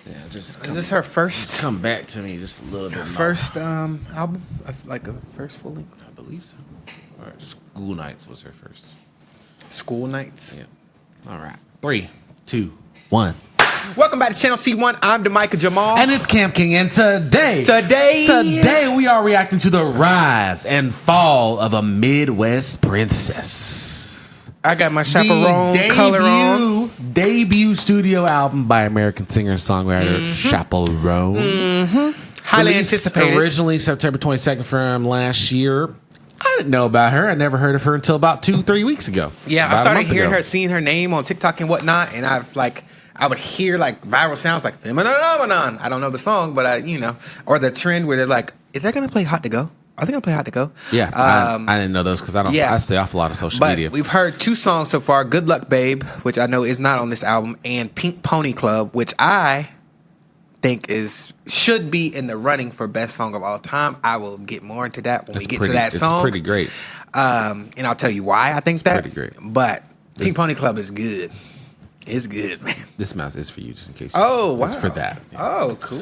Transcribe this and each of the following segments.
Yeah, Is this her first? Just come back to me just a little bit more. First album, like a first full length. I believe so. Or School Nights was her first. School Nights. Yeah. All right. 3, 2, 1. Welcome back to Channel C1. I'm Demica Jamaal. And it's Camp King, and today we are reacting to the rise and fall of a Midwest princess. I got my Chappell color on. Debut studio album by American singer and songwriter Chappell. Highly anticipated. Originally September 22nd from last year. I didn't know about her. I never heard of her until about 2-3 weeks ago. Yeah, I started hearing her, seeing her name on TikTok and whatnot, and I would hear like viral sounds like Femininomenon. I don't know the song, but or the trend where they're like, "Is that gonna play Hot to Go? Are they gonna play Hot to Go?" Yeah, I didn't know those because I stay off a lot of social media. We've heard 2 songs so far: "Good Luck Babe," which I know is not on this album, and "Pink Pony Club," which I think should be in the running for best song of all time. I will get more into that when we get to that song. It's pretty great, and I'll tell you why I think that. Pretty great, but "Pink Pony Club" is good. It's good, man. This mouse is for you, just in case. Oh, wow. It's for that. Yeah. Oh, cool.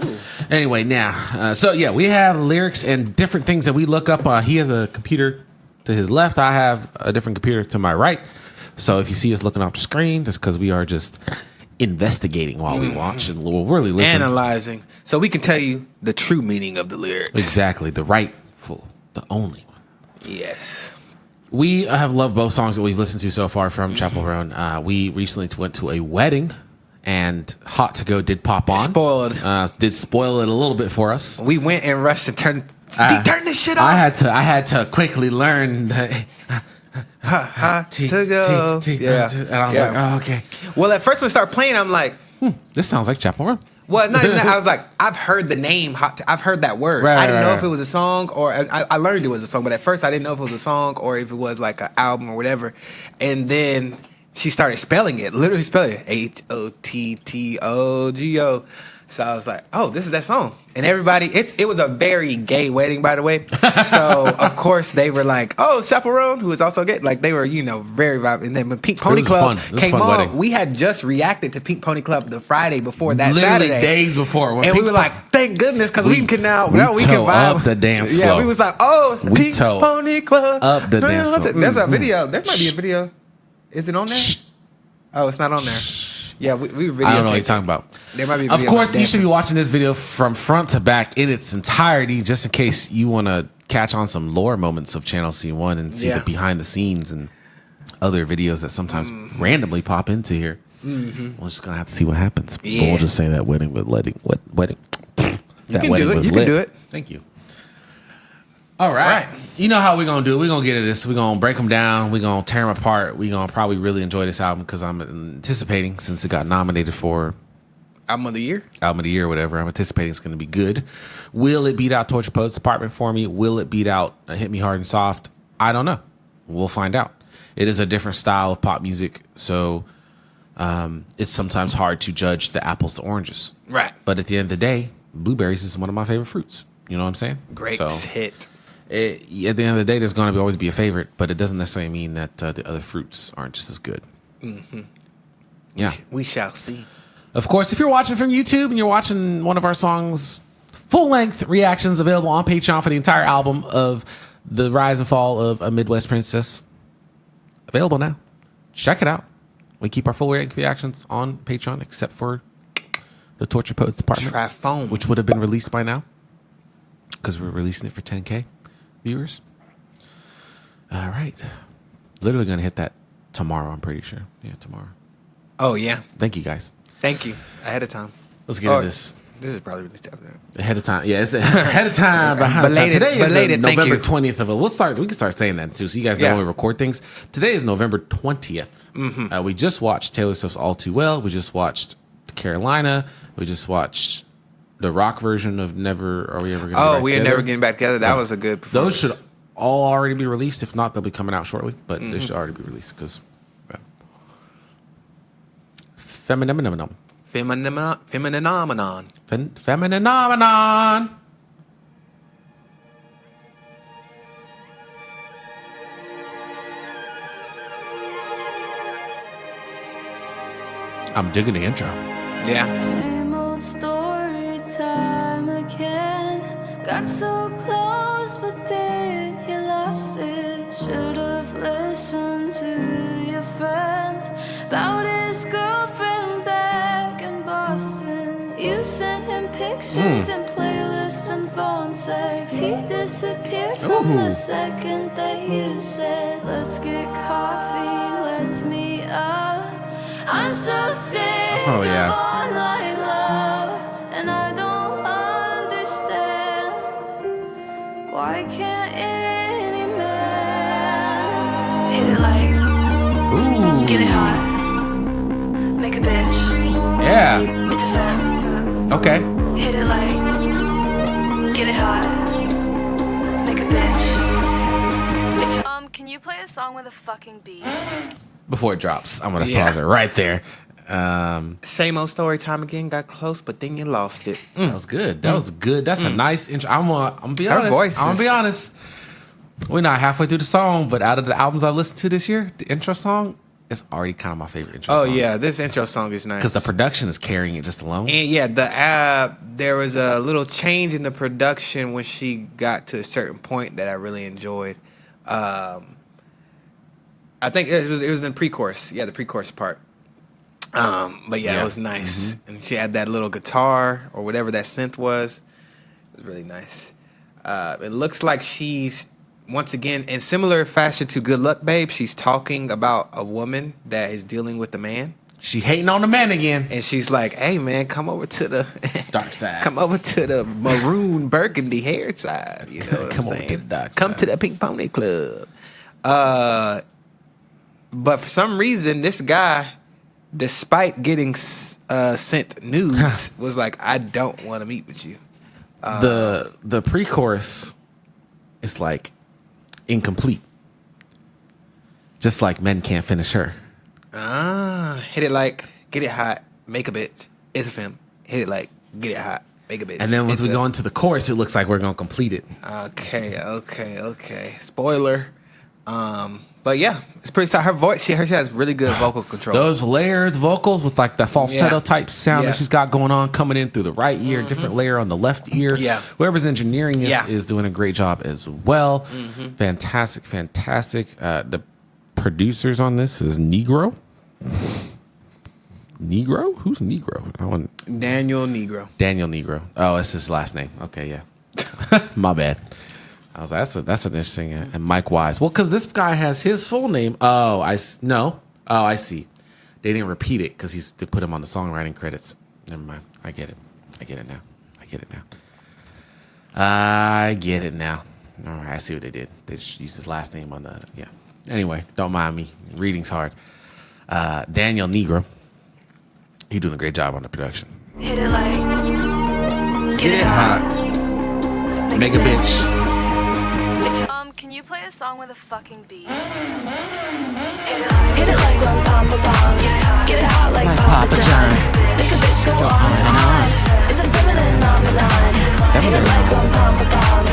Anyway, now, we have lyrics and different things that we look up. He has a computer to his left. I have a different computer to my right. So if you see us looking off the screen, that's because we are just investigating while we watch and we'll really listen. Analyzing. So we can tell you the true meaning of the lyrics. Exactly. The rightful, the only one. Yes. We have loved both songs that we've listened to so far from Chappell. We recently went to a wedding, and Hot to Go did pop on. Did spoil it a little bit for us. We went and rushed to turn this shit off. I had to quickly learn that. Hot to Go. Yeah. And I was like, oh, okay. Well, at first when it started playing, I'm like, this sounds like Chappell. Well, not even that. I was like, I've heard the name. I've heard that word. Right, I didn't know if it was a song or I learned it was a song, but at first I didn't know if it was a song or if it was like an album or whatever. And then she started spelling it, literally spelling it HOTTOGO. So I was like, oh, this is that song. And everybody, it was a very gay wedding, by the way. So, of course, they were like, oh, Chappell, who is also gay. Like, they were, very vibe. And then when Pink Pony Club came on, wedding. We had just reacted to Pink Pony Club the Friday before that Literally Saturday. Days before. And we were like, thank goodness, because we can now we can vibe. Up the dance floor. Yeah, we was like, oh, it's Pink Pony Club. Up the dance floor. There's a video. There might be a video. Is it on there? Oh, it's not on there. Yeah, we video. I don't know what you're talking about. There might be a video. Of course, you should be watching this video from front to back in its entirety, just in case you want to catch on some lore moments of Channel C1 and see the behind the scenes and other videos that sometimes randomly pop into here. We're just gonna have to see what happens. Yeah. But we'll just say that wedding. That wedding was lit. You can do it. Thank you. All right. You know how we're going to do it. We're going to get at this. We're going to break them down. We're going to tear them apart. We're going to probably really enjoy this album because I'm anticipating, since it got nominated for Album of the Year, whatever, I'm anticipating it's going to be good. Will it beat out Torture Poets Department for me? Will it beat out Hit Me Hard and Soft? I don't know. We'll find out. It is a different style of pop music, so it's sometimes hard to judge the apples to oranges. Right. But at the end of the day, blueberries is one of my favorite fruits. You know what I'm saying? Grapes hit. At the end of the day, there's going to always be a favorite, but it doesn't necessarily mean that the other fruits aren't just as good. Yeah. We shall see. Of course, if you're watching from YouTube and you're watching one of our songs, full-length reactions available on Patreon for the entire album of The Rise and Fall of a Midwest Princess. Available now. Check it out. We keep our full-length reactions on Patreon, except for the Torture Poets Department, which would have been released by now, because we're releasing it for 10K viewers. All right. Literally going to hit that tomorrow, I'm pretty sure. Yeah, tomorrow. Oh, yeah. Thank you, guys. Thank you. Ahead of time. Let's get into this. This is probably released after that. Ahead of time. Yeah, it's ahead of time. Behind time. Today is November 20th of it. We can start saying that too, so you guys know when we record things. Today is November 20th. We just watched Taylor Swift's All Too Well. We just watched Carolina. We just watched the rock version of Never Are We Ever Gonna Get Back Together. We are never getting back together. That was a good performance. Those should all already be released. If not, they'll be coming out shortly. But they should already be released because Femininomenon. Femininomenon. Femininomenon. I'm digging the intro. Yeah. Same old story. Got so close, but then you lost it. Should've listened to your friends about his girlfriend back in Boston. You sent him pictures and playlists and phone sex. He disappeared from the second that you said, let's get coffee, let's meet up. I'm so sick of online love, and I don't understand why can't any man hit it like, get it hot, make a bitch. Yeah. It's a fam. Okay. Hit it like, get it hot, make a bitch. It's can you play a song with a fucking beat? Before it drops, I'm gonna pause it right there. Same old story, time again. Got close, but then you lost it. That was good. That was good. That's a nice intro. I'm gonna be honest. voice I'm gonna is- be honest. We're not halfway through the song, but out of the albums I listened to this year, the intro song is already kind of my favorite intro Oh song. yeah, this intro song is nice Because the production is carrying it just alone. and yeah, there was a little change in the production when she got to a certain point that I really enjoyed. I think it was in the pre-chorus. Yeah, the pre-chorus part. But yeah, Yeah. it was nice. And she had that little guitar or whatever that synth was. It was really nice. It looks like she's, once again, in similar fashion to Good Luck Babe, she's talking about a woman that is dealing with a man. She hating on the man again. And she's like, hey, man, come over to the Dark side. Come over to the maroon burgundy hair side. You know what Come I'm over saying? to the dark Come side. to the Pink Pony Club. But for some reason, this guy, despite getting sent nudes, was like, I don't want to meet with you. The pre-chorus is like incomplete. Just like men can't finish her. Hit it like, get it hot, make a bitch. It's a film. Hit it like, get it hot, make a bitch. And then once It's we go into the chorus, it looks like we're gonna complete it. Okay. Spoiler. But yeah, it's pretty solid. Her voice, she has really good vocal control. Those layered vocals with like the falsetto Yeah. type sound Yeah. that she's got going on, coming in through the right ear, different layer on the left ear. Yeah. Whoever's engineering this Yeah. is doing a great job as well. Fantastic. The producers on this is Negro. Negro? Who's Negro? I want Daniel Negro. Daniel Negro. Oh, it's his last name. Okay, yeah. My bad. I was like, that's an interesting. And Mike Wise. Well, because this guy has his full name. Oh, I see. They didn't repeat it because they put him on the songwriting credits. Never mind. I get it now. All right, I see what they did. They just used his last name on the Anyway, don't mind me. Reading's hard. Daniel Negro. He doing a great job on the production. Hit it like, Get it hot. Make a bitch. It's, can you play a song with a fucking beat? Hit it like one Papa Bomb. Get it hot like Papa John. Make a bitch go on and on. It's a feminine phenomenon. Hit it like one Papa Bomb.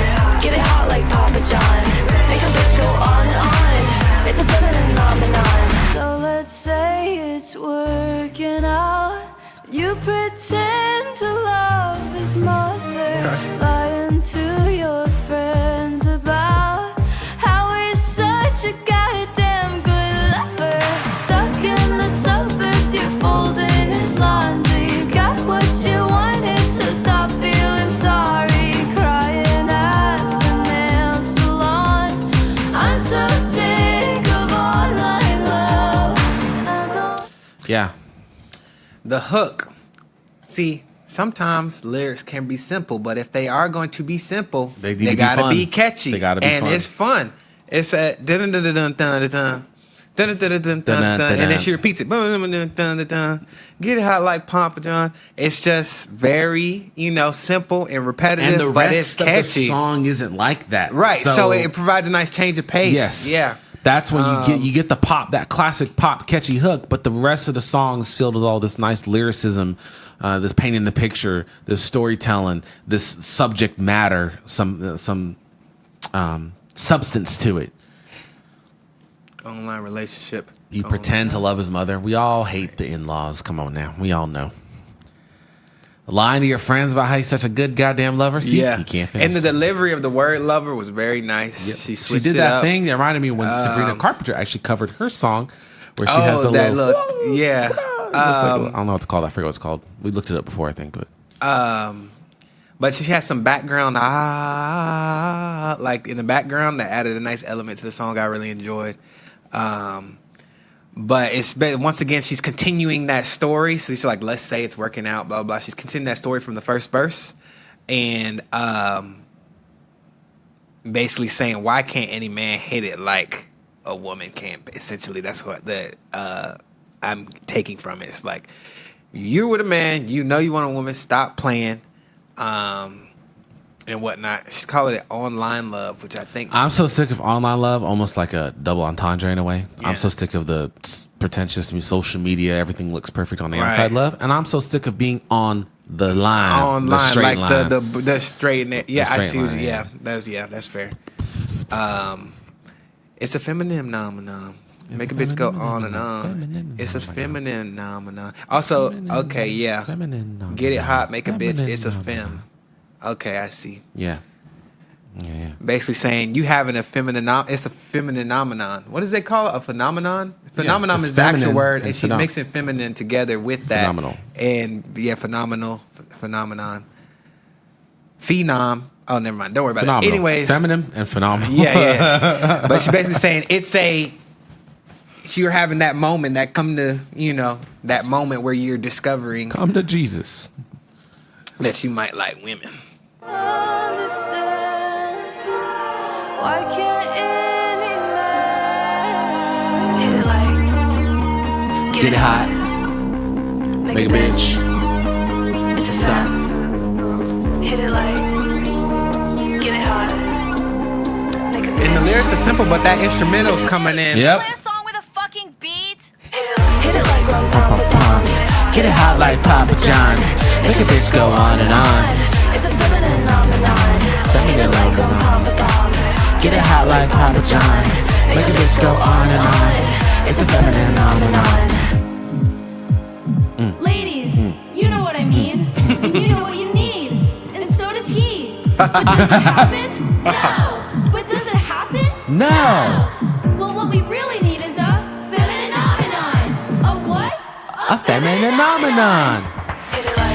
Get it hot like Papa John. Make a bitch go on and on. It's a feminine phenomenon. So let's say it's working out. You pretend to love his mother, lying to your friends about how he's such a goddamn good lover. Stuck in the suburbs, you're folding his laundry. You got what you wanted, so stop feeling sorry. Crying at the nail salon. I'm so sick of online love, and I don't. Yeah. The hook. See, sometimes lyrics can be simple, but if they are going to be simple, They they need to be gotta fun. be catchy. They gotta be and fun. it's fun. It's a dun dun dun dun dun dun dun dun dun dun, and then she repeats it. Get it hot like Papa John. It's just very, simple and repetitive, And the but it's rest of the catchy. song isn't like that. Right. So it provides a nice change of pace. Yes. Yeah. That's when you get the pop, that classic pop catchy hook, but the rest of the song is filled with all this nice lyricism, this painting the picture, this storytelling, this subject matter, some substance to it. Online relationship. You pretend to love his mother. We all hate the in-laws. Come on now. We all know. lying to your friends about how he's such a good goddamn lover. See, you can't finish. And the delivery of the word lover was very nice. Yep. She switched did it that up. thing that reminded me when Sabrina Carpenter actually covered her song where she has the little, yeah. I don't know what to call that. I forget what it's called. We looked it up before, I think, But she has some background like in the background that added a nice element to the song I really enjoyed. But it's once again she's continuing that story. So she's like, let's say it's working out, blah blah. She's continuing that story from the first verse, and basically saying, why can't any man hit it like a woman can? Essentially, that's what I'm taking from it. It's like, you're with a man, you know you want a woman, stop playing, and whatnot. She's calling it online love, which I think I'm so sick of online love, almost like a double entendre in a way. Yeah. I'm so sick of the pretentious social media. Everything looks perfect on the inside love, and I'm so sick of being on the line, the straight line, the straight. Yeah, I see. Line, yeah, that's fair. It's a feminine phenomenon. Make a bitch go on and on. It's a feminine phenomenon. Also, okay, yeah. Get it hot, make a bitch. It's a fem. Okay, I see. Yeah. Basically saying you having a feminine. It's a feminine phenomenon. What does they call it? A phenomenon. Phenomenon is the actual word, and she's mixing feminine together with that. Phenomenal. And yeah, phenomenon. Phenom. Oh, never mind. Don't worry about Phenomenal. it. Anyways, feminine and phenomenal. Yeah. But she's basically saying you're having that moment that that moment where you're discovering Come to Jesus that you might like women. Understand why can't any man hit it like get it hot, make a bitch. It's a fact. Hit it like get it hot, make a bitch. And the lyrics are simple, but that instrumental's coming in. Yep. Play a song with a fucking beat. Hit it like rum pum pum pum. Get it hot like Papa John. Make a bitch go on and on. It's a feminine phenomenon. Hit it like rum pum pum pum. Get it hot like Papa John. Make a bitch go on and on. It's a feminine phenomenon. Ladies, you know what I mean. And you know what you need. And so does he. But does it happen? No. But does it happen? No. Well, what we really need is a femininomenon. A what? A feminine phenomenon.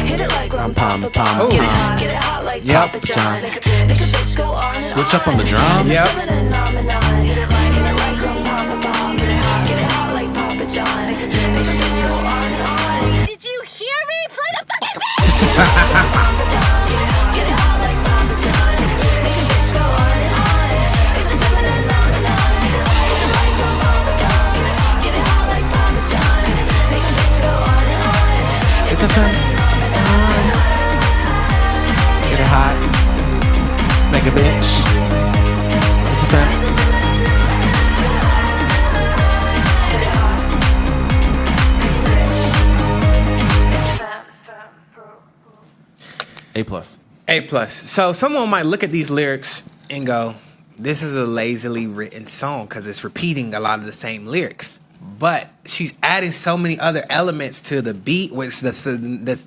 Hit it like rum pum pum Pum, pum. pum. Get it hot like Yep, Papa John. John. Make a bitch go on and Switch on. up on the drums. Yep. Phenomenon. Hit it like rum pum pum pum. Get it hot like Papa John. Make a bitch go on and on. Did you hear me? Play the fucking beat. Get it hot like Papa John. Make a bitch go on and on. It's a feminine phenomenon. Hit it like rum pum pum pum. Get it hot like Papa John. Make a bitch go on and on. It's a feminine. Get it hot. Make a bitch. It's a feminine. A+. A+. So someone might look at these lyrics and go, this is a lazily written song because it's repeating a lot of the same lyrics. But she's adding so many other elements to the beat, which the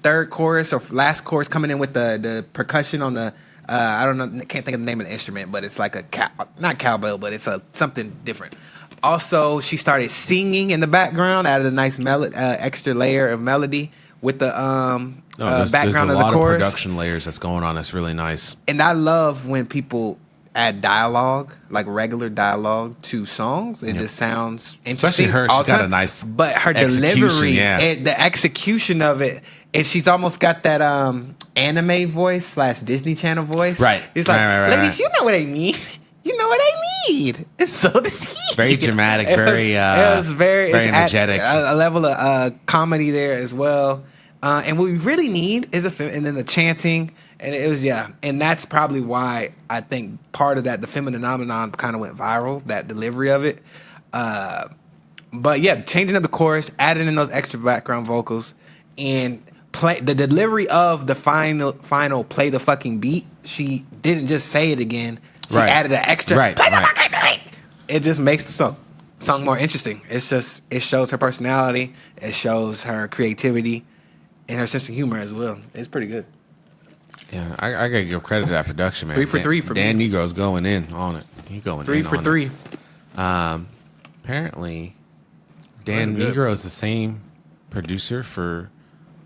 third chorus or last chorus coming in with the percussion on the, I don't know, can't think of the name of the instrument, but it's like not cowbell, but it's something different. Also, she started singing in the background, added a nice extra layer of melody with the background of the chorus. There's a lot of production layers that's going on. It's really nice. And I love when people add dialogue, like regular dialogue, to songs. It just sounds interesting. Especially her, she's got a nice but her execution, delivery, yeah. the execution of it, and she's almost got that anime voice / Disney Channel voice. Right. It's like, Right. ladies, you know what I mean. You know what I need. And so does he. Very dramatic, It very energetic. A level of comedy there as well. And what we really need is and then the chanting. And it was, and that's probably why I think part of that, the Femininomenon kind of went viral, that delivery of it. But yeah, changing up the chorus, adding in those extra background vocals, and the delivery of the final play the fucking beat. She didn't just say it again. She added an extra play the fucking beat. It just makes the song more interesting. It shows her personality. It shows her creativity. and her sense of humor as well. It's pretty good. Yeah, I gotta give credit to that production, man. 3 for 3 for Dan me. Negro's going in on it. He's going 3 in for on 3. It. Apparently, Dan Really good. Negro is the same producer for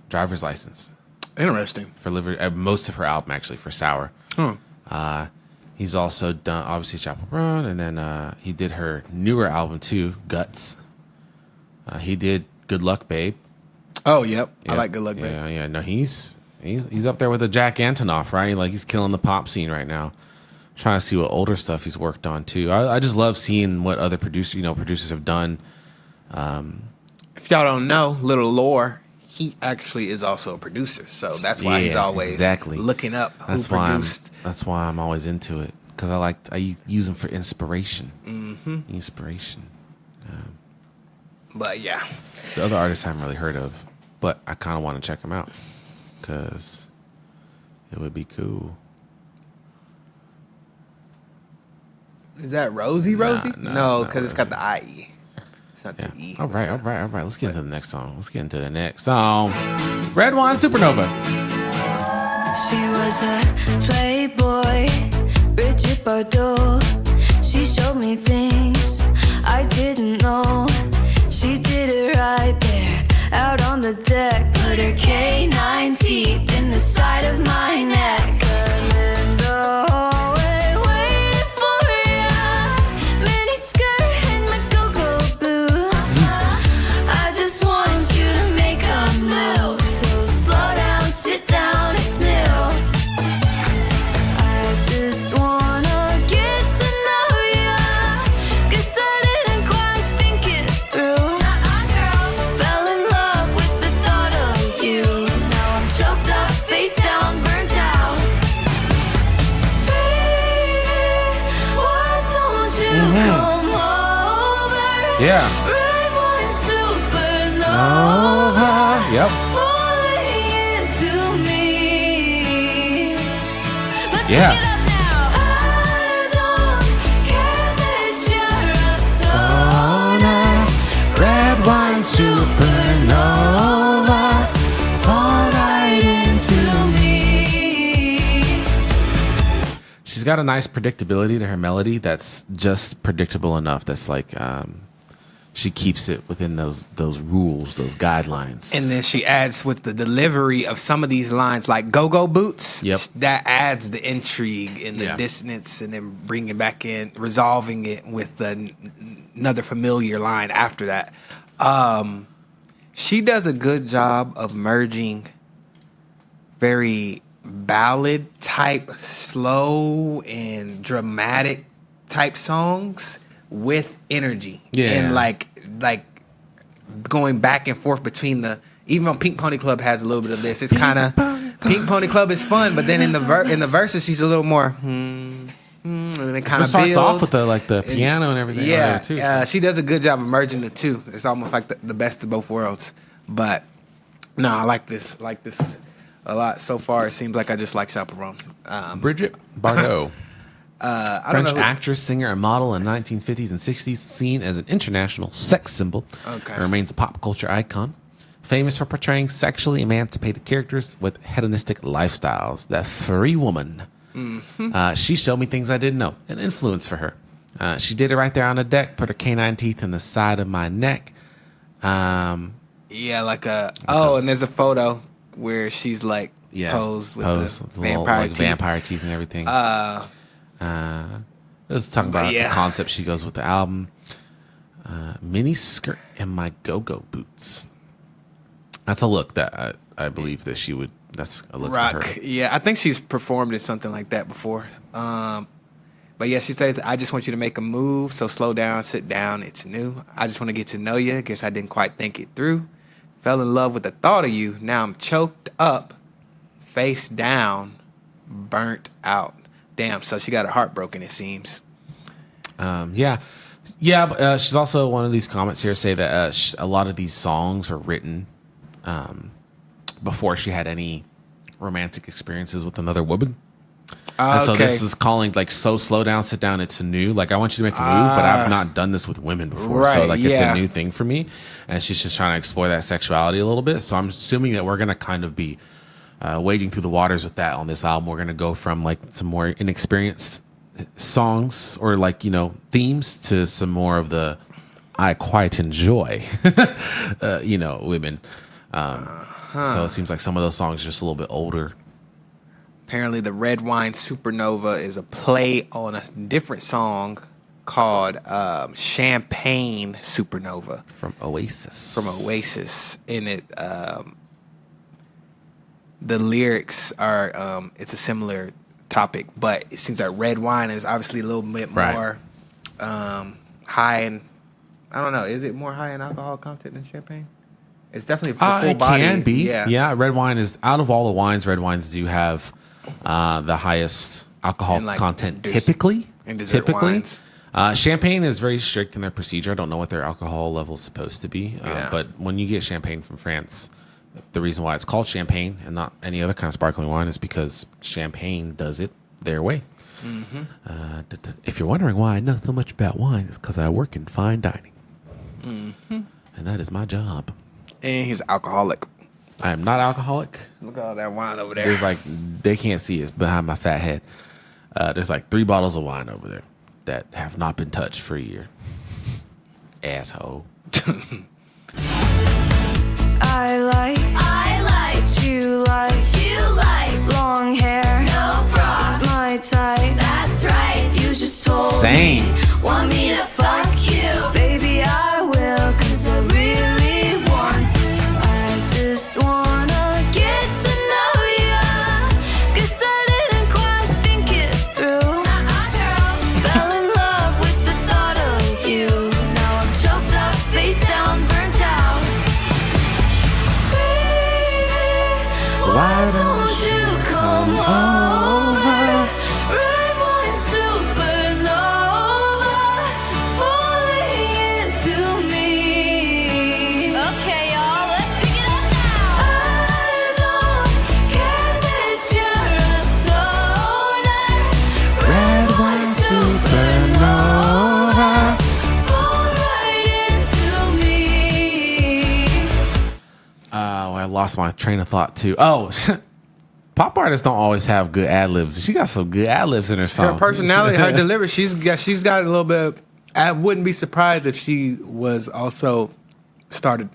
Driver's License Interesting. for most of her album, actually, for Sour. He's also done obviously Chappell Roan, and then he did her newer album too, Guts. He did Good Luck Babe. Oh, yep. I Yep. like Good Luck, Babe. Yeah. No, he's up there with the Jack Antonoff, right? Like he's killing the pop scene right now. Trying to see what older stuff he's worked on too. I just love seeing what other producers have done. If y'all don't know, little lore, he actually is also a producer. So that's why he's always looking up who produced. That's why I'm always into it, because I use them for inspiration. Mm-hmm. Inspiration. But yeah. The other artists I haven't really heard of, but I kind of want to check them out because it would be cool. Is that Rosie? Rosie? No, No, it's because not it's got the IE. It's not Yeah. the E. All right. Let's get into the next song. Red Wine Supernova. She was a playboy, Bridget Bardot. She showed me things I didn't know. She did it right there, out on the deck. Put her canine teeth in the side of my neck. I'm in the hallway waiting for ya. Mini skirt and my go-go boots. I just want you to make a move. So slow down, sit down, it's new. I just wanna get to know ya. Guess I didn't quite think it through. Fell in love with the thought of you. Now I'm choked up, face down, burnt out. Baby, why don't you come over? Yeah. Red wine supernova. Yep. Falling into me. Let's Yeah. pick it up now. I don't care that you're a stoner. Red Wine Supernova. Fall right into me. She's got a nice predictability to her melody that's just predictable enough. That's like she keeps it within those rules, those guidelines. And then she adds with the delivery of some of these lines, like go-go boots. Yep. That adds the intrigue and the Yeah. dissonance, and then bringing back in, resolving it with another familiar line after that. She does a good job of merging very ballad type, slow and dramatic type songs with energy. Yeah. And like going back and forth between even though Pink Pony Club has a little bit of this, it's kind of Pink Pony Club is fun, but then in the verses she's a little more and it kind It of starts builds off with the piano and everything. yeah, too. she does a good job of merging the two. It's almost like the best of both worlds. But no, I like this a lot so far. It seems like I just like Chappell. Bridget Bardot. I don't French know who- actress, singer, and model in the 1950s and 60s, seen as an international sex symbol. Okay. And remains a pop culture icon. Famous for portraying sexually emancipated characters with hedonistic lifestyles. The free woman. Mm-hmm. She showed me things I didn't know. An influence for her. She did it right there on the deck. Put her canine teeth in the side of my neck. Yeah, and there's a photo where she's like posed with the little, vampire like, teeth. vampire teeth and everything. Let's talk about the concept she goes with the album. Mini skirt and my go-go boots. That's a look that I believe that she would. That's a look rock. for her. Yeah, I think she's performed in something like that before. But yeah, she says, I just want you to make a move, so slow down, sit down, it's new. I just want to get to know you. Guess I didn't quite think it through. Fell in love with the thought of you. Now I'm choked up, face down, burnt out. Damn, so she got her heart broken, it seems. Yeah, but she's also one of these comments here say that a lot of these songs are written before she had any romantic experiences with another woman. And so Okay. this is calling like, so slow down, sit down. It's new. Like, I want you to make a move, but I've not done this with women before. So Right, like, it's yeah. a new thing for me. And she's just trying to explore that sexuality a little bit. So I'm assuming that we're going to kind of be wading through the waters with that on this album. We're going to go from like some more inexperienced songs or like, themes to some more of the, I quite enjoy, women. So it seems like some of those songs are just a little bit older. Apparently, the Red Wine Supernova is a play on a different song called Champagne Supernova From Oasis. In it, the lyrics are, it's a similar topic, but it seems like red wine is obviously a little bit more high in, I don't know, is it more high in alcohol content than champagne? It's definitely the full it body. can be. Yeah. Red wine is, out of all the wines, red wines do have the highest alcohol And, like, content there's- typically. and dessert wines. Champagne is very strict in their procedure. I don't know what their alcohol level is supposed to be. Yeah. But when you get champagne from France, the reason why it's called champagne and not any other kind of sparkling wine is because champagne does it their way. If you're wondering why I know so much about wine, it's because I work in fine dining. And that is my job. And he's alcoholic. I am not alcoholic. Look at all that wine over there. There's like, they can't see it, it's behind my fat head. There's like 3 bottles of wine over there that have not been touched for a year. Asshole. I like what you like. Long hair, No bra. it's my type. That's right. You just told Same. me, Want me to fuck you? baby, I will, 'cause I really want to. I just wanna get to know ya, 'cause I didn't quite think it through. Girl. Fell in love with the thought of you. Now I'm choked up, face down, burnt out. Baby, why don't you come over? Red wine supernova, falling into me. Okay, y'all, let's pick it up now. I don't care that you're a stoner. Red wine supernova, fall right into me. I lost my train of thought too. Oh, pop artists don't always have good ad libs. She got some good ad libs in her song. Her personality, her delivery, she's got a little bit. I wouldn't be surprised if she was also started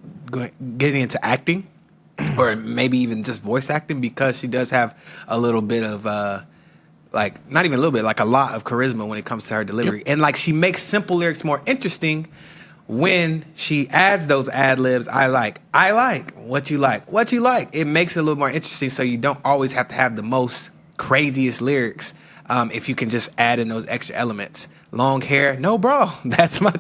getting into acting, or maybe even just voice acting, because she does have a little bit of like, not even a little bit, like a lot of charisma when it comes to her delivery. Yep. And like, she makes simple lyrics more interesting when she adds those ad libs. I like what you like. It makes it a little more interesting, so you don't always have to have the most craziest lyrics. If you can just add in those extra elements. Long hair, no bra. That's my.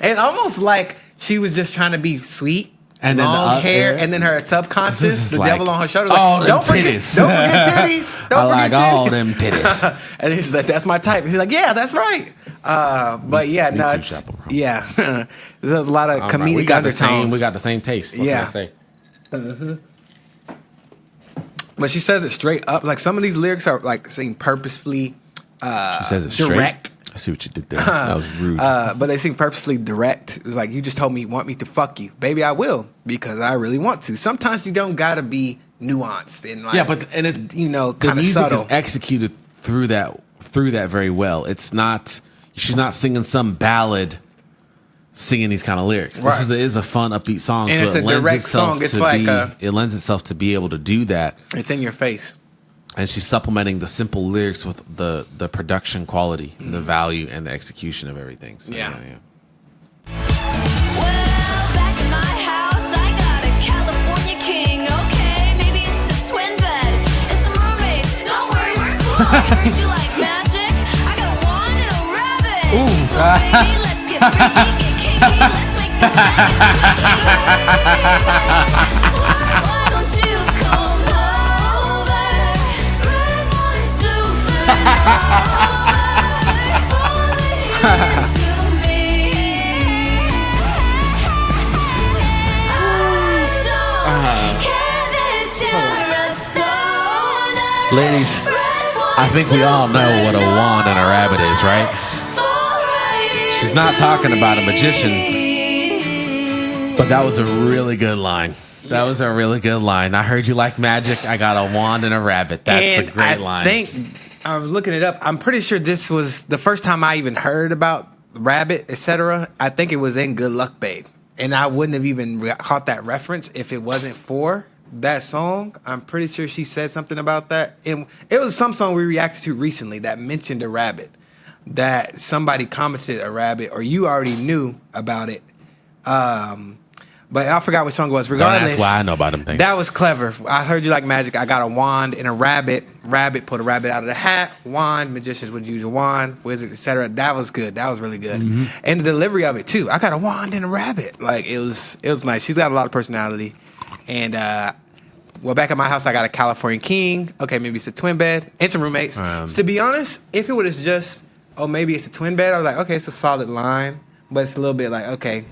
And almost like she was just trying to be sweet. And then long the hair, other- and then her subconscious, This is the like, devil on her shoulder. all Like, them don't forget titties. titties. Don't I forget like titties. all them titties. And he's like, "That's my type." He's like, "Yeah, that's right." But yeah, Me no, too, it's, Chappell, bro. yeah. There's a lot of I'm like, comedic we got the same. undertones. We got the same taste. What Yeah. can I say? But she says it straight up. Like, some of these lyrics are like saying purposefully She says it straight. direct. I see what you did there. That was rude. But they seem purposely direct. It's like, you just told me you want me to fuck you. Baby, I will, because I really want to. Sometimes you don't gotta be nuanced and like, yeah, but and it's the the kind of music subtle. is executed through that very well. It's not, she's not singing some ballad singing these kind of lyrics. Right. This is a fun upbeat song, And so it's it a lends direct itself song. It's to like it lends itself to be able to do that. It's in your face. And she's supplementing the simple lyrics with the production quality, and the value, and the execution of everything. So, Yeah. Well, back in my house, I got a California king. Okay, maybe it's a twin bed. It's a mermaid. Don't worry, we're cool. I heard you like magic. I got a wand and a rabbit. So baby, let's get freaky, get kinky. Let's make this magic sweet. Why don't you come over? Red wine supernova, falling into me. I don't care that you're a stoner. Ladies, Red wine I think we all know what a wand and a rabbit is, right? She's not talking about a magician, but that was a really good line. That was a really good line. I heard you like magic. I got a wand and a rabbit. That's a great line. I think I was looking it up. I'm pretty sure this was the first time I even heard about rabbit, etc. I think it was in Good Luck Babe, and I wouldn't have even caught that reference if it wasn't for that song. I'm pretty sure she said something about that. And it was some song we reacted to recently that mentioned a rabbit. That somebody commented a rabbit, or you already knew about it. But I forgot what song it was. Regardless, that's why I know about them things. That was clever. I heard you like magic. I got a wand and a rabbit. Rabbit pulled a rabbit out of the hat. Wand, magicians would use a wand. Wizards, etc. That was good. That was really good. Mm-hmm. And the delivery of it too. I got a wand and a rabbit. Like it was nice. She's got a lot of personality. And well, back at my house, I got a California king. Okay, maybe it's a twin bed and some roommates. To be honest, if it was just, maybe it's a twin bed, I was like, okay, it's a solid line, but it's a little bit like, okay,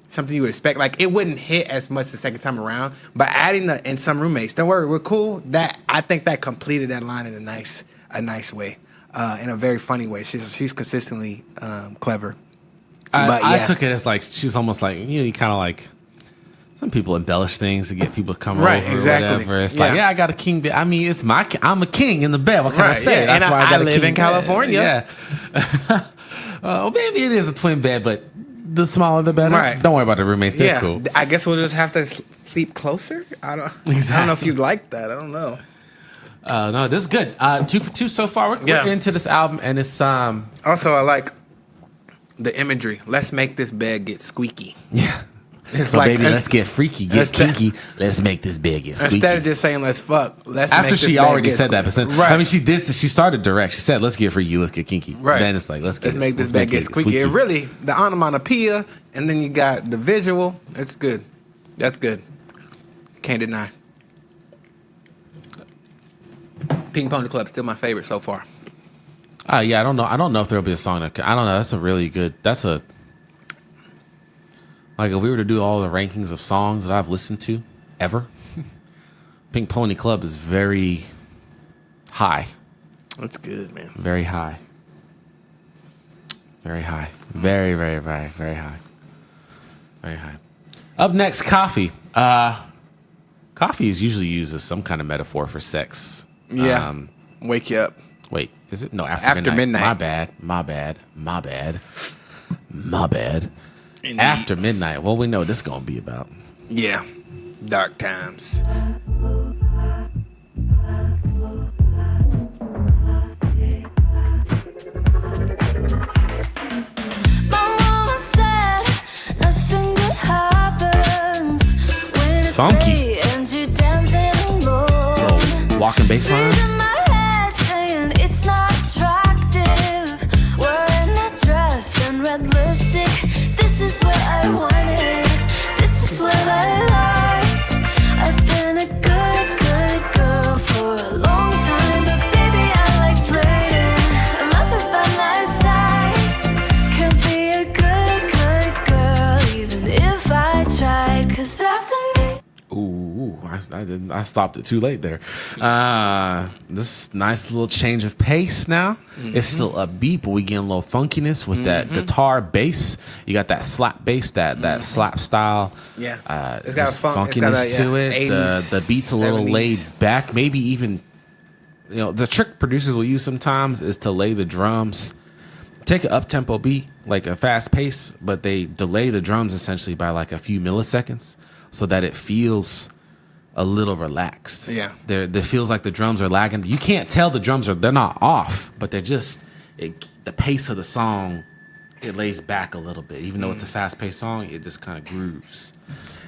something you would expect. Like it wouldn't hit as much the second time around, but adding the and some roommates, don't worry, we're cool. That I think that completed that line in a nice way, in a very funny way. She's consistently clever. I took it as like she's almost like you kind of like. Some people embellish things to get people to come over or whatever. It's like, I got a king bed. I mean, I'm a king in the bed. What can I say? That's why I live in California. Yeah. Maybe it is a twin bed, but the smaller the better. Right. Don't worry about the roommates. They're cool. I guess we'll just have to sleep closer. I don't know if you'd like that. I don't know. No, this is good. 2 for 2 so far. We're into this album, and it's Also, I like the imagery. Let's make this bed get squeaky. Yeah. It's so like, baby, let's get freaky, get kinky. Let's make this bed get squeaky. Instead of just saying let's fuck, let's after make this she already said that. Right. I mean, she did. She started direct. She said, "Let's get freaky, let's get kinky." Right. Then it's like, let's make this bed get squeaky. And really, the onomatopoeia, and then you got the visual. It's good. That's good. Can't deny. Pink Pony Club still my favorite so far. Yeah, I don't know. I don't know if there'll be a song that I don't know. That's a really good. Like if we were to do all the rankings of songs that I've listened to ever, Pink Pony Club is very high. That's good, man. Very high. Very high. Very, very, very, very high. Very high. Up next, coffee. Coffee is usually used as some kind of metaphor for sex. Yeah. Wake you up. Wait, is it? No, after midnight. My bad. Indeed. After midnight. Well, we know what this is going to be about. Yeah. Dark times. Funky. Little walking bass line. This is what I wanted. This is what I like. I've been a good girl for a long time, but baby I like flirting. I love her by my side. Could be a good girl even if I tried. 'Cause after me. Ooh, I stopped it too late there. This nice little change of pace now. Mm-hmm. It's still upbeat, but we get a little funkiness with that guitar bass. You got that slap bass, that slap style. Yeah, it's got funkiness to it. 80s, the beat's a little 70s. laid back. Maybe even, the trick producers will use sometimes is to lay the drums. Take an up-tempo beat, like a fast pace, but they delay the drums essentially by like a few milliseconds so that it feels a little relaxed. Yeah. It feels like the drums are lagging. You can't tell the drums they're not off, but they're just, the pace of the song, it lays back a little bit. Even though it's a fast-paced song, it just kind of grooves.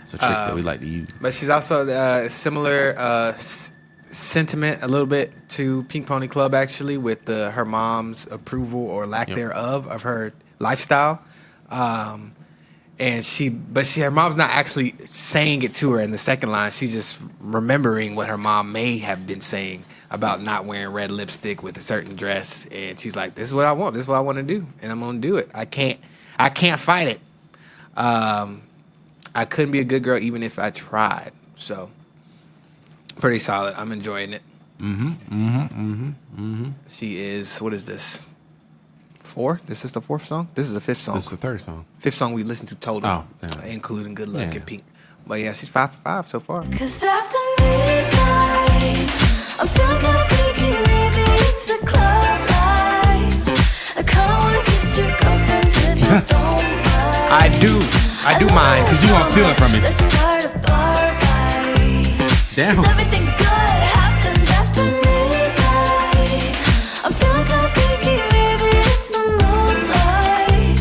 It's a trick that we like to use. But she's also similar sentiment a little bit to Pink Pony Club, actually, with her mom's approval or lack thereof of her lifestyle. And her mom's not actually saying it to her in the second line. She's just remembering what her mom may have been saying about not wearing red lipstick with a certain dress. And she's like, this is what I want. This is what I want to do. And I'm going to do it. I can't fight it. I couldn't be a good girl even if I tried. So pretty solid. I'm enjoying it. She is, what is this? 4? This is the 4th song? This is the 5th song. This is the 3rd song. 5th song we listened to total. Oh, yeah. Including Good Luck Yeah. and Pink. But yeah, she's 5 for 5 so far. Cause after midnight, I'm feeling kinda freaky. Maybe it's the club lights. I kinda wanna kiss your girlfriend if you don't mind. I do mind. Cause you won't steal it from me. Let's start a bar fight. Damn. Cause everything good happens after midnight. I'm feeling kinda freaky. Maybe it's the moonlight.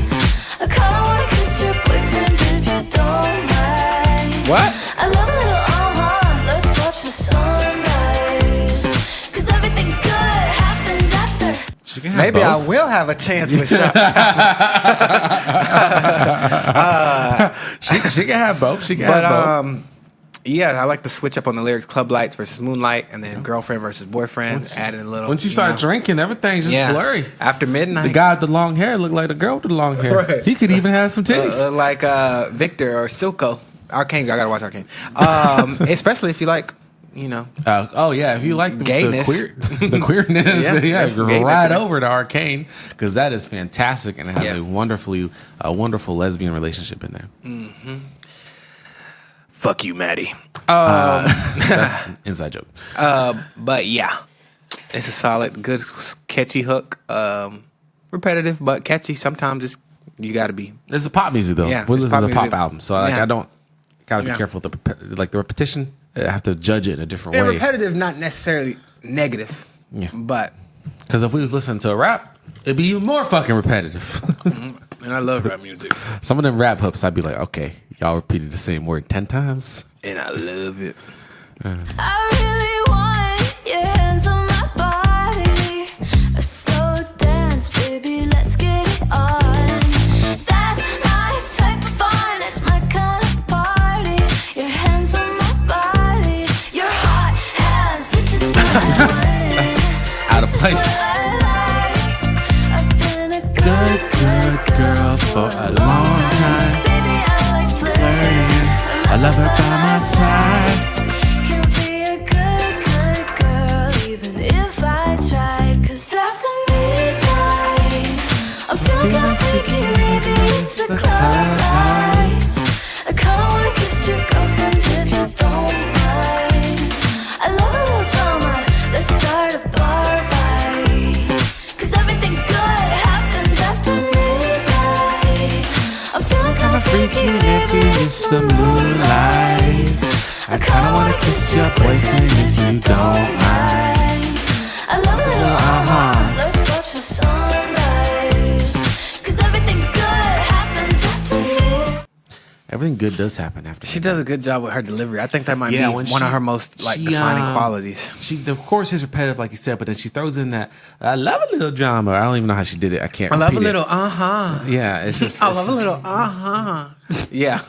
I kinda wanna kiss your boyfriend if you don't mind. What? I love a little let's watch the sunrise. Cause everything good happens after. She can have Maybe I both. will have a chance with Shop. She can have both. She can But have both. yeah, I like to switch up on the lyrics. Club Lights versus Moonlight, and then Girlfriend versus Boyfriend. Adding a little. Once you start drinking, everything's just blurry. After midnight. The guy with the long hair looked like the girl with the long hair. Right. He could even have some titties. like Victor or Silco. Arcane. I gotta watch Arcane. Especially if you like, Oh yeah, if you like the Gayness. the queerness, Yeah, yeah, there's some gayness right in it. over to Arcane because that is fantastic and it has Yeah. a wonderful lesbian relationship in there. Fuck you, Maddie. That's an inside joke. But yeah, it's a solid, good, catchy hook. Repetitive but catchy. Sometimes you gotta be. It's a pop music though. Yeah, We it's listen to pop a pop music. album, so Yeah. I don't gotta be Yeah. careful with the repetition. I have to judge it in a different And way. repetitive, not necessarily negative. Yeah. But Because if we was listening to a rap, it'd be even more fucking repetitive. and I love rap music. Some of them rap hooks, I'd be like, okay, y'all repeated the same word 10 times. And I love it. I really want your hands on my body. A slow dance, baby, let's get it on. That's my type of fun, that's my kind of party. Your hands on my body, your hot hands, this is what I want. That's out of place. I've been a Good girl for a long time. Baby, I like flirting. I love her by my side. Can be a good girl even if I tried. Cause after midnight, I'm feeling kinda freaky. Maybe it's the club lights. I kinda wanna kiss your girlfriend if you don't mind. I love a little drama. Let's start a bar fight. Cause everything good happens after midnight. I'm feeling kinda freaky. Maybe it's the moonlight. I kinda wanna kiss your boyfriend if you don't mind. I love a little let's watch the sunrise. Cause everything good happens after me. Everything good does happen after. She does a good job with her delivery. I think that might be when one of she- her most she, defining qualities. She, of course, is repetitive, like you said, but then she throws in that I love a little drama. I don't even know how she did it. I can't. I love a repeat it. little Yeah, it's just. I it's love a just- little Yeah.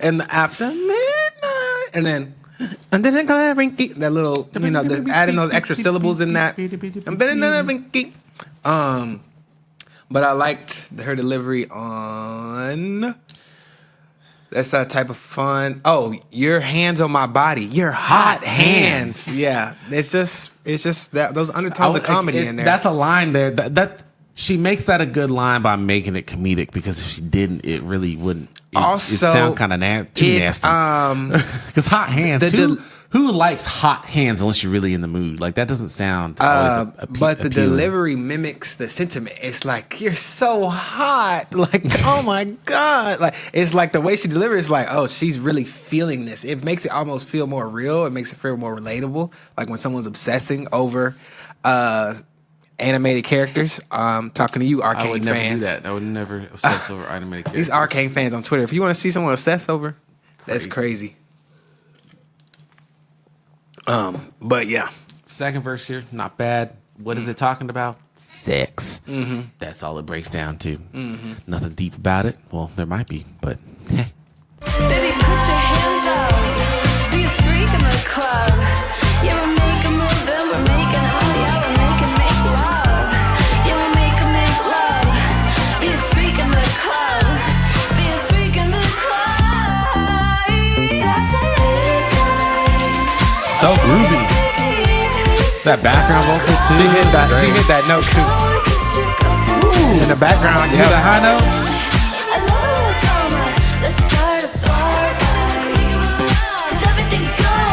And after midnight. And then it goes rinky. That little, adding those extra syllables in that. But I liked her delivery on. That's that type of fun. Oh, your hands on my body. Your hot hands. Yeah. It's just that those undertones of comedy in there. That's a line there. That she makes that a good line by making it comedic because if she didn't, it really wouldn't. It Also, sound kind of too nasty. Because hot hands. Who likes hot hands unless you're really in the mood? Like that doesn't sound. Always but the appealing. delivery mimics the sentiment. It's like you're so hot, like oh my god, like it's like the way she delivers. It's like oh, she's really feeling this. It makes it almost feel more real. It makes it feel more relatable. Like when someone's obsessing over animated characters. Talking to you, Arcane I would never fans. do that. I would never obsess over animated characters. These Arcane fans on Twitter. If you want to see someone obsess over, that's crazy. But yeah. Second verse here, not bad. What is it talking about? Sex. Mm-hmm. That's all it breaks down to. Mm-hmm. Nothing deep about it. Well, there might be, but hey. Baby, put your hands up. Be a freak in the club. Yeah, we're making move, then we're making hot. Yeah, we're making make love. Yeah, we're making make love. Be a freak in the club. Be a freak in the club. After midnight. So groovy. That background vocal too. She hit that note too. Ooh. In the background, You hear that high note?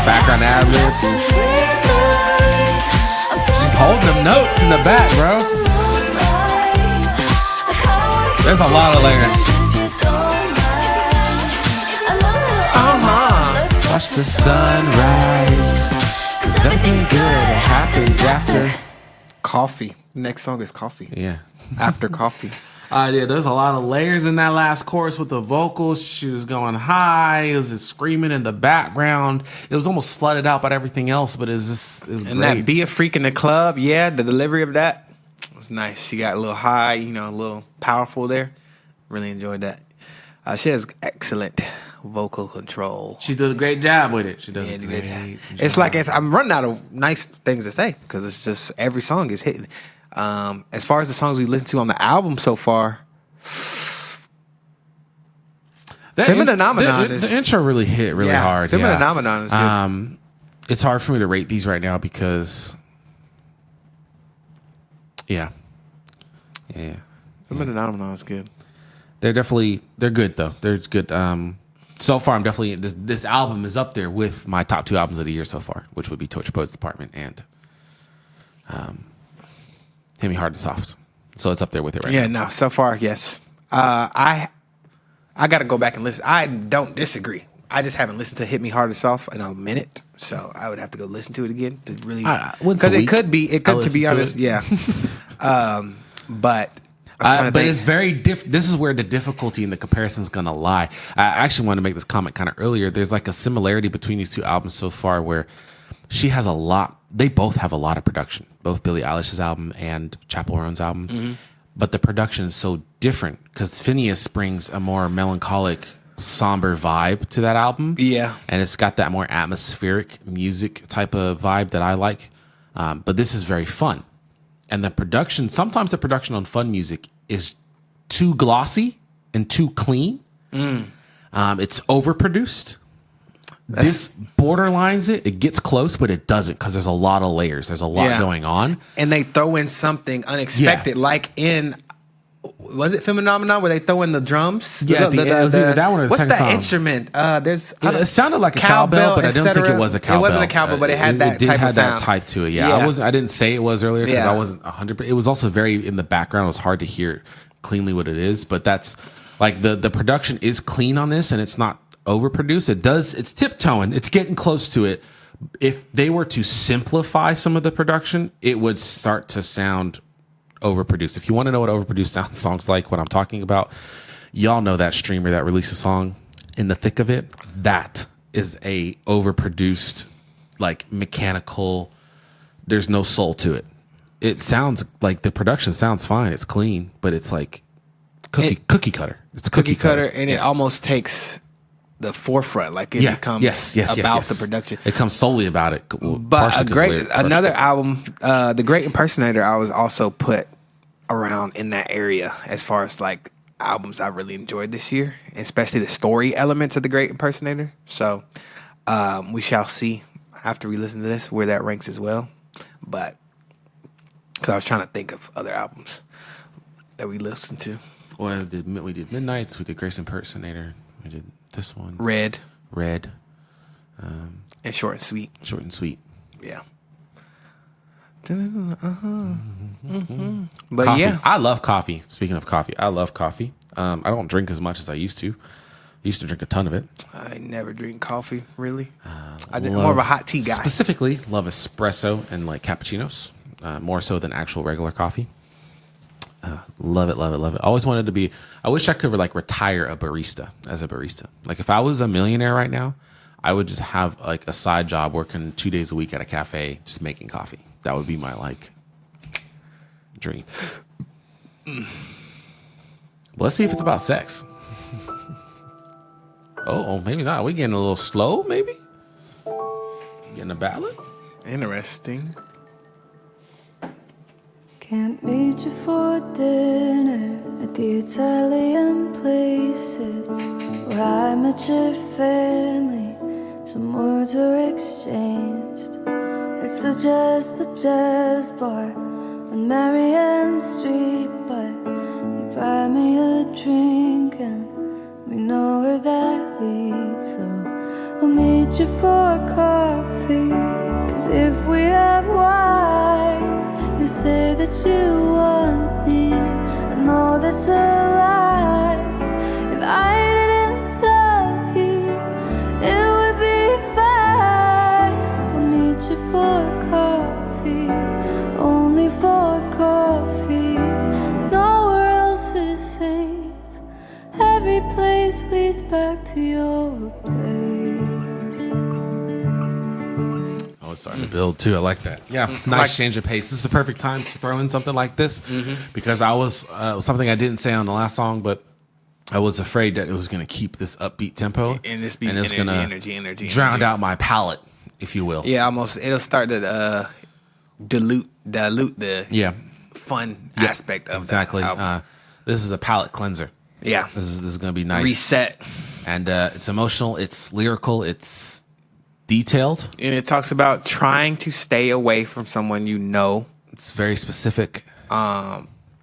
Background ad-libs. She's holding them notes in the back, bro. There's a lot of layers. Watch the sunrise. 'Cause everything good happens after. Coffee. Next song is Coffee. Yeah. After Coffee. Yeah, there's a lot of layers in that last chorus with the vocals. She was going high. It was just screaming in the background. It was almost flooded out by everything else, but it was And great. that Be a Freak in the Club, yeah, the delivery of that was nice. She got a little high, you know, a little powerful there. Really enjoyed that. She has excellent vocal control. She does a great job with it. She does a Yeah, great job. It's like I'm running out of nice things to say because it's just every song is hitting. As far as the songs we listened to on the album so far, Femininomenon is the intro really hit really hard. Femininomenon is good. It's hard for me to rate these right now because, yeah. Femininomenon is good. They're good though. They're good. So far, I'm definitely this album is up there with my top 2 albums of the year so far, which would be Torture Poets Department and Hit Me Hard and Soft. So it's up there with it right now. Yeah, no, so far, yes. I got to go back and listen. I don't disagree. I just haven't listened to Hit Me Hard and Soft in a minute, so I would have to go listen to it again to really because it could to be honest, yeah. But it's very different. This is where the difficulty and the comparison is going to lie. I actually want to make this comment kind of earlier. There's like a similarity between these 2 albums so far where she has a lot. They both have a lot of production, both Billie Eilish's album and Chappell Roan's album. Mm-hmm. But the production is so different because Phineas brings a more melancholic, somber vibe to that album. Yeah. And it's got that more atmospheric music type of vibe that I like. But this is very fun. And the production, sometimes the production on fun music is too glossy and too clean. It's overproduced. This borderlines it. It gets close, but it doesn't because there's a lot of layers. There's a lot going on. And they throw in something unexpected, like in, was it Femininomenon where they throw in the drums? Yeah, it was either that one or the what's second that song. Instrument? It sounded like a cowbell, but I don't think it was a cowbell. It wasn't a cowbell, but it had that did type have of sound. that type to it. Yeah, I didn't say it was earlier because I wasn't 100%. It was also very in the background. It was hard to hear cleanly what it is, but that's like the production is clean on this, and it's not overproduced. It's tiptoeing. It's getting close to it. If they were to simplify some of the production, it would start to sound overproduced. If you want to know what overproduced songs like, what I'm talking about, y'all know that streamer that released a song in the thick of it. That is a overproduced, like mechanical. There's no soul to it. It sounds like the production sounds fine. It's clean, but it's like cookie cutter. It's cookie cutter, and it almost takes the forefront, like it becomes about the production. It comes solely about it. But another album, The Great Impersonator, I was also put around in that area as far as like albums I really enjoyed this year, especially the story elements of The Great Impersonator. So we shall see after we listen to this where that ranks as well. But because I was trying to think of other albums that we listened to. Well, we did Midnights, we did Grace Impersonator, we did this one. Red. And Short and Sweet. Yeah. But coffee. yeah. I love coffee. Speaking of coffee, I love coffee. I don't drink as much as I used to. I used to drink a ton of it. I never drink coffee, really. I'm more of a hot tea guy. Specifically, love espresso and like cappuccinos, more so than actual regular coffee. Love it. Always wanted to be. I wish I could like retire a barista as a barista. Like if I was a millionaire right now, I would just have like a side job working 2 days a week at a cafe, just making coffee. That would be my like dream. Let's see if it's about sex. Oh, maybe not. We getting a little slow, maybe? Getting a ballad? Interesting. Can't meet you for dinner at the Italian places where I met your family. Some words were exchanged. Had suggest the jazz bar on Marianne Street, but you buy me a drink and we know where that leads. So I'll meet you for coffee, 'cause if we have wine, you say that you want me. I know that's a lie. If I didn't love you, it would be fine. I'll meet you for coffee, only for coffee. Nowhere else is safe. Every place leads back to your place. Oh, it's starting to build too. I like that. Yeah, nice change of pace. This is the perfect time to throw in something like this because I was something I didn't say on the last song, but I was afraid that it was going to keep this upbeat tempo And this beat it's energy, gonna energy. drown out my palate, if you will. Yeah, almost. It'll start to dilute the fun aspect of exactly. the album. This is a palate cleanser. Yeah. This is going to be nice. Reset. And it's emotional. It's lyrical. It's detailed. And it talks about trying to stay away from someone you know. It's very specific.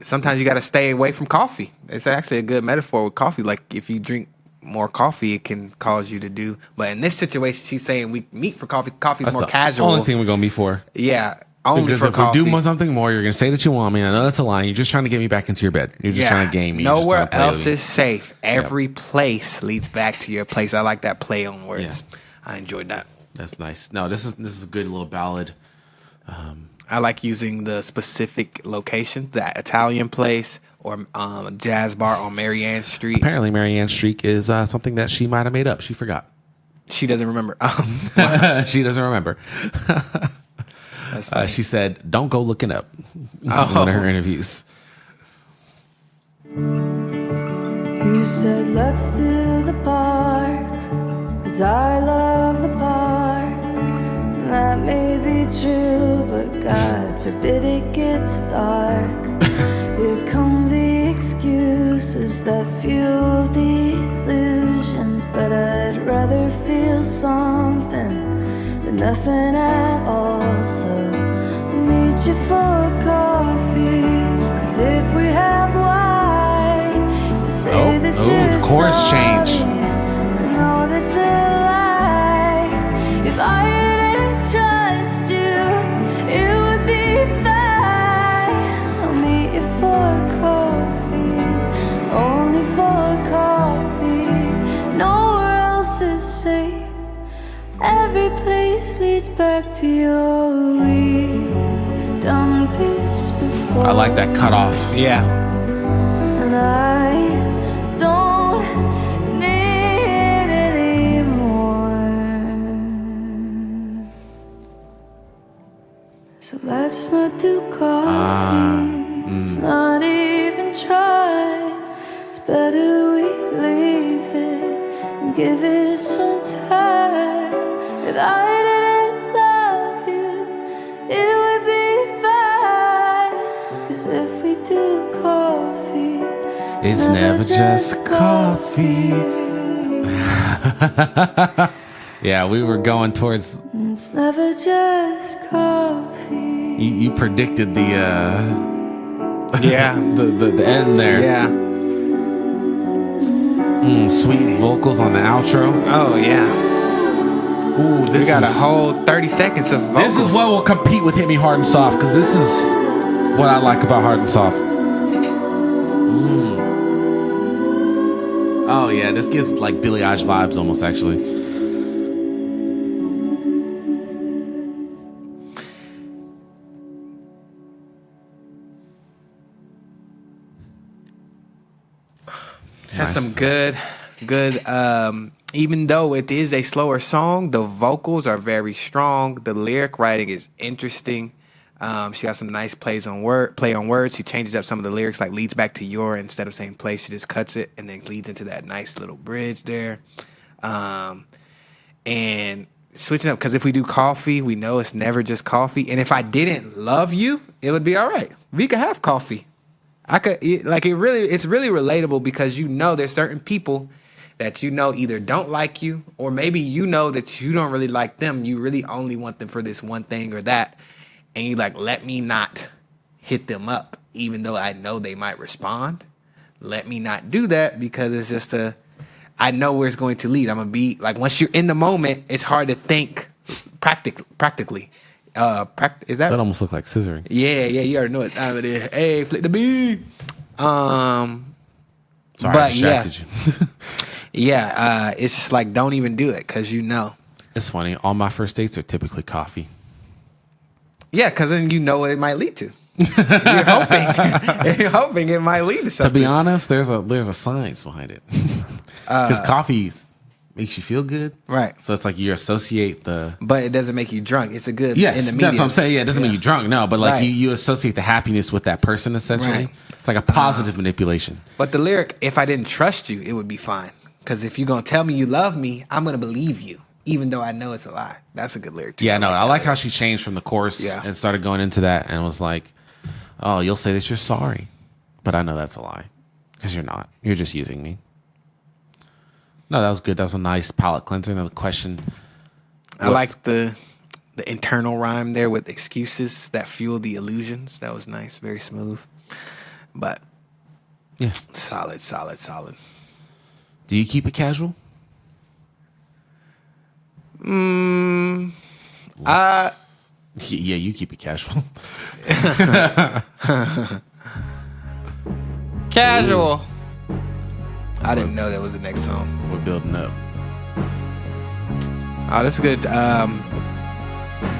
Sometimes you got to stay away from coffee. It's actually a good metaphor with coffee. Like if you drink more coffee, it can cause you to do. But in this situation, she's saying we meet for coffee. Coffee's That's more the casual. only thing we're going to be for. Yeah, only Because for if coffee. we do something more, you're going to say that you want me. I know that's a lie. You're just trying to get me back into your bed. You're just trying to game me. You're just Nowhere trying to play with else me. is safe. Every place leads back to your place. I like that play on words. Yeah. I enjoyed that. That's nice. No, this is a good little ballad. I like using the specific location, that Italian place or jazz bar on Marianne Street. Apparently, Marianne Street is something that she might have made up. She forgot. She doesn't remember. She doesn't remember. That's funny. She said, "Don't go looking up." In one of her interviews. You said let's do the park, 'cause I love the park. And that may be true, but God forbid it gets dark. Here come the excuses that fuel the illusions, but I'd rather feel something than nothing at all. So I'll meet you for coffee, 'cause if we have wine, you say that you're the chorus change. sorry. I know that's a lie. If I didn't trust you, it would be fine. I'll meet you for coffee, only for coffee. Nowhere else is safe. Every place leads back to your. We've done this before. I like that cutoff. Yeah. And I don't need it anymore. So let's not do coffee. Let's not even try. It's better we leave it and give it some time. If I didn't love you, it would be fine. 'Cause if we do coffee, It's never just coffee. Yeah, we were going towards. It's never just coffee. You predicted the Yeah. the end there. Yeah. Sweet vocals on the outro. Oh, yeah. Ooh, We got a whole 30 seconds of vocals. This is what will compete with Hit Me Hard and Soft, because this is what I like about Hard and Soft. Oh yeah, this gives like Billie Eilish vibes almost, actually. That's Nice. some good. Even though it is a slower song, the vocals are very strong. The lyric writing is interesting. She got some nice play on words. She changes up some of the lyrics, like leads back to your instead of saying place. She just cuts it and then leads into that nice little bridge there. And switching up, because if we do coffee, we know it's never just coffee. And if I didn't love you, it would be all right. We could have coffee. It's really relatable, because you know there's certain people that you know either don't like you, or maybe you know that you don't really like them. You really only want them for this one thing or that. And you like, let me not hit them up, even though I know they might respond. Let me not do that because it's just I know where it's going to lead. I'm going to be like, once you're in the moment, it's hard to think practically. Is that almost look like scissoring? Yeah, you already know what time it is. Hey, flick the beat. Sorry, but I distracted you. Yeah, it's just like, don't even do it because you know. It's funny. All my first dates are typically coffee. Yeah, because then you know what it might lead to. You're hoping it might lead to something. To be honest, there's a science behind it. Because coffee makes you feel good, right? So it's like you associate but it doesn't make you drunk. It's a good yes, in the medium. that's what I'm saying. Yeah, it doesn't make you drunk, no, but like Right. you associate the happiness with that person essentially. Right. It's like a positive manipulation. But the lyric, if I didn't trust you, it would be fine. Because if you're gonna tell me you love me, I'm gonna believe you, even though I know it's a lie. That's a good lyric too. Yeah, no, I like that. how she changed from the chorus and started going into that and was like, "Oh, you'll say that you're sorry, but I know that's a lie because you're not. You're just using me." No, that was good. That was a nice palate cleanser. Another question. I like the internal rhyme there with excuses that fuel the illusions. That was nice, very smooth. But yeah, solid. Do you keep it casual? Yeah, you keep it casual. Casual. I didn't know that was the next song. We're building up. Oh, that's good.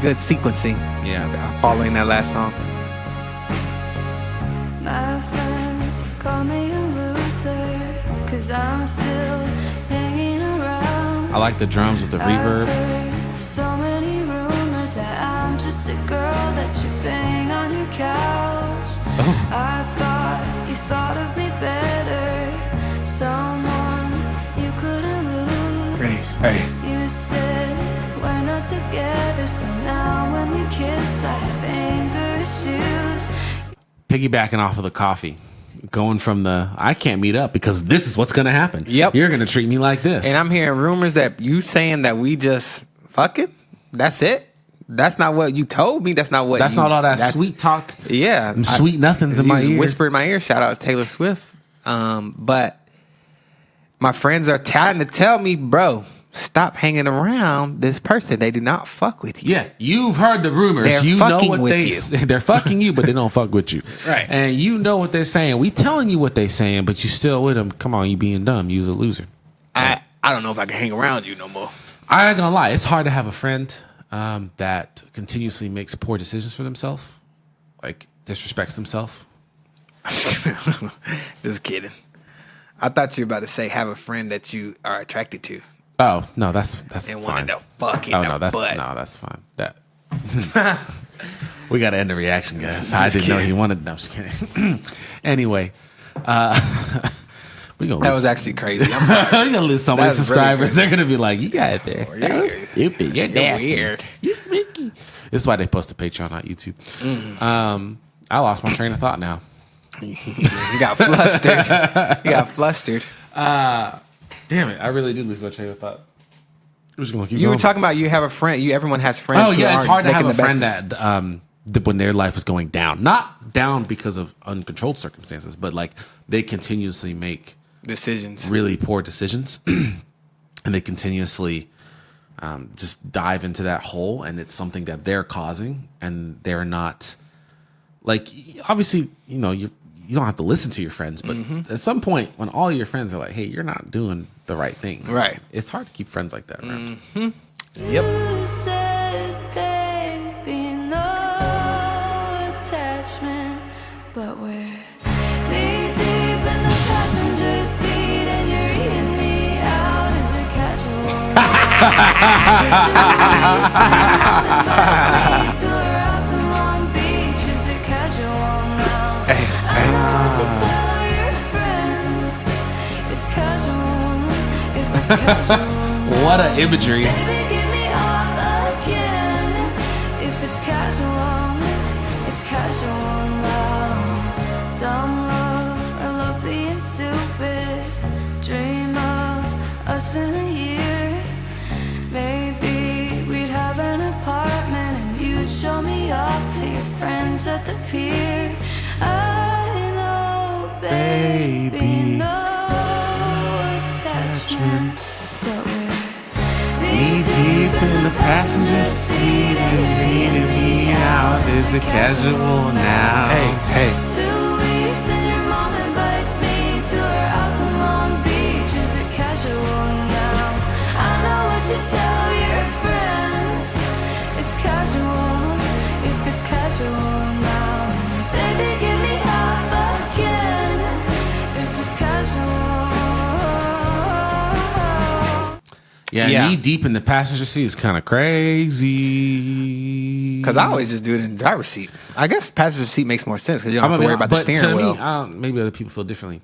Good sequencing. Yeah. Following that last song. My friends call me a loser, 'cause I'm still hanging around. I like the drums with the reverb. I've heard so many rumors that I'm just a girl that you bang on your couch. I thought you thought of me better, someone you couldn't lose. Hey. You said we're not together, so now when we kiss, I have anger issues. Piggybacking off of the coffee, going from I can't meet up because this is what's going to happen. Yep. You're going to treat me like this. And I'm hearing rumors that you saying that we just fucking. That's it. That's not what you told me. That's not what. That's not all that sweet talk. Yeah, Them sweet nothings in my you ear. whisper in my ear. Shout out to Taylor Swift. But my friends are trying to tell me, bro, stop hanging around this person. They do not fuck with you. Yeah, you've heard the rumors. They're you know fucking what with they you. they're fucking you, but they don't fuck with you. Right. And you know what they're saying. We telling you what they're saying, but you still with them. Come on, you being dumb. You's a loser. I don't know if I can hang around you no more. I ain't gonna lie. It's hard to have a friend that continuously makes poor decisions for themselves, like disrespects themselves. Just kidding. I thought you were about to say have a friend that you are attracted to Oh no, that's and fine. wanted to fuck in Oh the no, that's butt. no, that's fine. That we got to end the reaction, guys. I didn't know he wanted. No, I'm just kidding. Anyway, we gonna That was actually crazy. I'm sorry. we're gonna lose so many That was really subscribers. crazy. They're gonna be like, "You got it there. you're That was weird. stupid. You're nasty. weird. You freaky." This is why they post to Patreon, not YouTube. I lost my train of thought now. You got flustered. Damn it! I really did lose my train of thought. We're just gonna keep You were going. talking about you have a friend. Everyone has friends. Oh who yeah, it's aren't hard to have making a the friend best- that when their life is going down, not down because of uncontrolled circumstances, but like they continuously make decisions. really poor decisions, and they continuously just dive into that hole, and it's something that they're causing, and they're not like obviously you don't have to listen to your friends, but at some point when all your friends are like, hey, you're not doing the right things, Right. it's hard to keep friends like that around. Yep. You said, baby, no attachment, but we're knee deep in the passenger seat, and you're eating me out. Is it casual? Invite me to a house in Long Beach. Is it casual now? I know what you tell your friends. It's casual. If it's casual. What a imagery. Baby, get me off again. If it's casual, it's casual now. Dumb love, I love being stupid. Dream of once in a year. Maybe we'd have an apartment and you'd show me off to your friends at the pier. I know, baby, no attachment, but we're Knee deep in the passenger seat and reading me out. Is it casual now? Hey. 2 weeks and your mom invites me to her house in Long Beach. Is it casual now? I know what you tell your friends. It's casual if it's casual now. Baby, give me up again if it's casual. Yeah, knee deep in the passenger seat is kind of crazy. Because I always just do it in the driver's seat. I guess passenger seat makes more sense because you don't have to worry about the steering wheel. To me, maybe other people feel differently.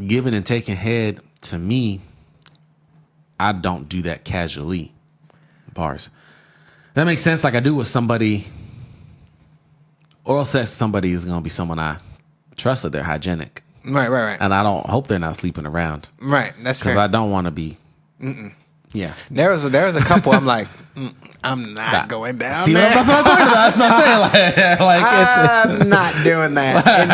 Giving and taking head, to me, I don't do that casually. Bars. That makes sense like I do with somebody. Oral sex with somebody is going to be someone I trust that they're hygienic. Right. And I don't hope they're not sleeping around. Right, that's Because fair. I don't want to be. Yeah. There was a couple I'm like, I'm not going down See there. that's what I'm talking about. That's what I'm saying. I'm not doing that. And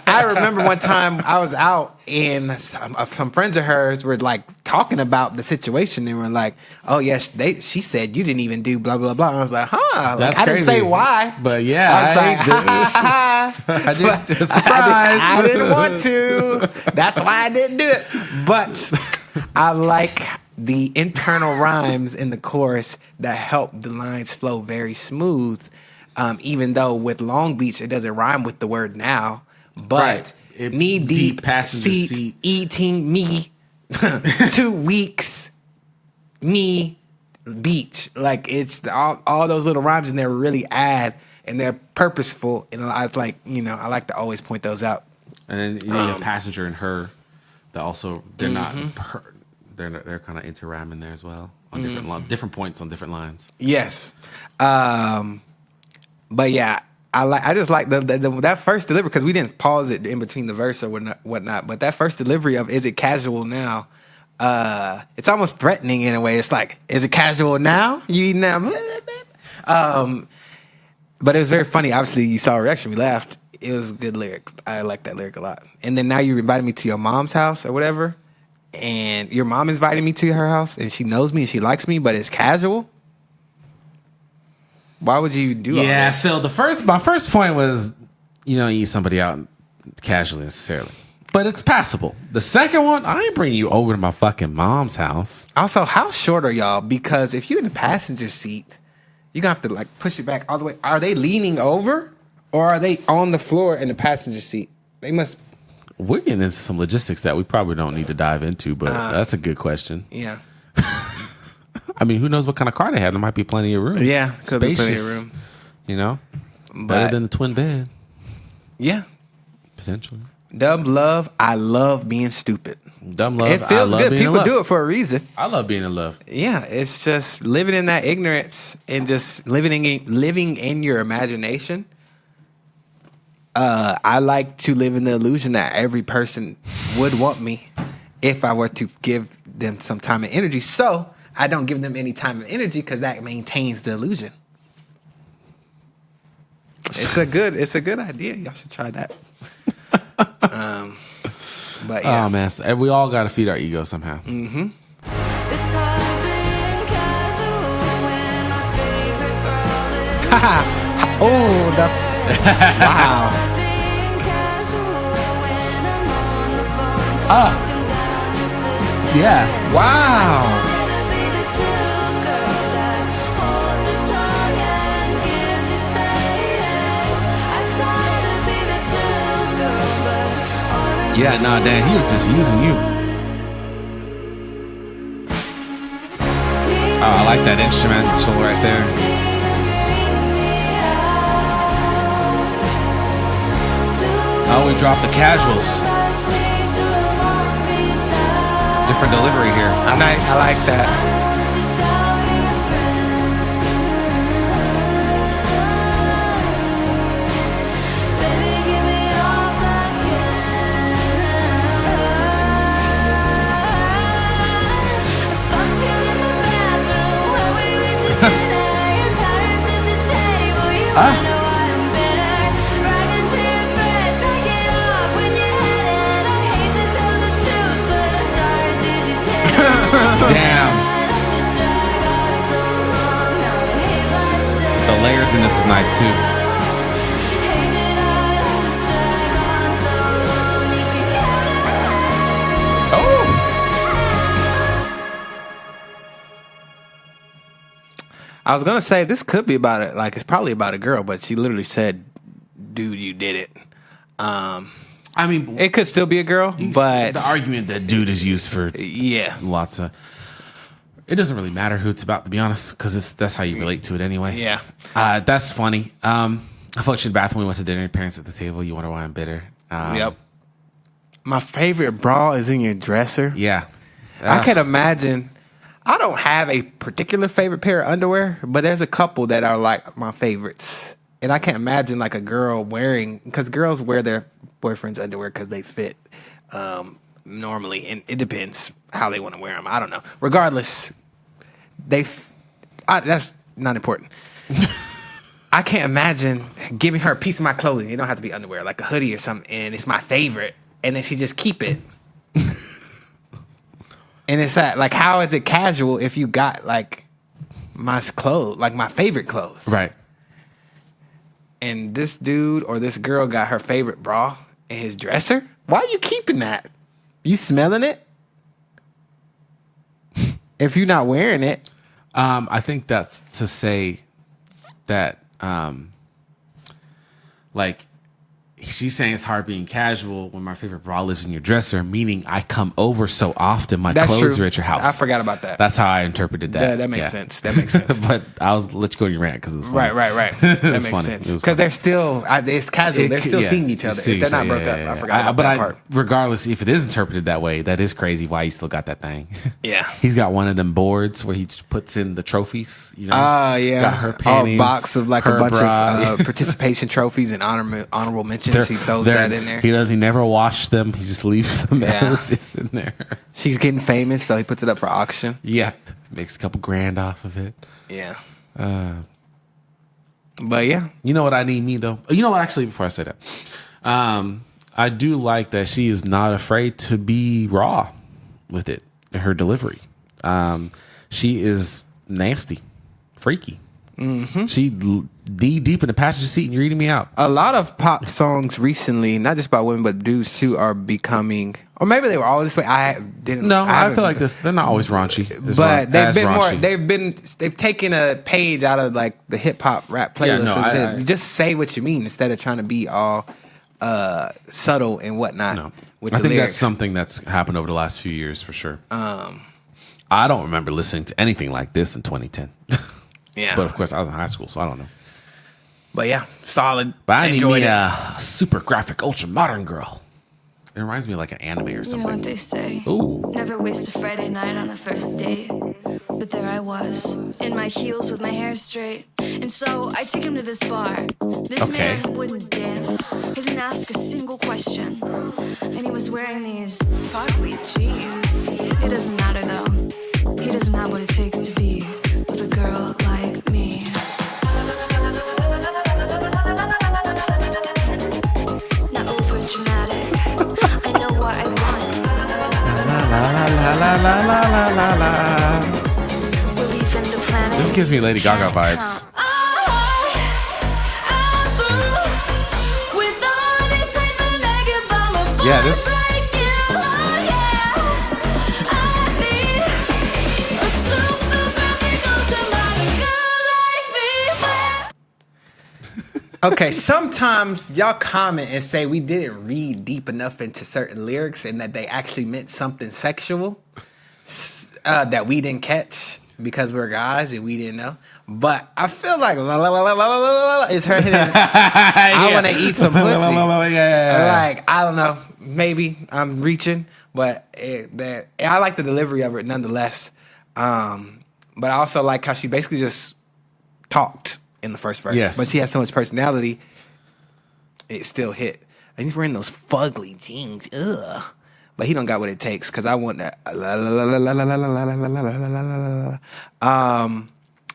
I remember one time I was out and some friends of hers were like talking about the situation. They were like, "Oh yes, she said you didn't even do blah blah blah." And I was like, "Huh?" Like, That's I didn't say crazy. why, But yeah, I was like, did. "Ha ha ha!" I did. But Surprise. I didn't want to. That's why I didn't do it. But I like the internal rhymes in the chorus that help the lines flow very smooth. Even though with Long Beach it doesn't rhyme with the word now, but Right. knee deep passenger seat. eating me 2 weeks me beach, like it's all those little rhymes in there really add and they're purposeful, and I like I like to always point those out. And then you have passenger and her. That also they're not. They're kind of interrhyming there as well on different points on different lines. Yes, but yeah, I just like that first delivery because we didn't pause it in between the verse or whatnot. But that first delivery of "Is it casual now?" It's almost threatening in a way. It's like, "Is it casual now? You eating now?" But it was very funny. Obviously, you saw a reaction. We laughed. It was a good lyric. I like that lyric a lot. And then now you invited me to your mom's house or whatever. And your mom invited me to her house, and she knows me and she likes me, but it's casual. Why would you do all Yeah. that? So my first point was, you don't eat somebody out casually necessarily, but it's passable. The second one, I ain't bringing you over to my fucking mom's house. Also, how short are y'all? Because if you're in the passenger seat, you're gonna have to like push it back all the way. Are they leaning over, or are they on the floor in the passenger seat? They must. We're getting into some logistics that we probably don't need to dive into, but that's a good question. Yeah. I mean, who knows what kind of car they have? There might be plenty of room. Yeah, could be plenty of Spacious, room. You know, But better than the twin bed yeah, potentially. Dub love. I love being stupid. Dumb love. It feels good. People do it for a reason. I love being in love. Yeah, it's just living in that ignorance and just living in your imagination. I like to live in the illusion that every person would want me if I were to give them some time and energy. So I don't give them any time and energy because that maintains the illusion. It's a good idea. Y'all should try that. But yeah. Oh man, and we all got to feed our ego somehow. Mm-hmm. It's hard being casual when my favorite girl is Oh, wow. being casual when I'm on the phone Ah. talking down your sister. Yeah. Wow. Try to be the chill girl that holds your tongue and gives you space. I try to be the chill girl, but always Yeah, nah, Dan, he was just using you. Oh, I like that instrumental right there. Oh, we dropped the casuals. Different delivery here. Nice. I like that. I know I am bitter. Riding to your bed, take it off when you're headed. I hate to tell the truth, but I'm sorry, did you take it? Damn. This drag on so long, now I hate myself. The layers in this is nice too. Hey, did I let this drag on so long? You can count it. Oh. I was gonna say this could be about it. Like it's probably about a girl, but she literally said, "Dude, you did it." I mean, It could still be a girl, but the argument that dude is used for yeah, lots of. It doesn't really matter who it's about, to be honest, because that's how you relate to it anyway. yeah. That's funny. I fucked you in the bathroom. We went to dinner. Parents at the table. You wonder why I'm bitter. Yep. My favorite bra is in your dresser. Yeah. I can imagine. I don't have a particular favorite pair of underwear, but there's a couple that are like my favorites. And I can't imagine like a girl wearing, because girls wear their boyfriend's underwear because they fit normally. And it depends how they want to wear them. I don't know. Regardless, that's not important. I can't imagine giving her a piece of my clothing. It don't have to be underwear, like a hoodie or something. And it's my favorite. And then she just keep it. And it's like, how is it casual if you got like my clothes, like my favorite clothes? Right. And this dude or this girl got her favorite bra in his dresser? Why are you keeping that? You smelling it? If you're not wearing it. I think that's to say that, like, she's saying it's hard being casual when my favorite bra lives in your dresser, meaning I come over so often, my That's clothes true. are at your house. I forgot about that. That's how I interpreted that. That makes Yeah. sense. That makes sense. But I was let you go to your rant because it was funny. Right. That makes funny. sense. It was Because funny. they're still, it's casual. They're still Yeah, seeing each other. seeing They're not each broke other. up. Yeah, I yeah. forgot about but that part. regardless, if it is interpreted that way, that is crazy why he still got that thing. Yeah. He's got one of them boards where he just puts in the trophies. You know? Yeah. Got her panties, a box of like a her bunch bra. of participation trophies and honorable mentions. He throws that in there. He never washed them. He just leaves them Yeah. as is in there. She's getting famous, so he puts it up for auction. Yeah. Makes a couple grand off of it. Yeah. But yeah. You know what I need me though? You know what, actually, before I say that, I do like that she is not afraid to be raw with it, her delivery. She is nasty, freaky. Mm-hmm. She deep in the passenger seat and you're eating me out. A lot of pop songs recently, not just about women, but dudes too, are becoming, or maybe they were always this way. I didn't. No, I haven't- feel like this. They're not always raunchy, But they've been more. Raunchy. They've taken a page out of like the hip hop rap playlist. no, and said, I- you just say what you mean instead of trying to be all subtle and whatnot. No, with I the think lyrics. that's something that's happened over the last few years for sure. I don't remember listening to anything like this in 2010. Yeah, But of course, I was in high school, so I don't know. but yeah, solid. But I need Enjoyed me it. a super graphic, ultra modern girl. It reminds me of like an anime or You know what something. they say. Ooh. Never waste a Friday night on a first date. But there I was, in my heels with my hair straight. And so I took him to this bar. This Okay. man wouldn't dance. He didn't ask a single question. And he was wearing these fugly jeans. It doesn't matter though. He doesn't have what it takes to be with a girl like me. Not over dramatic. I know what I want. We're leaving the planet. This gives me Lady Gaga vibes. Yeah, this- Okay, sometimes y'all comment and say we didn't read deep enough into certain lyrics and that they actually meant something sexual that we didn't catch because we're guys and we didn't know. But I feel like la la la la la la la la is her hitting. I want to eat some pussy. Like, I don't know, maybe I'm reaching, but I like the delivery of it nonetheless. But I also like how she basically just talked in the first verse. Yes. But she has so much personality, it still hit. And he's wearing those fugly jeans. Ugh. But he don't got what it takes because I want that.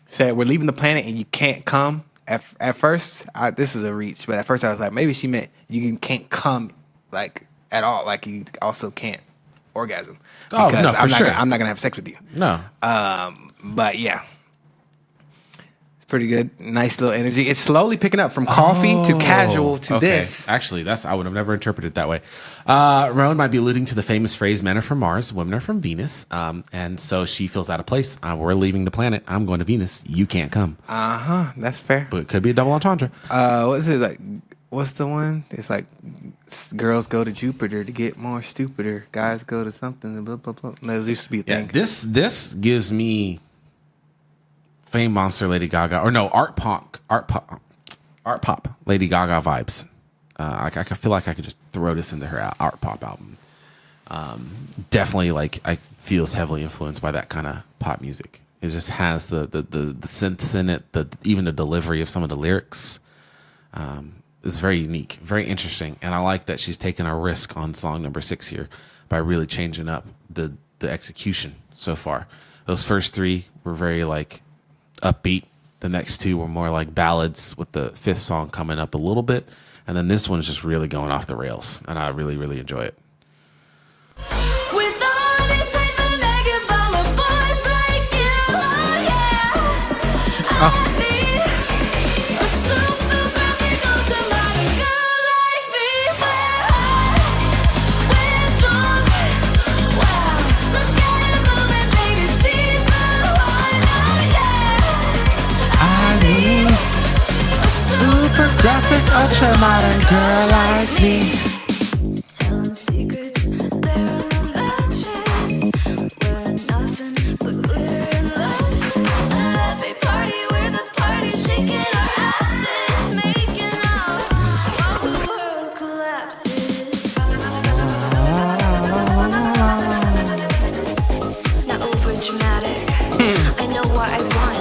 Said we're leaving the planet and you can't come. At first, this is a reach, but at first I was like, maybe she meant you can't come like at all, like you also can't orgasm. Oh, no, for sure. I'm not gonna have sex with you. No. But yeah, it's pretty good. Nice little energy. It's slowly picking up from coffee to casual to this. Actually, I would have never interpreted it that way. Roan might be alluding to the famous phrase, men are from Mars, women are from Venus. And so she feels out of place. We're leaving the planet. I'm going to Venus. You can't come. That's fair. But it could be a double entendre. What's it like? What's the one? It's like girls go to Jupiter to get more stupider. Guys go to something. Blah blah blah. There used to be a thing. This gives me Fame Monster Lady Gaga, or no, art pop Lady Gaga vibes. I feel like I could just throw this into her art pop album. Definitely, like I feels heavily influenced by that kind of pop music. It just has the synths in it, even the delivery of some of the lyrics. It's very unique, very interesting, and I like that she's taken a risk on song number 6 here by really changing up the execution so far. Those first 3 were very like upbeat. The next 2 were more like ballads, with the 5th song coming up a little bit, and then this one's just really going off the rails, and I really, really enjoy it. With all these hyper mega bomber boys like you, oh yeah. I need a super graphic ultra modern girl like me. We're drunk. Wow, look at her moving, baby, she's the one, oh yeah. I need A super graphic, ultra modern girl like me. telling secrets, there are no matches. We're nothing but glitter and lashes. At every party, we're the party, shaking our asses, making out while the world collapses. Not over dramatic. I know what I want.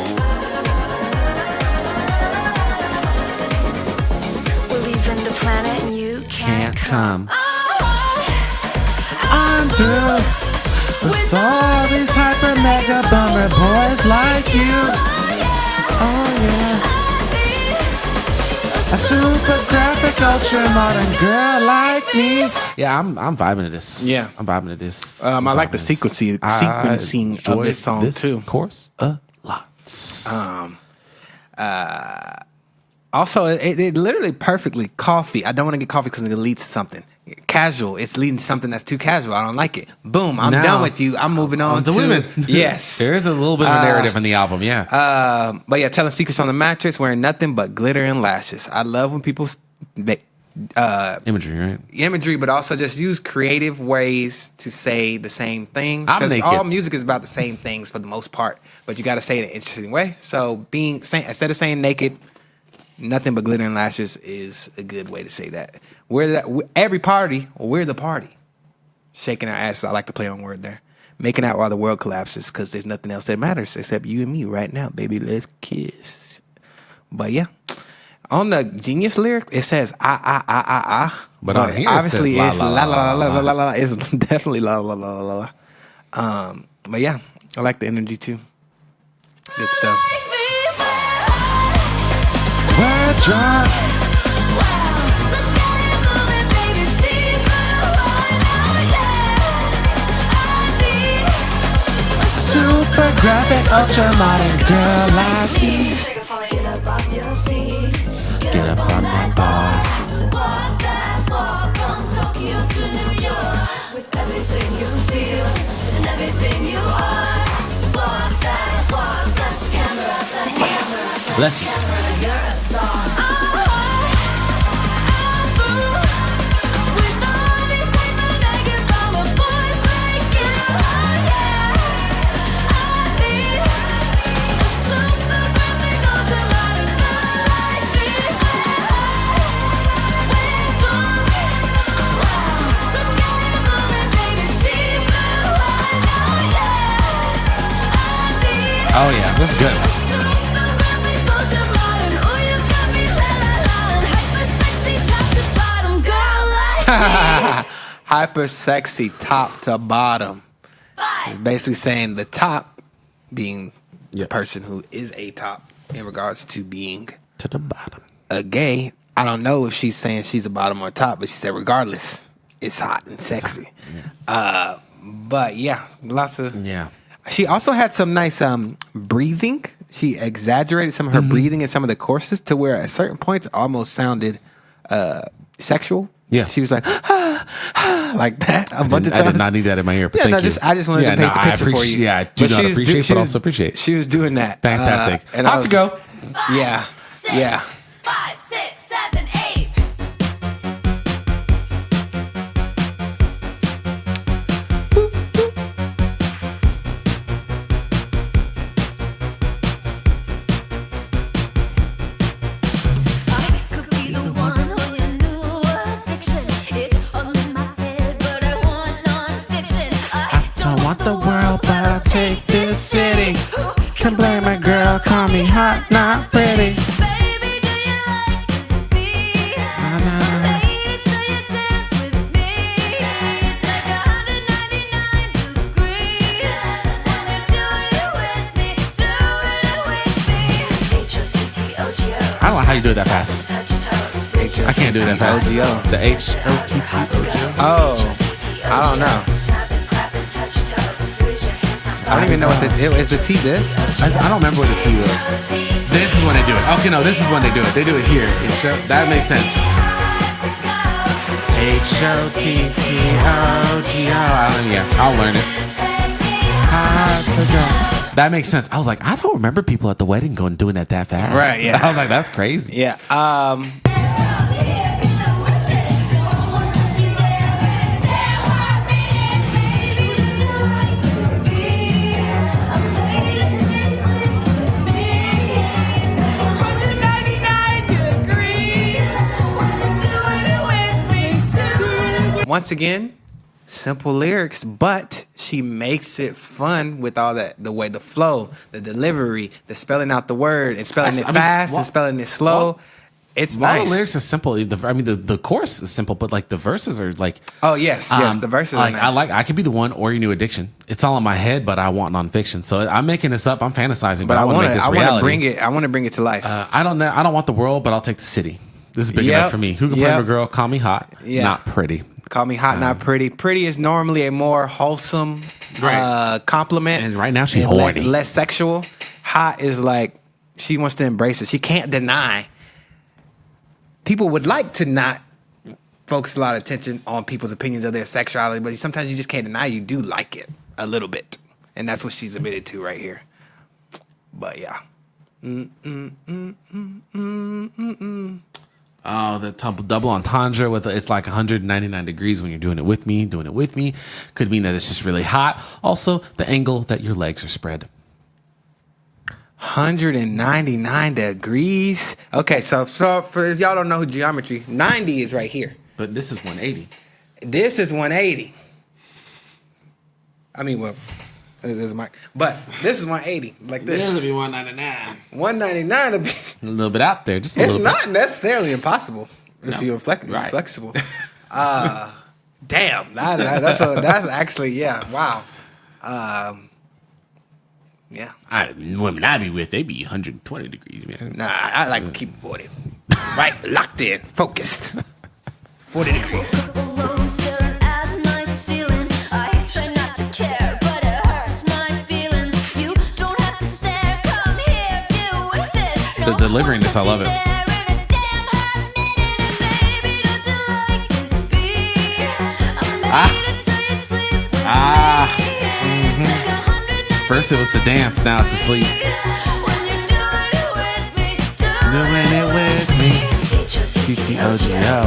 We're leaving the planet and you can't come. I'm through with all these hyper mega bummer boys like you. Oh yeah. A super graphic ultra modern girl like me. Yeah, I'm vibing to this. Yeah. I'm vibing to this. I like the I'm vibing to this. sequencing of enjoyed this song this too. course a lot. Also, it literally perfectly coffee. I don't want to get coffee because it leads to something casual. It's leading to something that's too casual. I don't like it. Boom, I'm Now, done with you. I'm moving on to to women. Yes. There is a little bit of a narrative in the album, yeah. But yeah, telling secrets on the mattress, wearing nothing but glitter and lashes. I love when people Imagery, right? imagery, but also just use creative ways to say the same things. I'm Because naked. all music is about the same things for the most part, but you got to say it in an interesting way. So instead of saying naked, nothing but glitter and lashes is a good way to say that. Every party, we're the party. Shaking our asses. I like to play on word there. Making out while the world collapses because there's nothing else that matters except you and me right now, baby. Let's kiss. But yeah. On the Genius lyric, it says But on here it obviously says it's la, la la, la la la la la. It's definitely la la la la la. But yeah, I like the energy too. Good stuff. We're drunk. Super graphic, ultra modern girl like me. Get up off your feet. Get up on that bar. Walk that walk from Tokyo to New York. With everything you feel and everything you are. Walk that walk, flash your camera, flash your camera. Bless you. You're a star. With all these hyper mega bomber boys like you, oh yeah. I need a super graphic ultra modern girl like me. We're drunk. Wow, look at her moving, baby, she's the one, oh yeah. I need Oh yeah, this is good. super graphic ultra modern. Oh, you got me la la la. Hyper sexy top to bottom girl like me. Hyper sexy top to bottom. It's Five. basically saying the top being the Yep. person who is a top in regards to being to the bottom. A gay, I don't know if she's saying she's a bottom or top, but she said regardless, it's hot and sexy. But yeah, lots of... Yeah. She also had some nice breathing. She exaggerated some of her breathing in some of the courses to where at certain points it almost sounded sexual. Yeah. She was like, like that a bunch of times. I did not need that in my ear, but Yeah, thank no, you. I just wanted to paint the picture for you. Yeah, I do not appreciate, but also appreciate. She was doing that. Fantastic. And Hot to go. Yeah. 6, Yeah. 5, 6, 7, 8. I could be the one on your new addiction. It's all in my head, but I want non-fiction. I Don't want the world, but I'll take this city. Can blame a girl, call me hot, not pretty. Baby, do you like this beat? I'm made so you dance with me. It's like 199 degrees when you do it with me, do it with me. H-O-T-T-O-G-O. I don't know how you do it that fast. Touch your toes. I can't do it that fast. OGO. The H-O-T-T-O-G-O. Oh, I don't know. I don't even know what is the T this? I don't remember what the T was. This is when they do it. Okay, no, this is when they do it. They do it here. That makes sense. H-O-T-T-O-G-O. Yeah, I'll learn it. That makes sense. I was like, I don't remember people at the wedding doing that fast. Right, yeah. I was like, that's crazy. Yeah. Once again, simple lyrics, but she makes it fun with all that, the way, the flow, the delivery, the spelling out the word and spelling it fast and spelling it slow. It's nice. The lyrics are simple. The chorus is simple, but like the verses are like. Oh yes, the verses are nice. I could be the one or your new addiction. It's all in my head, but I want nonfiction. So I'm making this up. I'm fantasizing, but I want to make this reality. I want to bring it to life. I don't know. I don't want the world, but I'll take the city. This is big enough for me. Who can blame a girl? Call me hot, not pretty. Call me hot, not pretty. Pretty is normally a more wholesome compliment. And right now she's horny. Less sexual. Hot is like she wants to embrace it. She can't deny. People would like to not focus a lot of attention on people's opinions of their sexuality, but sometimes you just can't deny you do like it a little bit. And that's what she's admitted to right here. But yeah. Oh, the double entendre with it's like 199 degrees when you're doing it with me. Could mean that it's just really hot. Also, the angle that your legs are spread. 199 degrees. Okay, so for if y'all don't know geometry, 90 is right here. But this is 180. This is 180. I mean, well, there's a mic. But this is 180, like this. This would be 199. 199 would be... A little bit out there, just a little bit. It's not necessarily impossible if you're flexible. Damn, that's actually, yeah, wow. Yeah. Women I be with, they be 120 degrees, man. Nah, I like to keep 40. Right, locked in, focused. 40 degrees. Alone staring at my ceiling. I try not to care, but it hurts my feelings. You don't have to stare. Come here, deal with it. The delivering this, I love it. First it was to dance, now it's to sleep. Doing it with me. T-T-O-G-O.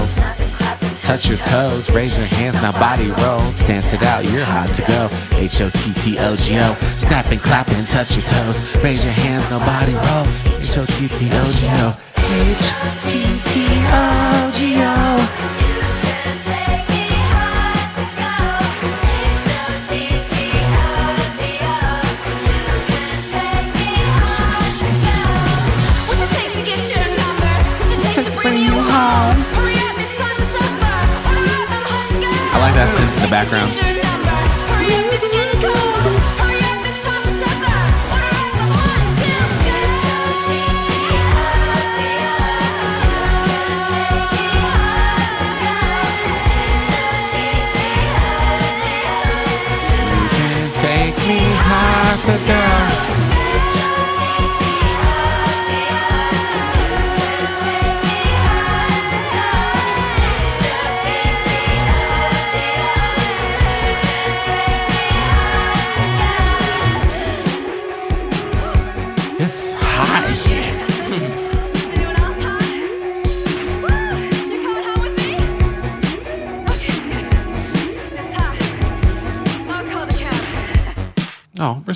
Touch your toes, raise your hands, now body roll. Dance it out, you're hot to go. H-O-T-T-O-G-O. Snap and clap and touch your toes. Raise your hands, now body roll. H-O-T-T-O-G-O. H-T-T-O-G-O. I like that synth in the background.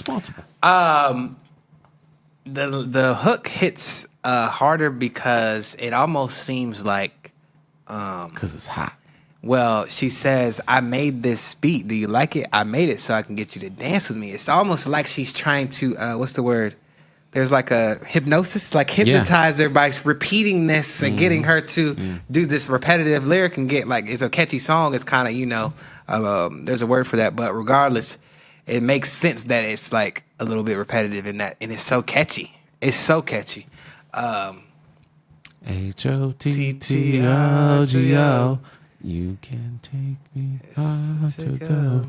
responsible. The hook hits harder because it almost seems like Because it's hot. well, she says, I made this beat. Do you like it? I made it so I can get you to dance with me. It's almost like she's trying to, what's the word? There's like a hypnosis, like hypnotize her by repeating this and getting her to do this repetitive lyric and get like, it's a catchy song. It's kind of, there's a word for that. But regardless, it makes sense that it's like a little bit repetitive in that. And it's so catchy. It's so catchy. HOTTOGO. You can take me far to go.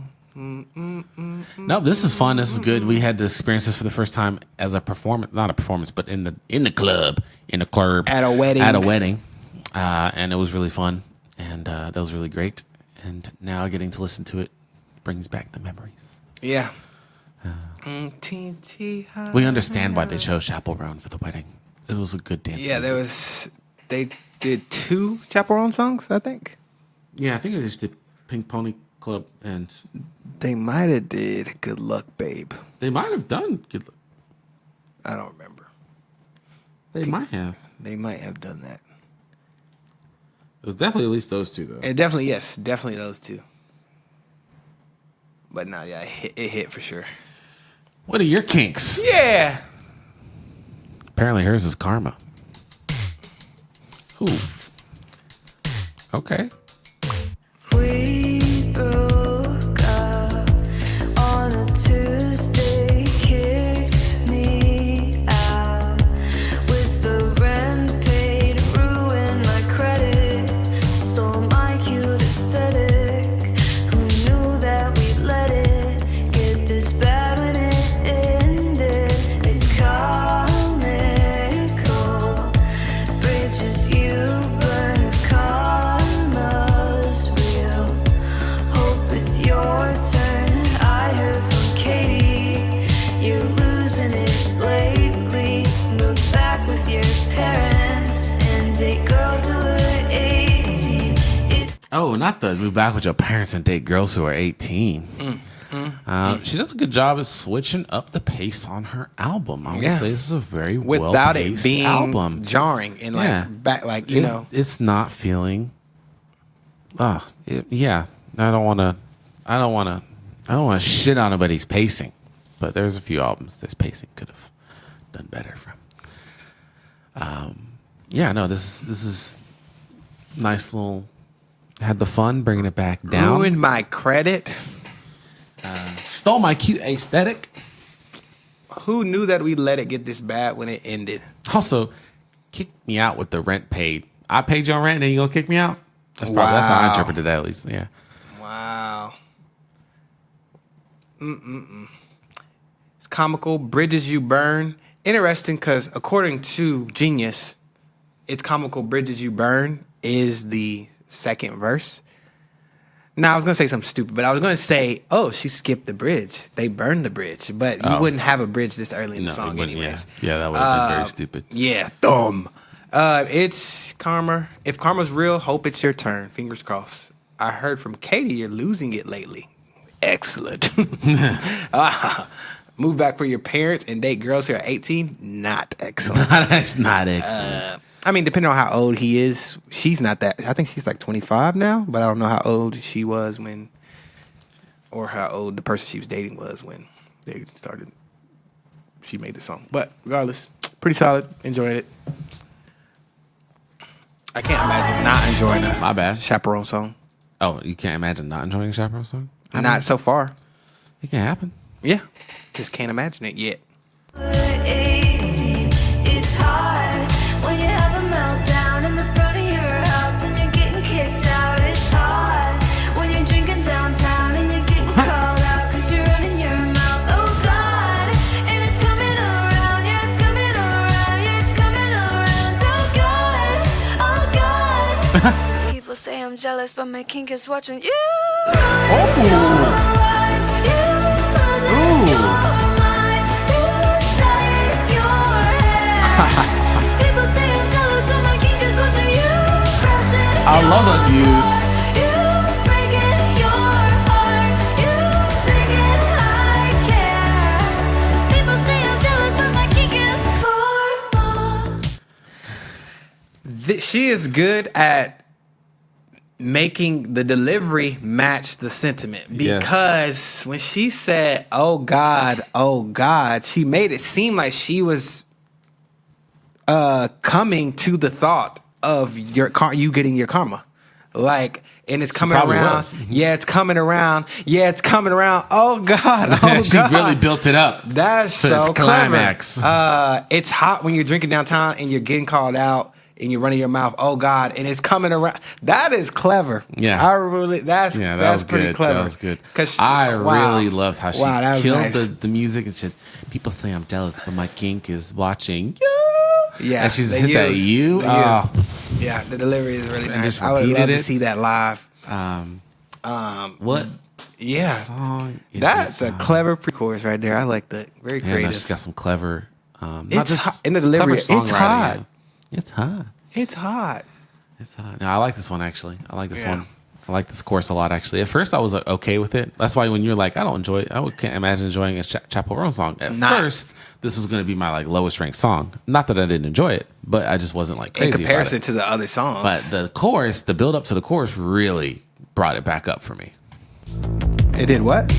No, this is fun. This is good. We had to experience this for the first time as a performance, not a performance, but in the club At a wedding. And it was really fun, and that was really great. And now getting to listen to it brings back the memories. Yeah. We understand why they chose Chappell Roan for the wedding. It was a good dance. Yeah, music. they did 2 Chaperone songs, I think. Yeah, I think I just did Pink Pony Club, and They might have did Good Luck, Babe. they might have done good. I don't remember. They might have. They might have done that. It was definitely at least those two, though. And definitely those 2. But no, yeah, it hit for sure. What are your kinks? Yeah. Apparently hers is Karma. Ooh. Okay. We broke up on a Tuesday, kicked me out with the rent paid, ruined my credit, stole my cute aesthetic. Who knew that we'd let it get this bad when it ended? It's comical, bridges you burn if karma's real. Hope it's your turn. I heard from Katie, you're losing it lately. Moved back with your parents and date girls who are 18. It's Oh, not the move back with your parents and date girls who are 18. She does a good job of switching up the pace on her album. I would Yeah. say this is a very Without it well-paced being album. jarring and like Yeah. back, like, It's not feeling. Yeah. I don't want to shit on anybody's pacing, but there's a few albums this pacing could have done better from. Yeah, no, this is nice little. Had the fun bringing it back down. ruined my credit. Stole my cute aesthetic. Who knew that we let it get this bad when it ended? Also, kick me out with the rent paid. I paid your rent and you gonna kick me out? That's how I Wow. interpreted that, at least. Yeah. Wow. It's comical. Bridges you burn. Interesting because according to Genius, it's comical. Bridges you burn is the second verse. Now I was gonna say something stupid, but I was gonna say, oh, she skipped the bridge. They burned the bridge, but you wouldn't have a bridge this early in the No, song, it wouldn't, anyways. Yeah, that would have been very stupid. Yeah, dumb. It's Karma. If Karma's real, hope it's your turn. Fingers crossed. I heard from Katie you're losing it lately. Excellent. Move back for your parents and date girls who are 18. Not excellent. That's not excellent. I mean, depending on how old he is, she's not that. I think she's like 25 now, but I don't know how old she was when, or how old the person she was dating was when they started. She made the song, but regardless, pretty solid. Enjoyed it. I can't imagine not enjoying a My bad. Chaperone song. Oh, you can't imagine not enjoying a Chaperone song? Not so far. It can happen. Yeah, just can't imagine it yet. 18. It's hard when you have a meltdown in the front of your house and you're getting kicked out. It's hard when you're drinking downtown and you're getting called out because you're running your mouth. Oh God, and it's coming around. Yeah, it's coming around. Yeah, it's coming around. Oh God. People say I'm jealous, but my kink is watching you. I love those views. She is good at making the delivery match the sentiment, because when she said oh God," she made it seem like she was coming to the thought of you getting your karma, like, and it's coming around. Yeah, it's coming around. Yeah, it's coming around. Oh God! Oh she God! really built it up. That's so its climax. Clever. It's hot when you're drinking downtown and you're getting called out and you're running your mouth. Oh God! And it's coming around. That is clever. Yeah, that's pretty good. clever. That was good. Because I really loved how she killed nice. the music and said, "People say I'm jealous, but my kink is watching you." Yeah, and she's hit that you. Yeah, the delivery is really nice. just I would love to it. see that live. What? Yeah, song is that's it? a clever pre-chorus right there. I like that. Very creative. No, she's got some clever. It's hot. In the delivery, it's hot. It's hot. It's hot. It's hot. No, I like this one actually. I like this one. I like this chorus a lot actually. At first, I was okay with it. That's why when you're like, I don't enjoy it, can't imagine enjoying a Chappell Roan song. At first, this was going to be my like lowest ranked song. Not that I didn't enjoy it, but I just wasn't like crazy in comparison about it. to the other songs. But the chorus, the build up to the chorus, really brought it back up for me. It did what?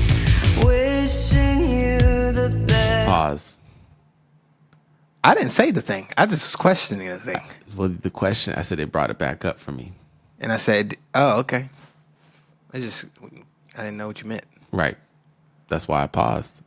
Wishing you the best. Pause. I didn't say the thing. I just was questioning the thing. Well, the question, I said it brought it back up for me. And I said, oh, okay. I didn't know what you meant. Right. That's why I paused.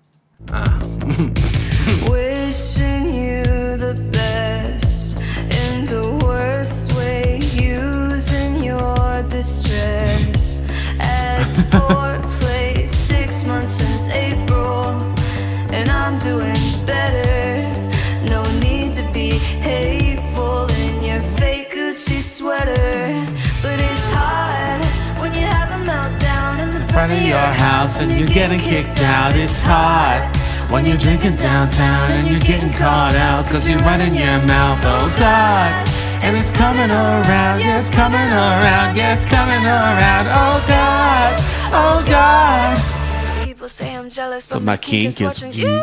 Wishing you the best in the worst way, using your distress as foreplay. 6 months since April, and I'm doing better. No need to be hateful in your fake Gucci sweater, but it's hard when you have a meltdown in the front of your house and you're getting kicked out. It's hard when you're drinking downtown and you're getting caught out cause you're running your mouth. Oh God, and it's coming around. Yeah, it's coming around. Yeah, it's coming around. Oh God, oh God. People say I'm jealous, but my kink is watching you ruin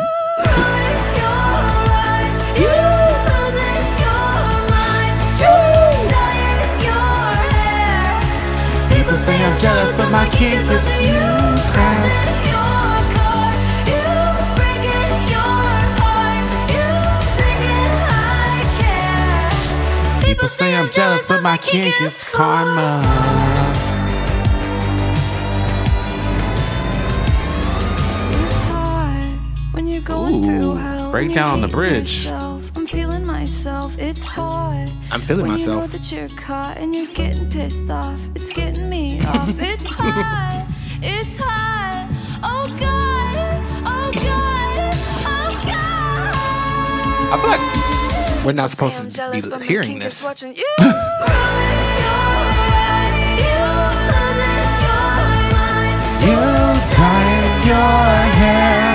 your life. You losing your mind. You dyeing your hair. People say I'm jealous, but my kink is you crashing your car. You breaking your heart. You thinking I care. People say I'm jealous, but my kink is karma. Going through hell. Break down on the bridge. I'm feeling myself. It's hard. I'm feeling when myself. You know that you're caught and you're getting pissed off. It's getting me off. It's hard. It's hard. Oh God. Oh God. Oh God. I feel like we're not supposed to be hearing this. Watching you ruin your life. You losing your mind. You dyeing your hair.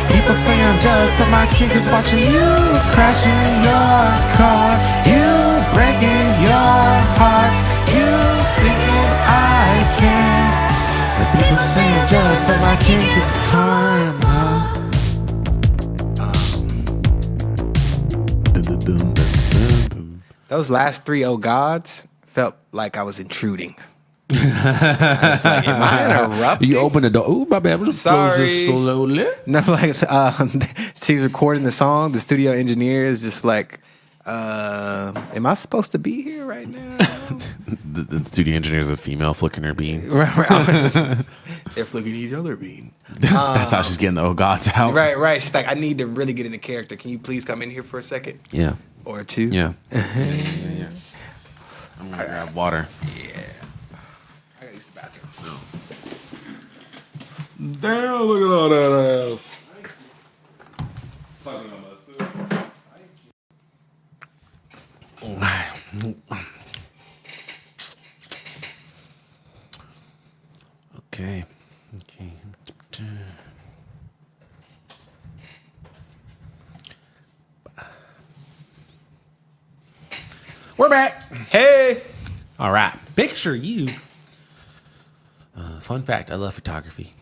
People say I'm jealous that my kink is watching you crashing your car, you breaking your heart, you thinking I can. But people say I'm jealous that my kink is karma. Those last three oh gods felt like I was intruding. I was like, am I interrupting? You open the door. Oh, my bad. I'm just close this slowly. No, like she's recording the song. The studio engineer is just like, am I supposed to be here right now? the studio engineer is a female flicking her bean. Right. They're flicking each other bean. That's how she's getting the oh gods out. Right. She's like, I need to really get into character. Can you please come in here for a second? Yeah. Or two? Yeah. Yeah. I'm gonna grab water. Yeah. I gotta use the bathroom. Damn, look at all that ass. Okay. We're back. Hey. All right. Picture you. Fun fact, I love photography.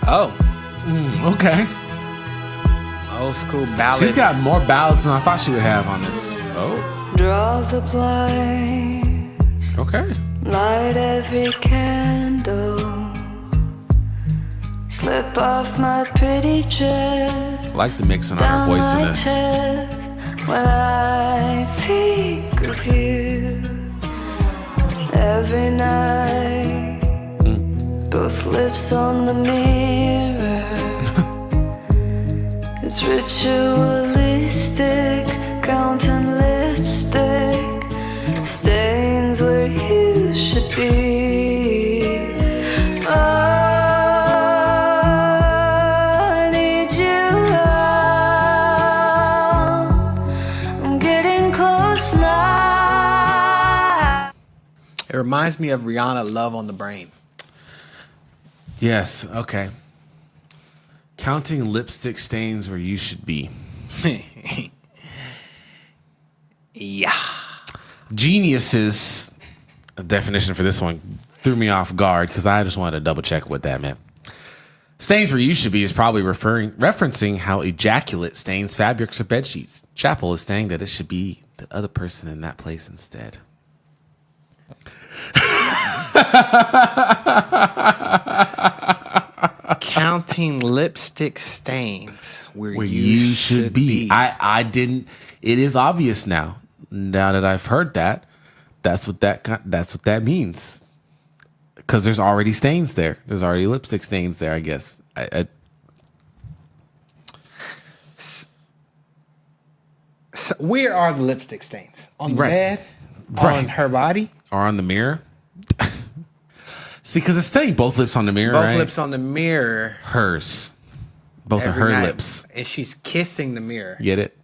Oh. Okay. Old school ballad. She's got more ballads than I thought she would have on this. Oh, Draw the blinds, okay. light every candle, slip off my pretty dress. I like the mixing on her Down voice in my this. chest when I think of you. Every night, both lips on the mirror. It's ritualistic, counting lipstick stains where you should be. I need you around. I'm getting close now. It reminds me of Rihanna, Love on the Brain. Yes, okay. Counting lipstick stains where you should be. Yeah. Geniuses. A definition for this one threw me off guard because I just wanted to double check what that meant. Stains where you should be is probably referencing how ejaculate stains fabrics or bed sheets. Chappell is saying that it should be the other person in that place instead. Counting lipstick stains where Where you should be. I didn't. It is obvious now. Now that I've heard that, that's what that means. Because there's already stains there. There's already lipstick stains there. I guess. So where are the lipstick stains? On the Right. bed? Right. On her body? Or on the mirror. See, because it's saying both lips on the mirror. Both right? lips on the mirror. Hers. Both of every her night. lips. And she's kissing the mirror. Get it?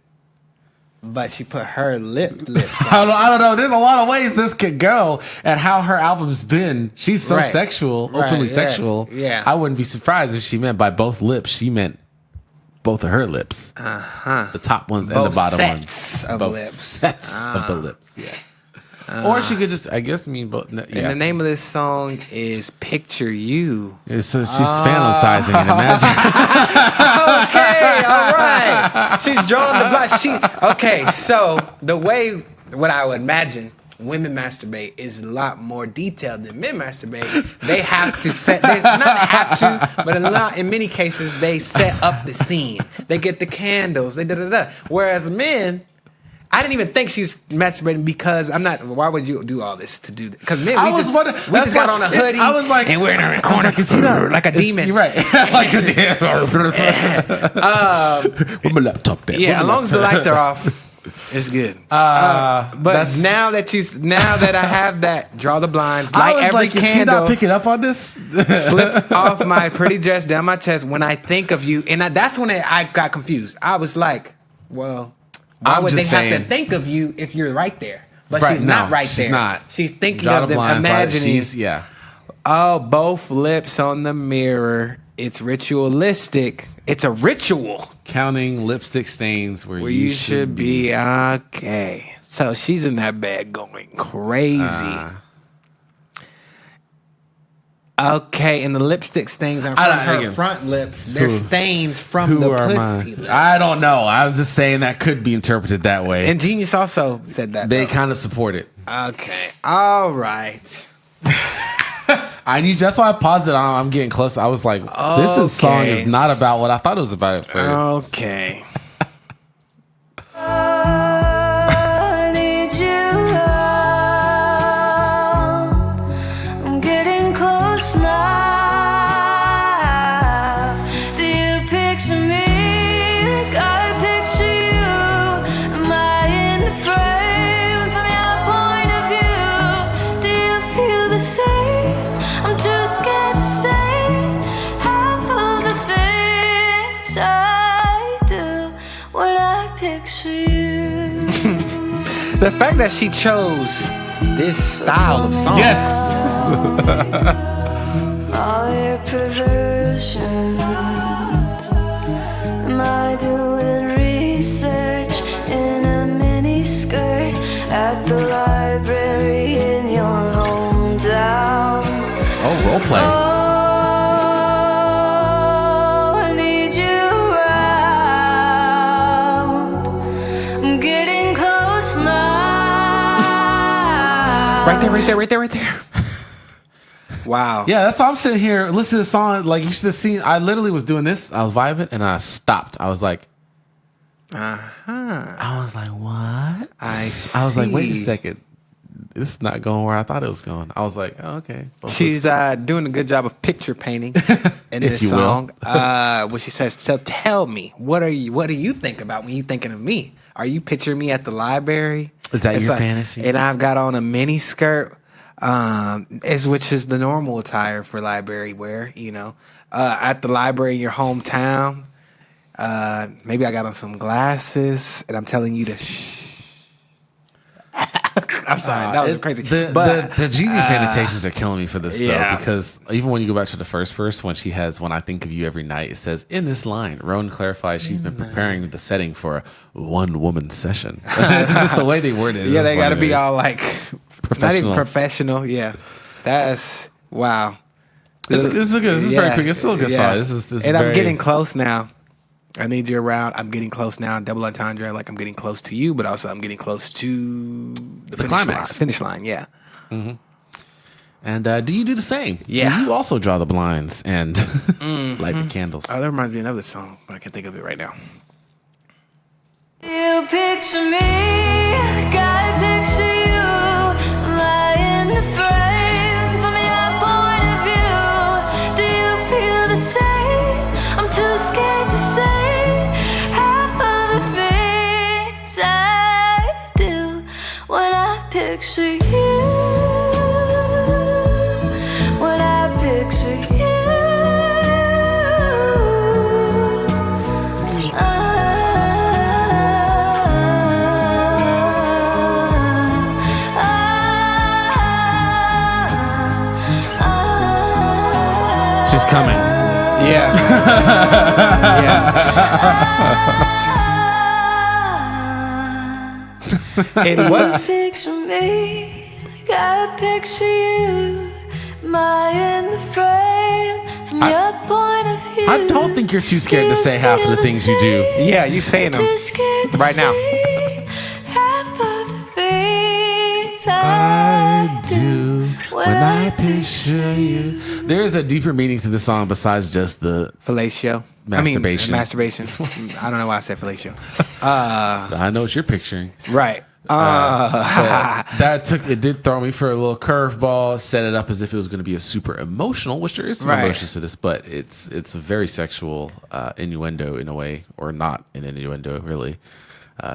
But she put her lips on. I don't know. There's a lot of ways this could go and how her album's been. She's so Right. sexual, Right, openly yeah, sexual. yeah. I wouldn't be surprised if she meant by both lips, she meant both of her lips. Uh-huh. The top ones and Both the bottom sets ones. of both lips. sets of the lips, yeah. Or she could just, I guess, mean both. Yeah. And the name of this song is Picture You. So she's fantasizing and imagine. Okay, all right. She's drawing the blush. Okay, so the way, what I would imagine women masturbate is a lot more detailed than men masturbate. They have to not have to, but in many cases, they set up the scene. They get the candles, they da-da-da. Whereas men, I didn't even think she's masturbating because I'm not. Why would you do all this to do that? Because men, we just got on a hoodie. I was like, and we're in a corner like a demon. You're right. Like a demon. With my laptop there. Yeah, as long as the lights are off, it's good. But now that I have that, draw the blinds, light every like, is he candle, not picking up on this? slip off my pretty dress down my chest. When I think of you, and that's when I got confused. I was like, well. Why I'm would they just have saying. to think of you if you're right there? But Right, she's no, not right she's there. not. She's thinking Draw of the them, blinds, like, imagining. yeah. Oh, both lips on the mirror. It's ritualistic. It's a ritual Counting lipstick stains where where you should be. Okay. So she's in that bed going crazy. Okay, and the lipstick stains are from her front lips. They're stains from the pussy lips. I don't know. I'm just saying that could be interpreted that way. And Genius also said that. They though. kind of support it. Okay. All right. That's why I paused it. I'm getting close. I was like, this song is not about what I thought it was about at first. Okay. I need you around. I'm getting close now. Do you picture me like I picture you? Am I in the frame from your point of view? Do you feel the same? I'm too scared to say half of the things I do when I picture you. The fact that she chose this style of song. Yes. All your perversions. Am I doing research in a mini skirt at the library in your hometown? Oh, role play. Oh, I need you getting close now. Right there. Wow. Yeah, that's why I'm sitting here listening to the song. Like, you should have seen, I literally was doing this. I was vibing and I stopped. I was like, I was like, what? I was like, wait a second. This is not going where I thought it was going. I was like, oh, okay. She's doing a good job of picture painting in this song. What she says, so tell me, what do you think about when you thinking of me? Are you picturing me at the library? Is that your fantasy? And I've got on a mini skirt, which is the normal attire for library wear, you know. At the library in your hometown. Maybe I got on some glasses and I'm telling you to shh. I'm sorry, that was crazy. The genius annotations are killing me for this Yeah. though, because even when you go back to the first verse, when she has "When I Think of You Every Night," it says in this line, Roan clarifies she's been preparing the setting for a one-woman session. It's just the way they word it. Yeah, they got to be all like not even Professional. professional. Yeah, that's wow. This is good. This is very quick. It's still a good song. This is and I'm very- getting close now. I need you around. I'm getting close now. Double entendre. Like I'm getting close to you, but also I'm getting close to the climax. Finish line. Yeah. And do you do the same? Yeah. Do you also draw the blinds and light the candles? Oh, that reminds me of another song, but I can't think of it right now. You picture me, gotta picture you. Am I in the frame from your point of view? Do you feel the same? I'm too scared to say half of the things I do when I picture you. When I picture you. She's coming. Yeah. And what's Picture me, gotta picture you. Am I in the frame from your point of view? I don't think you're too scared to say half of the things you do. yeah? You saying them Too scared to right now? say half of the things I do when I picture you. There is a deeper meaning to the song besides just the. Fellatio. Masturbation. Masturbation. I don't know why I said fellatio. I know what you're picturing. Right. That did throw me for a little curveball. Set it up as if it was going to be a super emotional, which there is some Right. emotions to this, but it's a very sexual innuendo in a way, or not an innuendo really.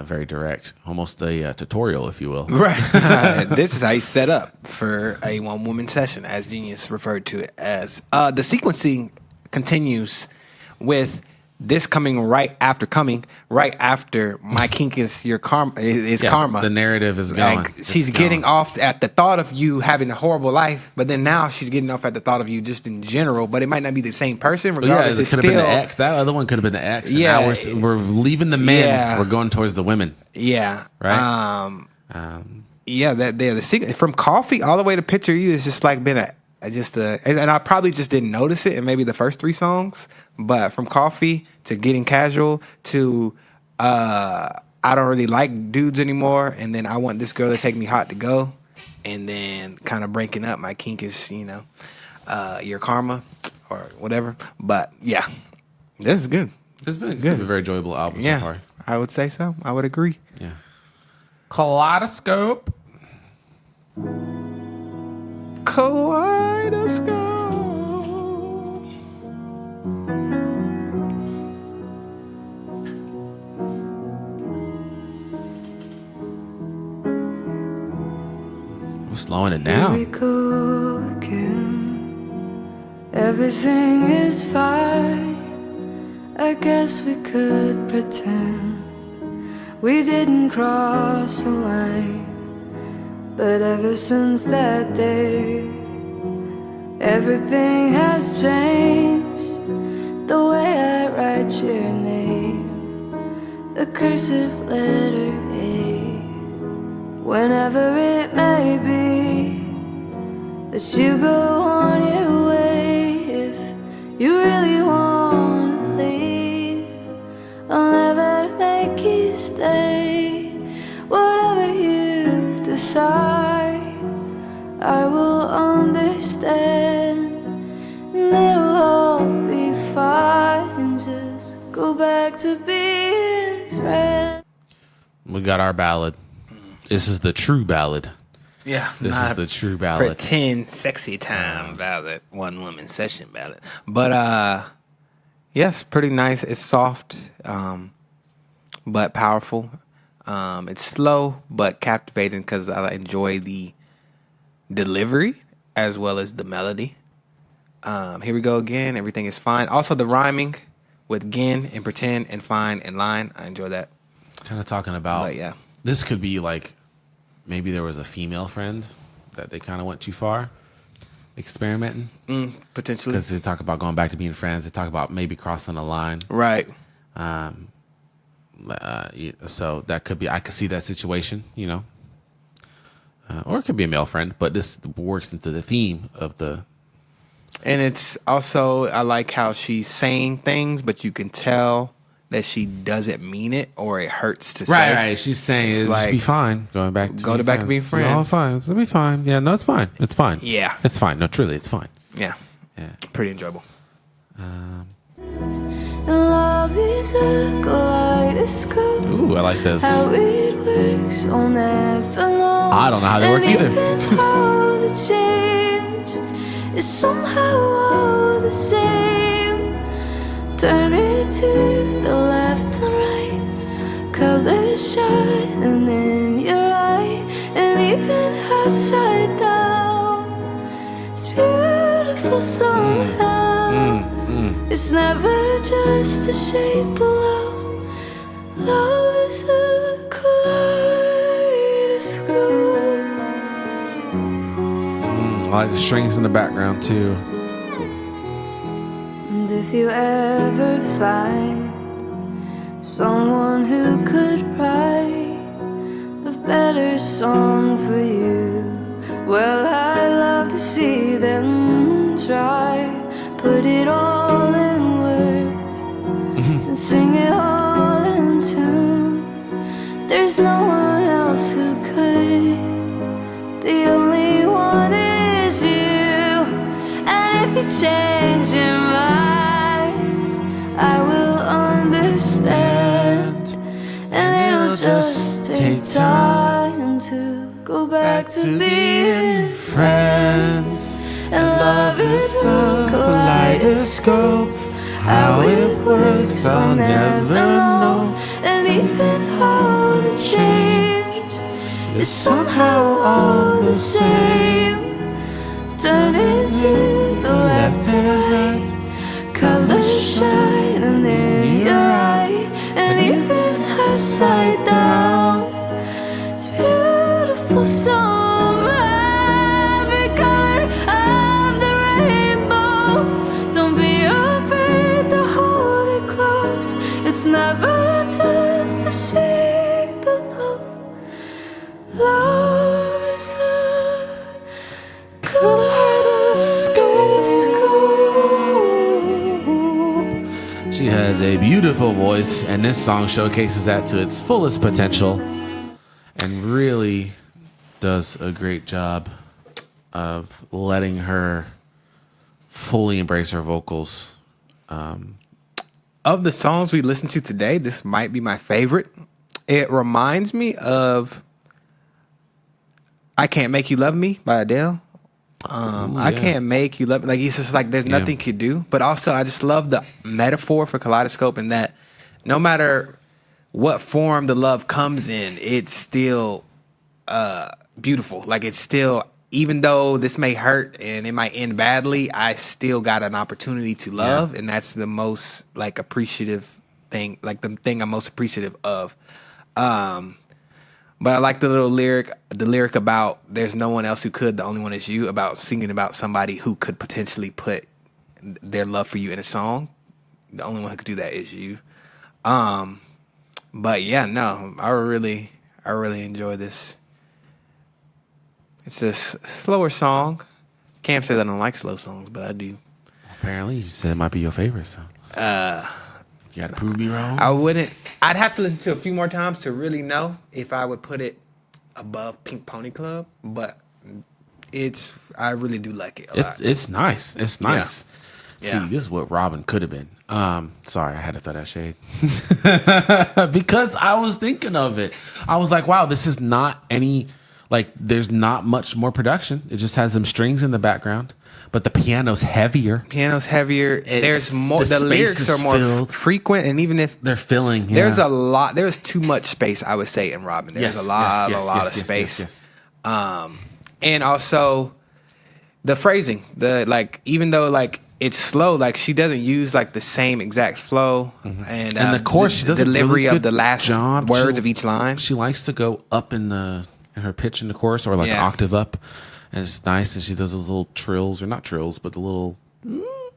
Very direct, almost a tutorial, if you will. Right. This is how you set up for a one-woman session, as Genius referred to it as. The sequencing continues with this coming right after My Kink is your karma. Is Yeah, karma. the narrative is going. Like, It's she's going. getting off at the thought of you having a horrible life, but then now she's getting off at the thought of you just in general. But it might not be the same person. But yeah, Regardless, it it's could have been still the ex. That other one could have been the ex. And Yeah. now we're leaving the men. Yeah. We're going towards the women. yeah. Right. Yeah, the secret from Coffee all the way to Picture You is just like been and I probably just didn't notice it in maybe the first 3 songs, but from Coffee to Getting Casual to I don't really like dudes anymore, and then I Want This Girl to Take Me Hot to Go, and then kind of breaking up. My kink is your karma or whatever. But yeah, this is good. It's been a very enjoyable album Yeah, so far. I would say so. I would agree. Yeah. Kaleidoscope. Kaleidoscope. We're slowing it Here we down. go again. Everything is fine. I guess we could pretend we didn't cross a line. But ever since that day, everything has changed. The way I write your name, the cursive letter A. Whenever it may be that you go on your way, if you really wanna leave, I'll never make you stay. side, I will understand, and it'll all be fine. Just go back to being friends. We got our ballad. This is the true ballad. Yeah, This is the true ballad. pretend sexy time ballad, one woman session ballad. But yes, pretty nice. It's soft, but powerful. It's slow but captivating because I enjoy the delivery as well as the melody. Here we go again. Everything is fine. Also, the rhyming with "gin" and "pretend" and "fine" and "line." I enjoy that. Kind of talking about. But yeah. This could be like maybe there was a female friend that they kind of went too far experimenting. Potentially. Because they talk about going back to being friends. They talk about maybe crossing a line. Right. So that could be, I could see that situation, you know. Or it could be a male friend, but this works into the theme of the. And it's also, I like how she's saying things, but you can tell that she doesn't mean it or it hurts to say. Right. She's saying It's it'll just like, be fine. Going back to go to back to being friends. All fine. It'll be fine. Yeah, no, it's fine. It's fine. Yeah. It's fine. No, truly, it's fine. Yeah. Yeah. Pretty enjoyable. And love is a kaleidoscope. Ooh, I like this. How it works, I'll never know. I don't know how they work And either. even how the change is somehow all the same. Turn it to the left and right, colors shining in your eye, and even upside down. It's beautiful somehow. It's never just a shape alone. Love is a kaleidoscope. I like the strings in the background too. And if you ever find someone who could write a better song for you, well, I'd love to see them try. Put it all in words and sing it all in tune. There's no one else who could. The only one is you. And if you change your mind, I will understand. And it'll just take time to go back to being friends. And love is a kaleidoscope. How it works, I'll never know. And even how the change is somehow all the same. Turn it to the left and right, colors shining in your eye, and even upside down. It's beautiful song. It's never just a shape alone. Love is a kaleidoscope. She has a beautiful voice, and this song showcases that to its fullest potential and really does a great job of letting her fully embrace her vocals. Of the songs we listened to today, this might be my favorite. It reminds me of I Can't Make You Love Me by Adele. I Can't Make You Love Me. Like, he's just like, there's nothing you could do. But also, I just love the metaphor for Kaleidoscope and that no matter what form the love comes in, it's still beautiful. Like, it's still, even though this may hurt and it might end badly, I still got an opportunity to love. And that's the most, like, appreciative thing, like the thing I'm most appreciative of. But I like the lyric about there's no one else who could, the only one is you, about singing about somebody who could potentially put their love for you in a song. The only one who could do that is you. But yeah, no, I really enjoy this. It's a slower song. Can't say that I don't like slow songs, but I do. Apparently, you said it might be your favorite song. You gotta prove me wrong. I wouldn't. I'd have to listen to it a few more times to really know if I would put it above Pink Pony Club, but I really do like it a lot. It's nice. It's nice. Yeah. See, this is what Robin could have been. Sorry, I had to throw that shade. Because I was thinking of it. I was like, wow, this is not any, like, there's not much more production. It just has some strings in the background. But the piano's heavier. There's more. The lyrics is are more filled. frequent, and even if They're filling. there's a lot, there's too much space. I would say in Robin, there's a lot of space. Yes. And also the phrasing, even though like it's slow, like she doesn't use like the same exact flow, and the chorus, she does a delivery really of the good last job. words of each line. She likes to go up in her pitch in the chorus, or like an octave up, and it's nice. And she does those little trills, or not trills, but the little.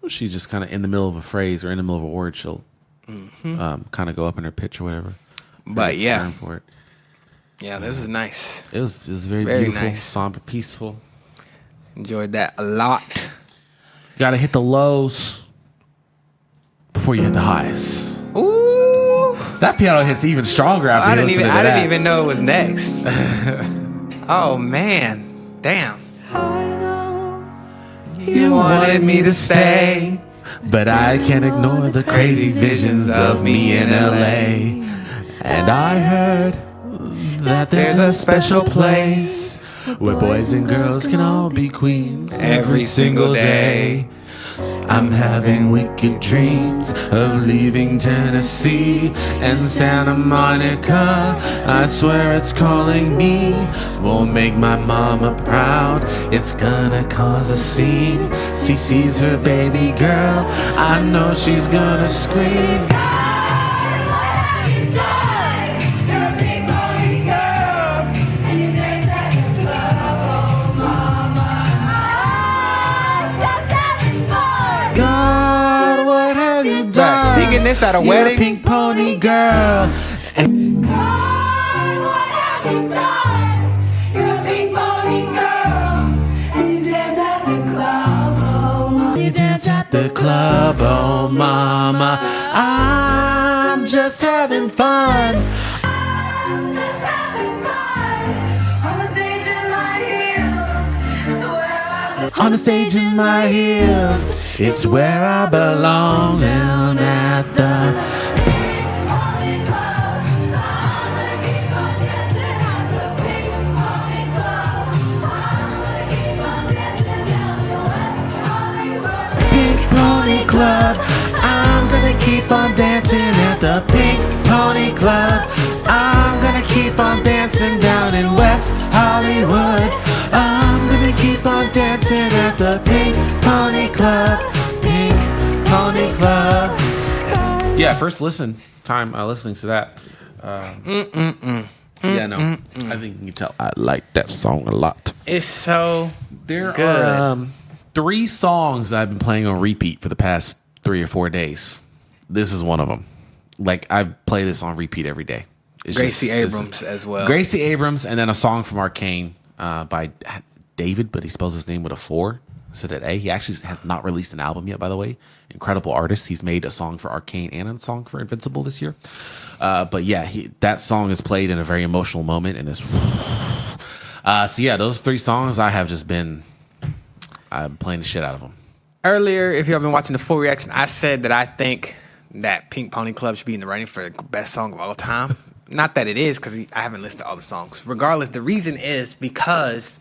She's just kind of in the middle of a phrase or in the middle of a word. She'll kind of go up in her pitch or whatever. But yeah, for it. Yeah, this is nice. It was very beautiful, nice, somber, peaceful. Enjoyed that a lot. Got to hit the lows before you hit the highs. Ooh, that piano hits even stronger after I you listen to that. didn't even know it was next. Oh man, damn. You wanted me to stay, but I can't ignore the crazy visions of me in LA. And I heard that there's a special place where boys and girls can all be queens every single day. I'm having wicked dreams of leaving Tennessee and Santa Monica. I swear it's calling me. Won't make my mama proud. It's gonna cause a scene. She sees her baby girl. I know she's gonna scream. God, what have you done? Singing this at a You're wedding? a pink pony girl. And God, what have you done? You're a pink pony girl, and you dance at the club, oh mama. you dance at the club, oh mama. I'm just having fun. I'm just having fun on the stage in my heels. It's where I belong. On the stage in my heels. It's where I belong, down at the Pink Pony Club. I'm gonna keep on dancing at the Pink Pony Club. I'm gonna keep on dancing down in West Hollywood. I'm gonna keep on dancing at the Pink Pony Club. Pink Pony Club. Yeah, first listen time listening to that. Yeah, no, I think you can tell I like that song a lot. It's so There good. are 3 songs that I've been playing on repeat for the past 3 or 4 days. This is one of them. Like, I play this on repeat every day. It's Gracie this Abrams as well. Gracie Abrams, and then a song from Arcane by David, but he spells his name with a 4 instead of A. He actually has not released an album yet, by the way. Incredible artist. He's made a song for Arcane and a song for Invincible this year. But yeah, that song is played in a very emotional moment, and it's so yeah, those 3 songs I'm playing the shit out of them. Earlier, if you have been watching the full reaction, I said that I think that Pink Pony Club should be in the running for the best song of all time. Not that it is, because I haven't listened to all the songs. Regardless, the reason is because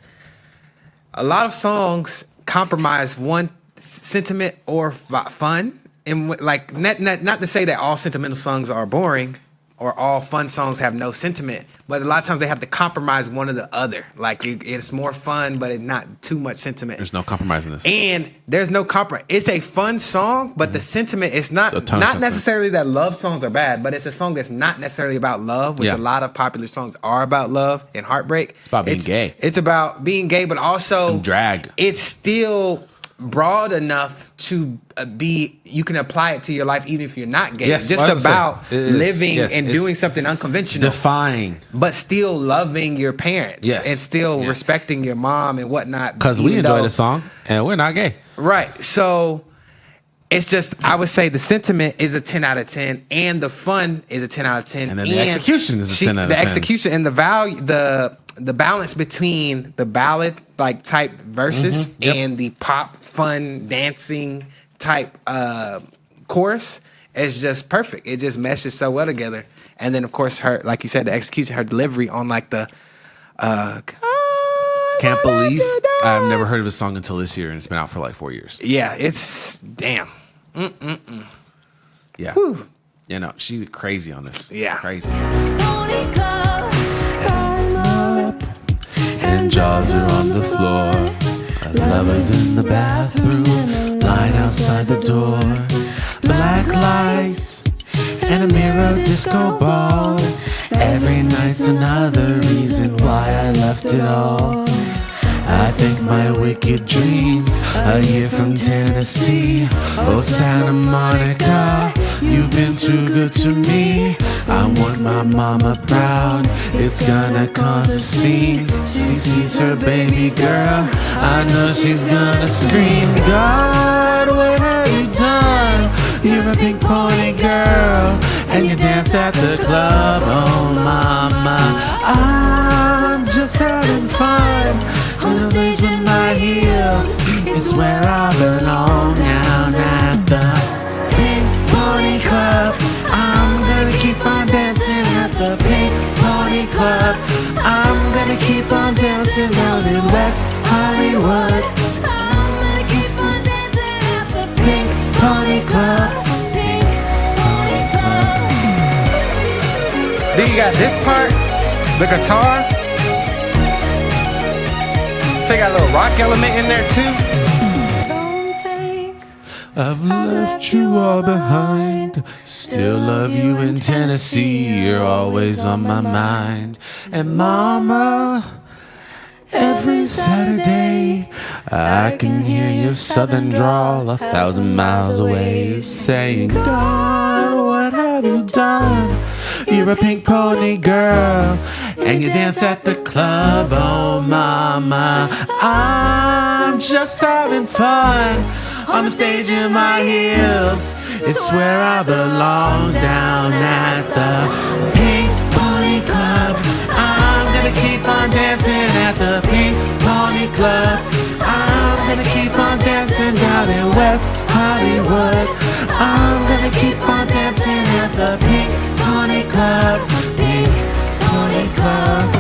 a lot of songs compromise one sentiment or fun, and like not to say that all sentimental songs are boring or all fun songs have no sentiment, but a lot of times they have to compromise one or the other. Like it's more fun, but it's not too much sentiment. There's no compromise in this. And there's no compromise. It's a fun song, but the sentiment is not necessarily that love songs are bad, but it's a song that's not necessarily about love, which a lot of popular songs are about love and heartbreak. It's about being gay. It's about being gay, but also And drag. It's still broad enough to you can apply it to your life even if you're not gay. Yes, Just what I was about saying. living and It's doing something unconventional. defying. But still loving your parents. Yes. And still Yeah. respecting your mom and whatnot. Because we even enjoy though- the song, and we're not gay. Right. So it's just, I would say the sentiment is a 10 out of 10 and the fun is a 10 out of 10. And then the execution is a 10 out of 10. The execution and the value, the balance between the ballad like type verses and the pop fun dancing type chorus is just perfect. It just meshes so well together. And then of course her, like you said, the execution, her delivery on like the Can't Believe. I've never heard of a song until this year, and it's been out for like 4 years. Yeah, it's damn. Yeah. Whew. You know, she's crazy on this. Yeah. Crazy. Pony Club. And jaws are on the floor. Lovers in the bathroom. Line outside the door. Black lights and a mirror disco ball. Every night's another reason why I left it all. I think my wicked dreams, a year from Tennessee. Oh, Santa Monica, you've been too good to me. I want my mama proud, it's gonna cause a scene. She sees her baby girl, I know she's gonna scream. God, what have you done? You're a pink pony girl, and you dance at the club. Oh, mama, I'm just having fun. On the stage with my heels, it's where I belong. Down at the Pink Pony Club, I'm gonna keep on dancing at the Pink Pony Club. I'm gonna keep on dancing out in West Hollywood. I'm gonna keep on dancing at the Pink Pony Club. Pink Pony Club. Then you got this part, the guitar. So you got a little rock element in there too. Don't think I've left you all behind. Still love you in Tennessee. You're always on my mind. And mama, every Saturday I can hear your southern drawl 1,000 miles away, saying, God, what have you done? You're a pink pony girl, and you dance at the club. Oh, mama, I'm just having fun on the stage in my heels. It's where I belong, down at the Pink Pony Club. I'm gonna keep on dancing at the Pink Pony Club. I'm gonna keep on dancing down in West Hollywood. I'm gonna keep on dancing at the Pink Pony Club. Pink Pony Club.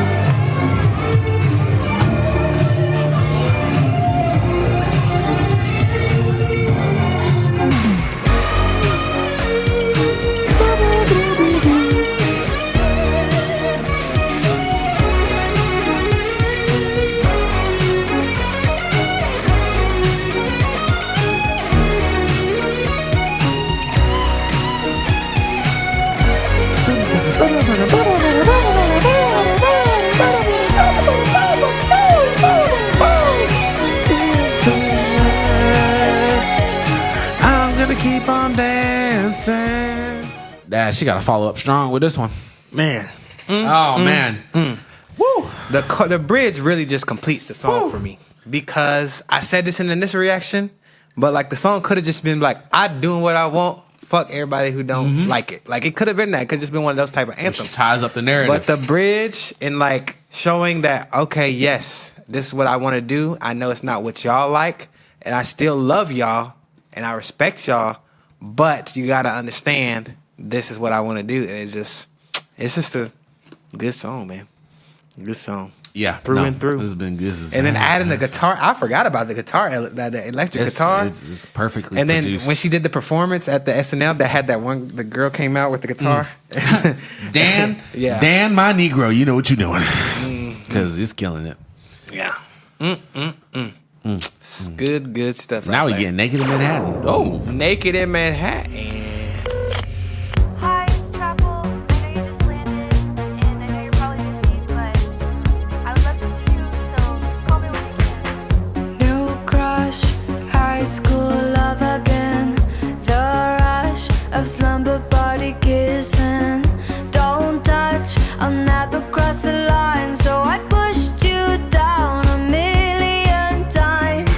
I'm gonna keep on dancing. She got to follow up strong with this one. Man. Man. Woo. The bridge really just completes the song for me. Because I said this in the initial reaction, but like the song could have just been like, I doing what I want. Fuck everybody who don't like it. Like it could have been that. It could have just been one of those type of anthems. Ties up the narrative. But the bridge and like showing that, okay, yes, this is what I want to do. I know it's not what y'all like, and I still love y'all, and I respect y'all, but you got to understand this is what I want to do. And it's just a good song, man. Good song. Yeah, Through and through. This has been good. And then adding the guitar. I forgot about the guitar, the electric guitar. It's perfectly and then produced. when she did the performance at the SNL, that had that one, the girl came out with the guitar. Dan, Yeah. Dan, my Negro, you know what you're doing. Because it's killing it. Yeah. It's good stuff. Now we right get Naked in Manhattan. Oh. there. Naked in Manhattan. Hi, it's Chappell. I know you just landed, and I know you're probably busy, but I would love to see you, so call me when you can. New crush, high school love again. The rush of slumber party kissing. Don't touch, I'll never cross the line. So I pushed you down 1,000,000 times.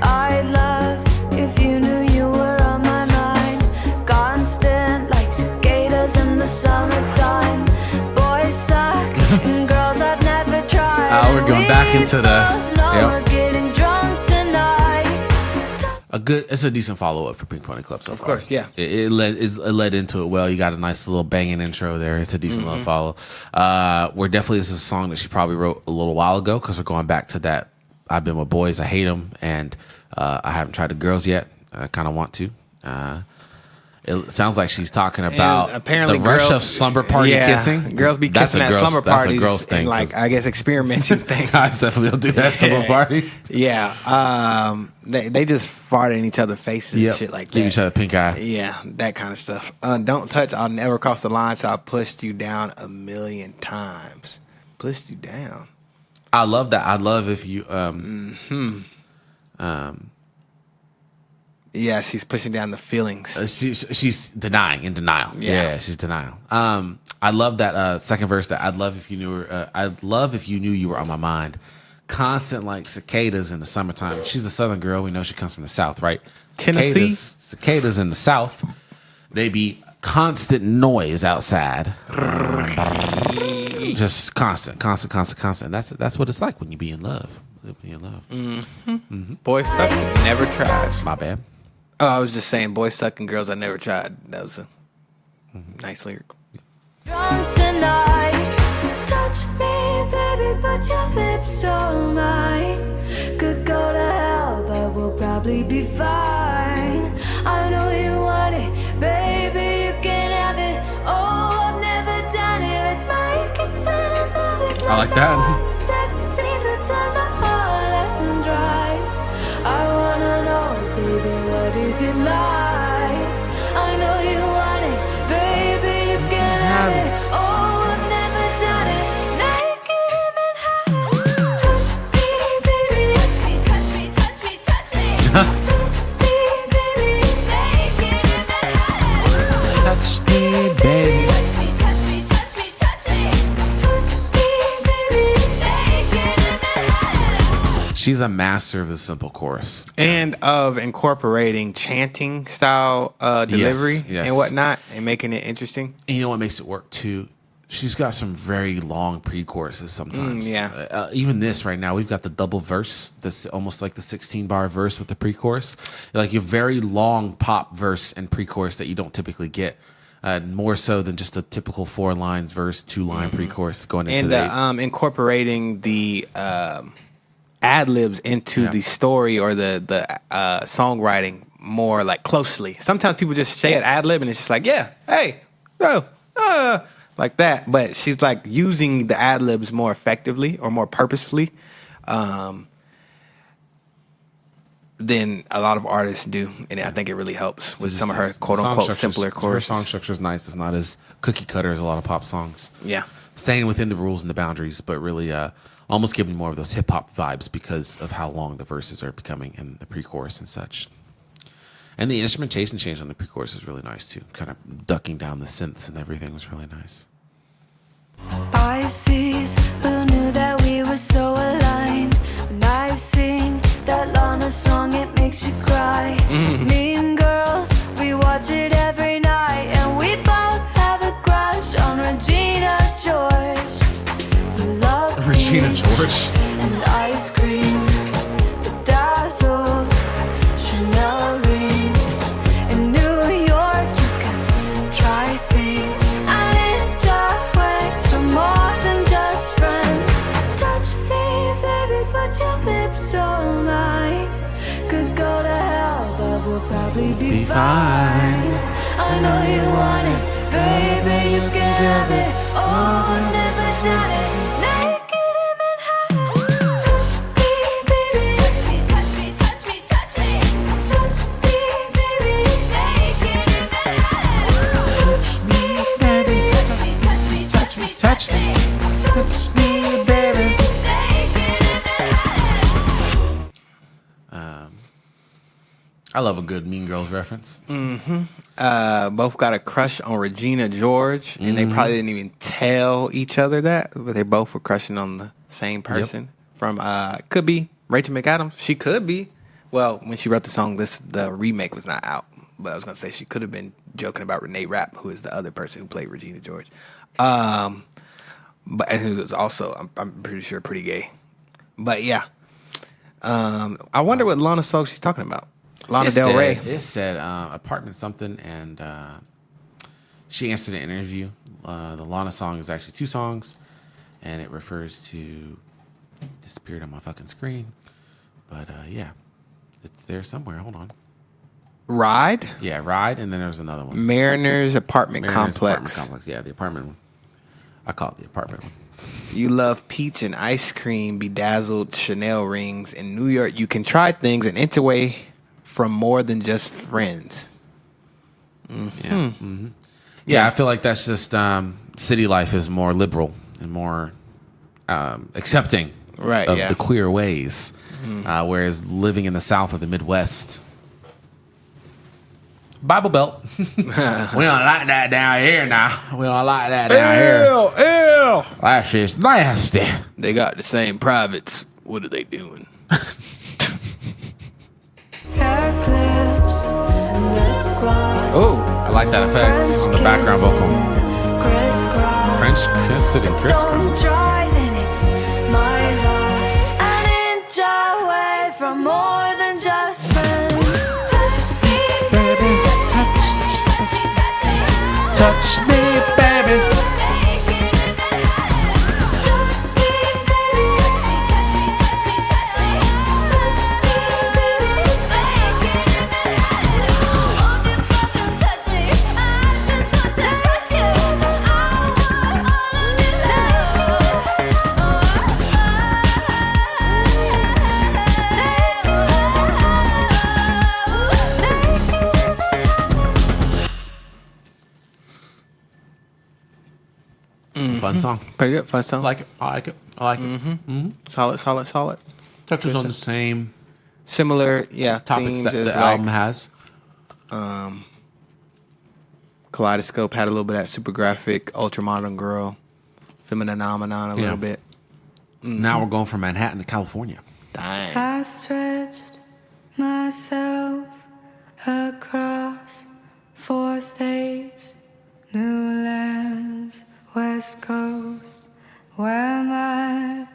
I'd love if you knew you were on my mind. Constant like cicadas in the summertime. Boys suck and girls I've never tried. we're going back into the. Yep. We're getting drunk tonight. It's a decent follow up for Pink Pony Club so Of far. course, yeah. It led into it well. You got a nice little banging intro there. It's a decent little follow. This is a song that she probably wrote a little while ago because we're going back to that. I've been with boys, I hate them, and I haven't tried the girls yet. I kind of want to. It sounds like she's talking about apparently the rush girls- of slumber party kissing. Girls be That's kissing a at girls- slumber that's a parties girls thing, and, like, 'cause I guess experimenting things. guys definitely don't do that at slumber parties. Yeah. They just fart in each other's faces and shit like that. Give each other pink eye. Yeah, that kind of stuff. Don't touch. I'll never cross the line, so I pushed you down 1,000,000 times. Pushed you down. I love that. I love if you Yeah, she's pushing down the feelings. she's denying in denial. Yeah, she's denial. I love that second verse. That I'd love if you knew her. I'd love if you knew you were on my mind. Constant like cicadas in the summertime. She's a Southern girl. We know she comes from the South, right? Tennessee? Cicadas in the South. They be constant noise outside. Just constant. That's what it's like when you be in love. Be in love. Boys suck, never tried. My bad. Oh, I was just saying, boys sucking girls I never tried. That was a nice lyric. Drunk tonight. Touch me, baby, but your lips are mine. Could go to hell, but we'll probably be fine. I know you want it, baby, you can have it. Oh, I've never done it. Let's make it cinematic. I like that. Sexy, the time my heart let them dry. I wanna know, baby, what is it like? I know you want it, baby, you can have it. Oh, I've never done it. Naked in Manhattan. Touch me, baby. Touch me, touch me, touch me, touch me. Touch me, baby. Naked in Manhattan. Touch me, baby. Touch me, touch me, touch me, touch me. Touch me, baby. Naked in Manhattan. She's a master of the simple chorus. And of incorporating chanting style delivery yes. and whatnot and making it interesting. And you know what makes it work too? She's got some very long pre-choruses sometimes. Even this right now, we've got the double verse. That's almost like the 16-bar verse with the pre-chorus. Like a very long pop verse and pre-chorus that you don't typically get. More so than just a typical 4 lines verse, 2-line pre-chorus going into And incorporating the ad-libs into the story or the songwriting more like closely. Sometimes people just say an ad-lib and it's just like, yeah, hey, bro, like that. But she's like using the ad-libs more effectively or more purposefully than a lot of artists do. And I think it really helps with some of her quote-unquote simpler choruses. Her song structure is nice. It's not as cookie cutter as a lot of pop songs. Yeah. Staying within the rules and the boundaries, but really almost giving more of those hip-hop vibes because of how long the verses are becoming and the pre-chorus and such. And the instrumentation change on the pre-chorus is really nice too. Kind of ducking down the synths and everything was really nice. Pisces, who knew that we were so aligned? When I sing that Lana song, it makes you cry. Mean Girls, we watch it every night, and we both have a crush on Regina George. We love Regina beach George. and ice cream, bedazzled Chanel rings. In New York, you can try things. I need your way for more than just friends. Touch me, baby, but your lips are mine. Could go to hell, but we'll probably be fine. I know you want it, baby, you can have it. Oh, I've never done it. Naked in Manhattan. Touch me, baby. Touch me, touch me, touch me, touch me. Touch me, baby. Naked in Manhattan. Touch me, baby. Touch me, touch me, touch me, touch me. Touch me, baby. Naked in Manhattan. I love a good Mean Girls reference. Both got a crush on Regina George, and they probably didn't even tell each other that, but they both were crushing on the same person. From could be Rachel McAdams. She could be. Well, when she wrote the song, the remake was not out, but I was gonna say she could have been joking about Renee Rapp, who is the other person who played Regina George. but and it was also I'm pretty sure pretty gay. But yeah, I wonder what Lana song she's talking about. Lana Del Rey. It said apartment something, and she answered an interview. The Lana song is actually 2 songs, and it refers to disappeared on my fucking screen. But yeah, it's there somewhere. Hold on. Ride. Yeah, Ride, and then there's another one. Mariners Apartment Mariners Complex. Apartment Complex. Yeah, the apartment one. I call it the apartment one. You love peach and ice cream, bedazzled Chanel rings. In New York, you can try things and enter away from more than just friends. Yeah. Mm-hmm. Yeah, I feel like that's just city life is more liberal and more accepting of the queer ways, whereas living in the South or the Midwest, Bible Belt, we don't like that down here now. We don't like that down here. Ew. That shit's nasty. They got the same privates. What are they doing? Hair clips and lip gloss. Oh, I like that effect on the background vocal. Crisscross. French kissing and Don't crisscross. try, then it's my loss. An inch away from more than just friends. Touch me, baby. Touch me, baby. Fun song. Pretty good. Fun song. I like it. I like it. Solid. Touches on the same Similar, topics themes that as the album has. Kaleidoscope had a little bit of that super graphic, ultra modern girl, Femininomenon a little bit. Now we're going from Manhattan to California. Dang. I stretched myself across 4 states, new lands, West Coast, where my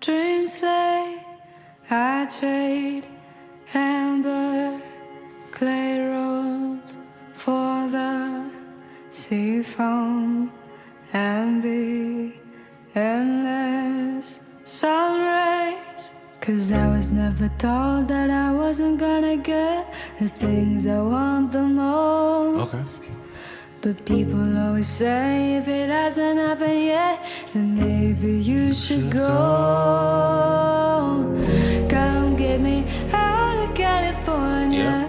dreams lay. I trade amber clay roads for the sea foam and the endless sun rays. 'Cause I was never told that I wasn't gonna get the things I want the most. Okay. But people always say if it hasn't happened yet, then maybe you should go. Come get me out of California.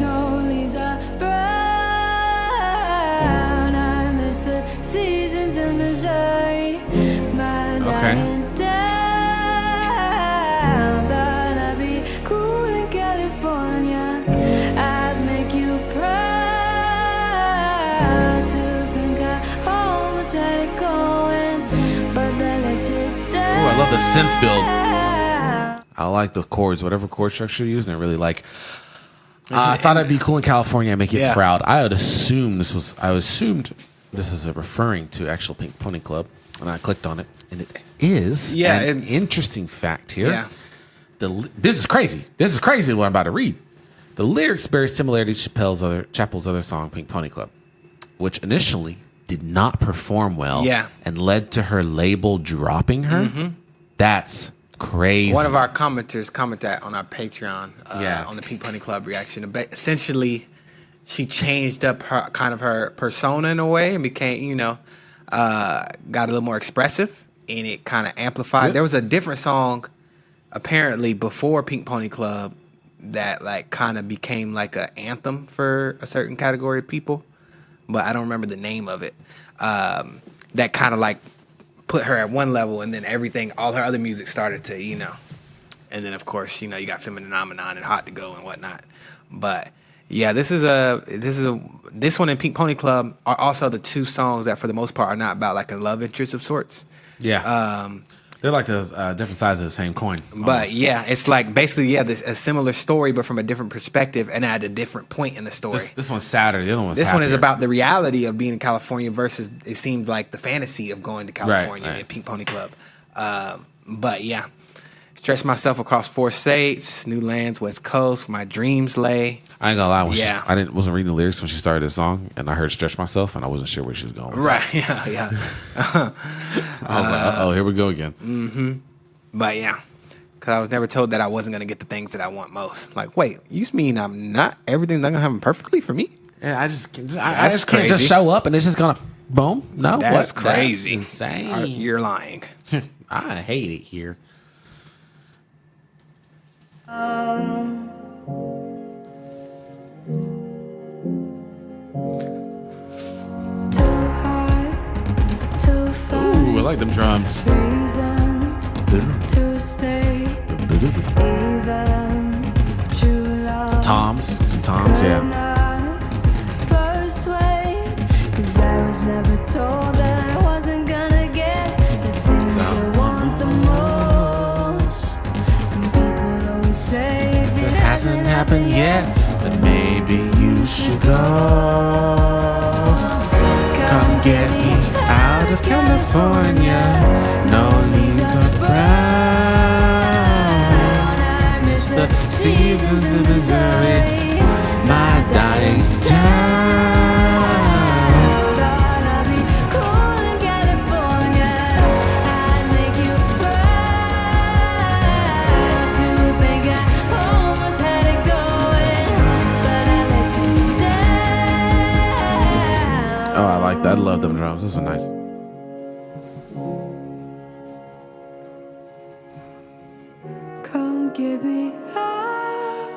No leaves are brown. I miss the seasons in Missouri. My dying down. Thought I'd be cool in California. I'd make you proud. I love the synth build. I like the chords, whatever chord structure you're using. I really like. I thought I'd be cool in California and make you proud. I assumed this is referring to actual Pink Pony Club, and I clicked on it, and it is. Yeah, an interesting fact here. Yeah. This is crazy. This is crazy what I'm about to read. The lyrics bear similarity to Chappell's other song, Pink Pony Club, which initially did not perform well and led to her label dropping her. That's crazy. One of our commenters commented on our Patreon on the Pink Pony Club reaction. But essentially, she changed up her persona in a way and became, got a little more expressive, and it kind of amplified. There was a different song apparently before Pink Pony Club that like kind of became like an anthem for a certain category of people, but I don't remember the name of it. That kind of like put her at one level, and then all her other music started to, and then of course, you got Femininomenon and Hot to Go and whatnot. But yeah, this one and Pink Pony Club are also the 2 songs that for the most part are not about like a love interest of sorts. Yeah. They're like the different sides of the same coin. But almost. yeah, it's like basically this a similar story, but from a different perspective and at a different point in the story. This one's sadder. The other one's This one is happier. about the reality of being in California versus it seems like the fantasy of going to California right. at Pink Pony Club. But yeah, stretched myself across 4 states, new lands, West Coast, where my dreams lay. I ain't gonna lie. When Yeah. I wasn't reading the lyrics when she started this song, and I heard "Stretch Myself," and I wasn't sure where she was going. with Right? Yeah. that. I was like, "Oh, here we go again." But yeah, because I was never told that I wasn't gonna get the things that I want most. Like, wait, you mean I'm not everything's not gonna happen perfectly for me? Yeah, I just That's can't just crazy. show up and it's just gonna boom. No, That's what? crazy. That's insane. You're lying. I hate it here. Too hard to find Ooh, I like them drums. reasons to stay. Even true love Some toms, yeah. cannot persuade. 'Cause I was never told that I wasn't gonna get the things I want the most. And people always say if it hasn't happened yet, then maybe you should go. Come get me out of California. No leaves are brown. I miss The seasons in Missouri, my dying town. Thought I'd be cool in California. I'd make you proud to think I almost had it going, but I let you down. Oh, I like that. I love them drums. Those are nice. Come give me out.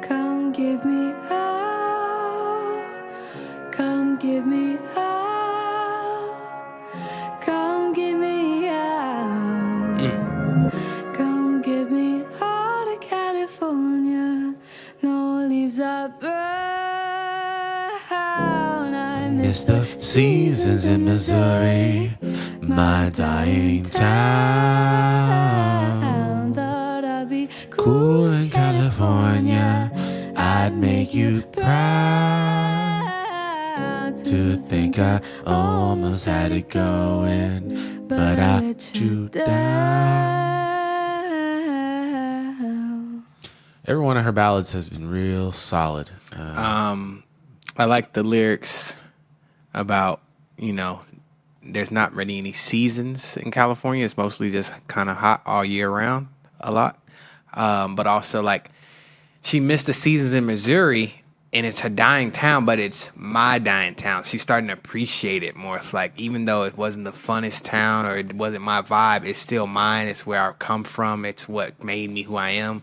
Come give me out. Come give me out. Come give me out. Come give me out of California. No leaves are brown. I miss It's the seasons in Missouri, my dying town. Thought I'd be Cool in California, I'd make you proud to think I almost had it going, but I let you down. Every one of her ballads has been real solid. I like the lyrics about, there's not really any seasons in California. It's mostly just kind of hot all year round a lot. But also, like, she missed the seasons in Missouri, and it's her dying town, but it's my dying town. She's starting to appreciate it more. It's like, even though it wasn't the funnest town or it wasn't my vibe, it's still mine. It's where I come from. It's what made me who I am.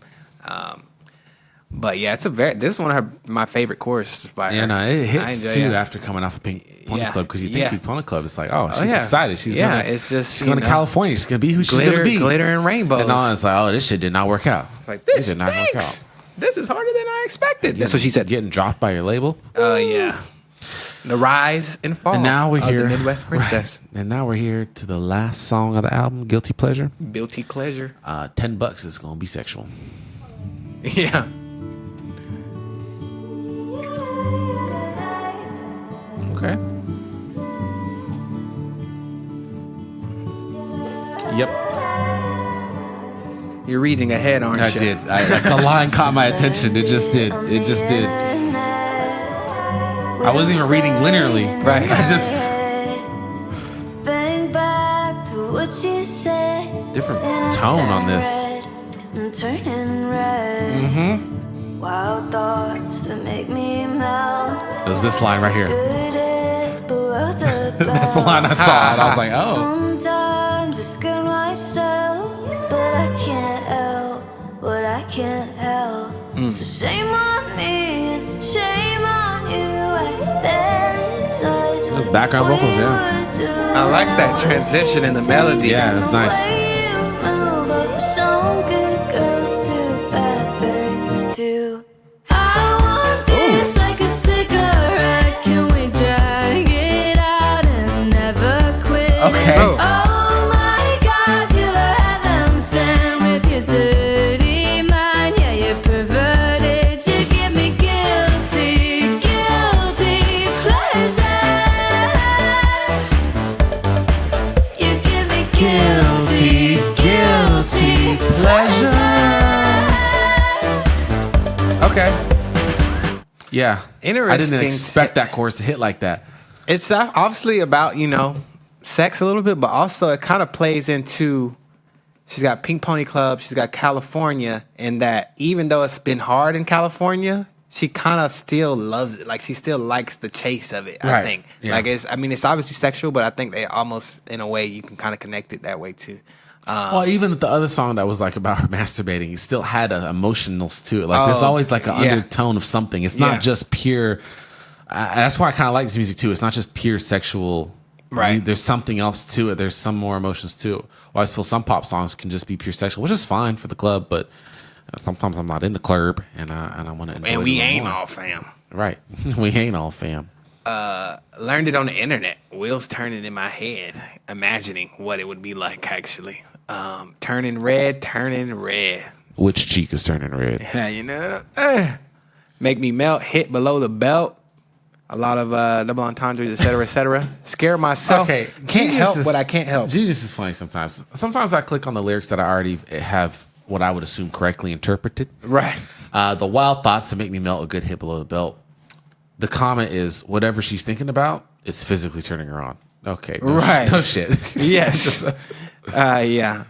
But yeah, this is one of my favorite choruses by her. Yeah, no, it I hits enjoy too it. after coming off of Pony Yeah, Club, because you think yeah. Pink Pony Club, it's like, oh, she's yeah. excited. She's It's just she's going to California. She's going to be who she's going to be. glitter and rainbows. And all it's like, oh, this shit did not work out. It's like, this It did not work stinks. out. This is harder than I expected. That's what she said. Getting dropped by your label. Yeah. The rise and fall And now we're of here. the Midwest Princess. Right. And now we're here to the last song of the album, Guilty Pleasure. Guilty pleasure. $10 is going to be sexual. Yeah. Okay. Yep. You're reading ahead, aren't I you? did. The line caught my attention. It just did. It just did. I wasn't even reading linearly. Right. I just Think back to what you said. different tone on this. I'm turning red. Wild thoughts that make me melt. It was this line right here. Good it below the That's the line I saw, and I was like, oh. Sometimes I scare myself, but I can't help what I can't help. So shame on me and shame on you. I fantasize Those what background we vocals, yeah. would do. I like that transition in the melody. Yeah, it's nice. The way you move up, some good girls do bad things too. I want this like a cigarette. Can we drag it out and never quit? Okay. Oh. Oh my God, guilty pleasure. Okay. Yeah. Interesting. I didn't expect that chorus to hit like that. It's obviously about, sex a little bit, but also it kind of plays into, she's got Pink Pony Club, she's got California, and that even though it's been hard in California, she kind of still loves it. Like, she still likes the chase of it, I Right. think. Yeah. Like, it's obviously sexual, but I think they almost, in a way, you can kind of connect it that way, too. Well, even the other song that was like about her masturbating, it still had an emotionals to it. Like there's always like an undertone of something. It's not just pure. That's why I kind of like this music too. It's not just pure sexual. Right. There's something else to it. There's some more emotions to it. Well, I just feel some pop songs can just be pure sexual, which is fine for the club, but sometimes I'm not in the club and I want to enjoy it. And a we little ain't more. all fam. Right. We ain't all fam. Learned it on the internet. Wheels turning in my head, imagining what it would be like, actually. Turning red. Which cheek is turning red? Yeah, make me melt, hit below the belt. A lot of double entendres, etc., etc. Scare myself. Okay, Can't help what I can't help. Genius is funny sometimes. Sometimes I click on the lyrics that I already have what I would assume correctly interpreted. Right. The wild thoughts that make me melt, a good hit below the belt. The comment is whatever she's thinking about, it's physically turning her on. Okay. Right. No shit. Yes. Yeah.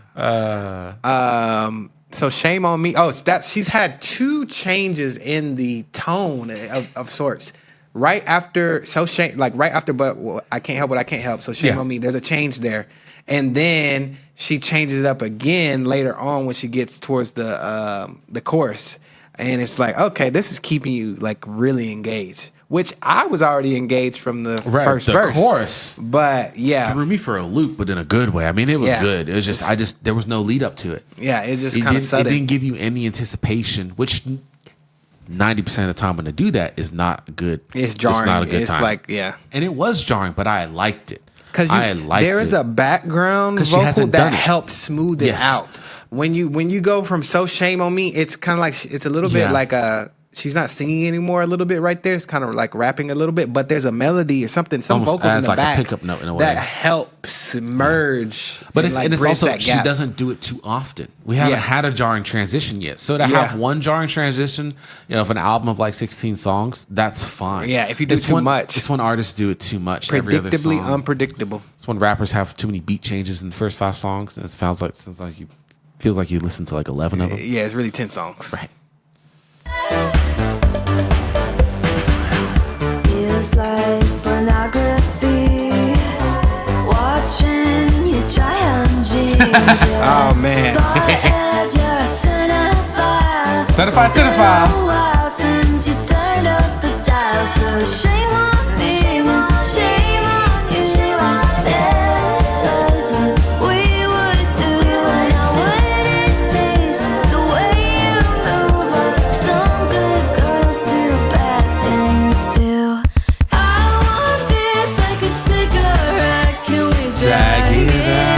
So shame on me. Oh, she's had two changes in the tone of sorts. Right after but I can't help what I can't help. So shame on me. There's a change there. And then she changes it up again later on when she gets towards the chorus. And it's like, okay, this is keeping you like really engaged. Which I was already engaged from the first verse. The chorus. But yeah. Threw me for a loop, but in a good way. I mean, it was good. It was just there was no lead up to it. Yeah, it just kind of It sudden. didn't give you any anticipation, which 90% of the time when they do that is not good. It's jarring. It's not a good it's time. like, yeah. And it was jarring, but I liked it. Because there is a background 'Cause she vocal hasn't that done it. helped smooth it Yes. out. When you go from So Shame on Me, it's kind of like, it's a little bit like she's not singing anymore a little bit right there. It's kind of like rapping a little bit, but there's a melody or something, some Almost vocals in adds the like a back pickup note in a way. that helps merge. But and it's bridge also that she gap. doesn't do it too often. We haven't had a jarring transition yet. So to have one jarring transition, of an album of like 16 songs, that's fine. Yeah, if you do It's too when- much. It's when artists do it too much. Every other Predictably song. unpredictable. It's when rappers have too many beat changes in the first 5 songs, and it feels like you listen to like 11 of them. Yeah, it's really 10 songs. Right. Feels like pornography. Watching you try on jeans. Oh, man. You're certified. Certified, certified. It's been a while since you turned up the dial. So shame on me. Shame on you. This is what we would do. And I wouldn't taste the way you move. Some good girls do bad things too. I want this like a cigarette. Can we drag it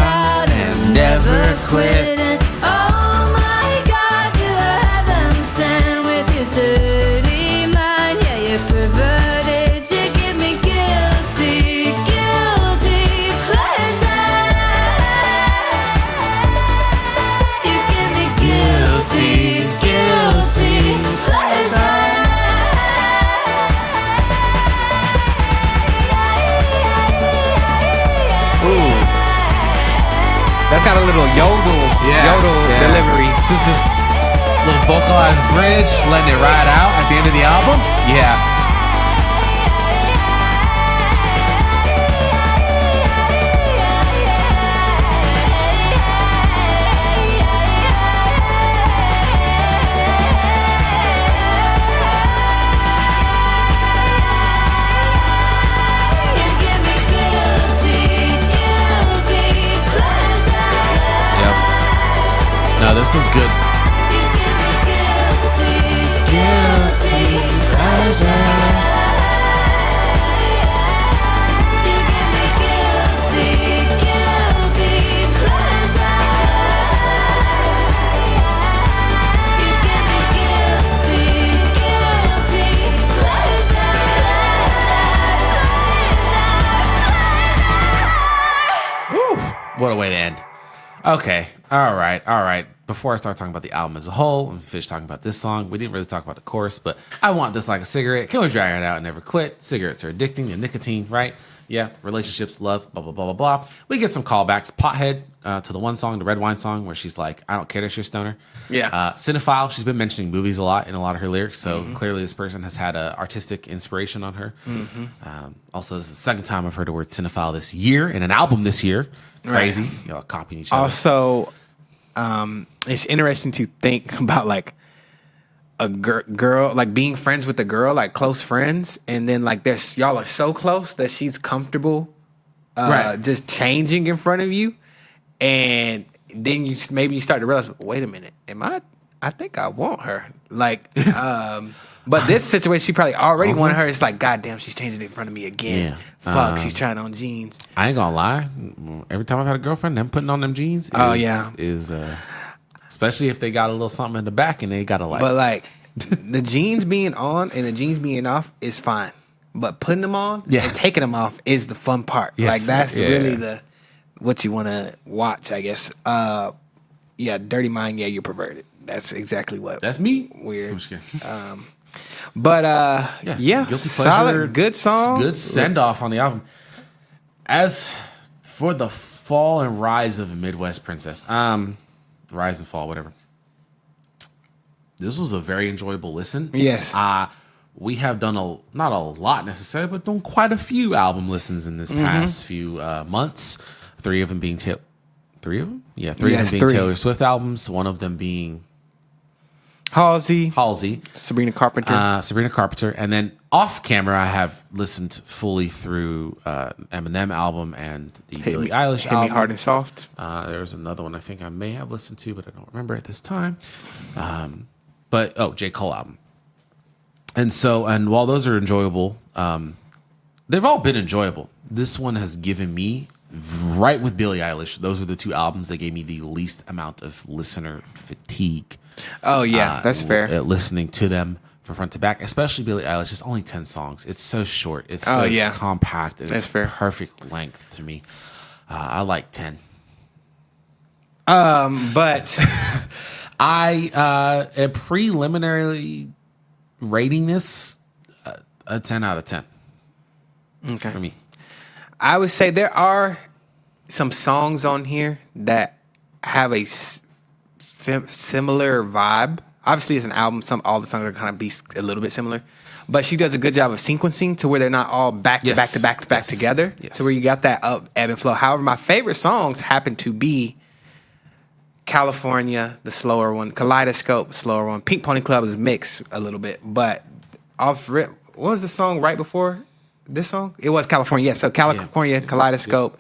out and never quit? And oh my God, you're heaven sent with your dirty mind. Yeah, you're perverted. You give me guilty pleasure. You give me guilty pleasure. Ooh. That's got a little yodel delivery. Just this little vocalized bridge, letting it ride out at the end of the album. Yeah. You give me guilty pleasure. Yep. No, this is good. You give me guilty pleasure. You give me guilty pleasure. You give me guilty pleasure. Woo. What a way to end. Okay. All right. Before I start talking about the album as a whole and finish talking about this song, we didn't really talk about the chorus, but I want this like a cigarette. Can we drag it out and never quit? Cigarettes are addicting and nicotine, right? Yeah. Relationships, love, blah, blah, blah, blah, blah. We get some callbacks. Pothead to the one song, the Red Wine song, where she's like, I don't care that you're a stoner. Yeah. Cinephile, she's been mentioning movies a lot in a lot of her lyrics, so clearly this person has had an artistic inspiration on her. Also, this is the second time I've heard the word cinephile this year in an album this year. Crazy. Y'all copying each other. Also, it's interesting to think about like a girl, like being friends with a girl, like close friends, and then like there's y'all are so close that she's comfortable just changing in front of you, and then maybe you start to realize, wait a minute, I think I want her. Like, but this situation, she probably already wanted her. It's like, goddamn, she's changing in front of me again. Yeah. Fuck, she's trying on jeans. I ain't gonna lie. Every time I've had a girlfriend, them putting on them jeans is especially if they got a little something in the back and they gotta like. But like the jeans being on and the jeans being off is fine. But putting them on and taking them off is the fun part. Yes. Like that's really what you want to watch, I guess. Dirty Mind, you're perverted. That's exactly what. That's me. Weird. I'm just kidding. Guilty solid, good song, good send off on the album. As for the fall and rise of a Midwest princess, rise and fall, whatever. This was a very enjoyable listen. Yes. We have done not a lot necessarily, but done quite a few album listens in this past few months. Three of them being Taylor Swift albums. One of them being Halsey, Sabrina Carpenter, and then off camera, I have listened fully through Eminem album and the Billie Eilish album. Hard and Soft. There's another one I think I may have listened to, but I don't remember at this time. J. Cole album. And while those are enjoyable, they've all been enjoyable. This one has given me, right with Billie Eilish, those are the two albums that gave me the least amount of listener fatigue. Oh, yeah, that's fair. Listening to them from front to back, especially Billie Eilish. It's only 10 songs. It's so short. It's so compact. It's fair. Perfect length to me. I like 10. But I am preliminarily rating this a 10 out of 10. Okay. For me. I would say there are some songs on here that have a similar vibe. Obviously, it's an album. All the songs are kind of be a little bit similar, but she does a good job of sequencing to where they're not all back to back together. Yes. So where you got that ebb and flow. However, my favorite songs happen to be California, the slower one, Kaleidoscope, the slower one. Pink Pony Club is mixed a little bit, but off rip, what was the song right before this song? It was California. Yeah, so California, Kaleidoscope.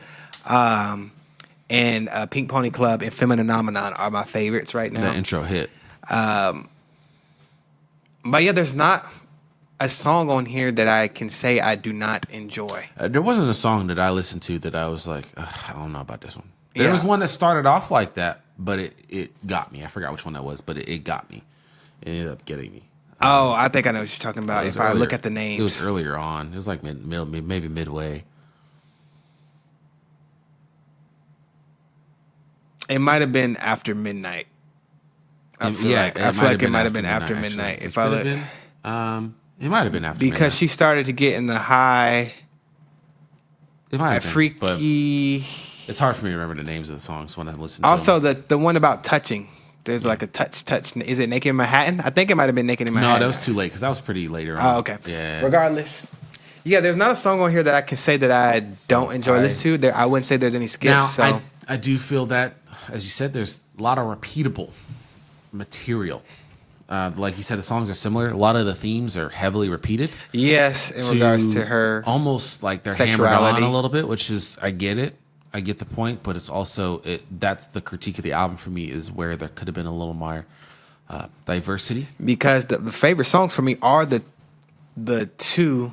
And Pink Pony Club and Femininomenon are my favorites right now. The intro hit. But yeah, there's not a song on here that I can say I do not enjoy. There wasn't a song that I listened to that I was like, I don't know about this one. There Yeah. was one that started off like that, but it got me. I forgot which one that was, but it got me. It ended up getting me. I think I know what you're talking about. It was If I look earlier. at the names. It was earlier on. It was like maybe midway. It might have been after midnight. I feel like it might have been after midnight. Actually. It might have been after midnight. Because she started to get in the high. It might have been, but freaky. it's hard for me to remember the names of the songs when I listen to Also, them. the one about touching. There's like a touch. Is it Naked in Manhattan? I think it might have been Naked in Manhattan. No, that was too late because that was pretty later on. Oh, okay. Yeah. Regardless. Yeah, there's not a song on here that I can say that I don't enjoy listening to. I wouldn't say there's any skips. Now, So I do feel that, as you said, there's a lot of repeatable material. Like you said, the songs are similar. A lot of the themes are heavily repeated. yes, in regards to her. Almost like they're sexuality. hammered on a little bit, which is, I get it. I get the point, but it's also, that's the critique of the album for me, is where there could have been a little more diversity. Because the favorite songs for me are the two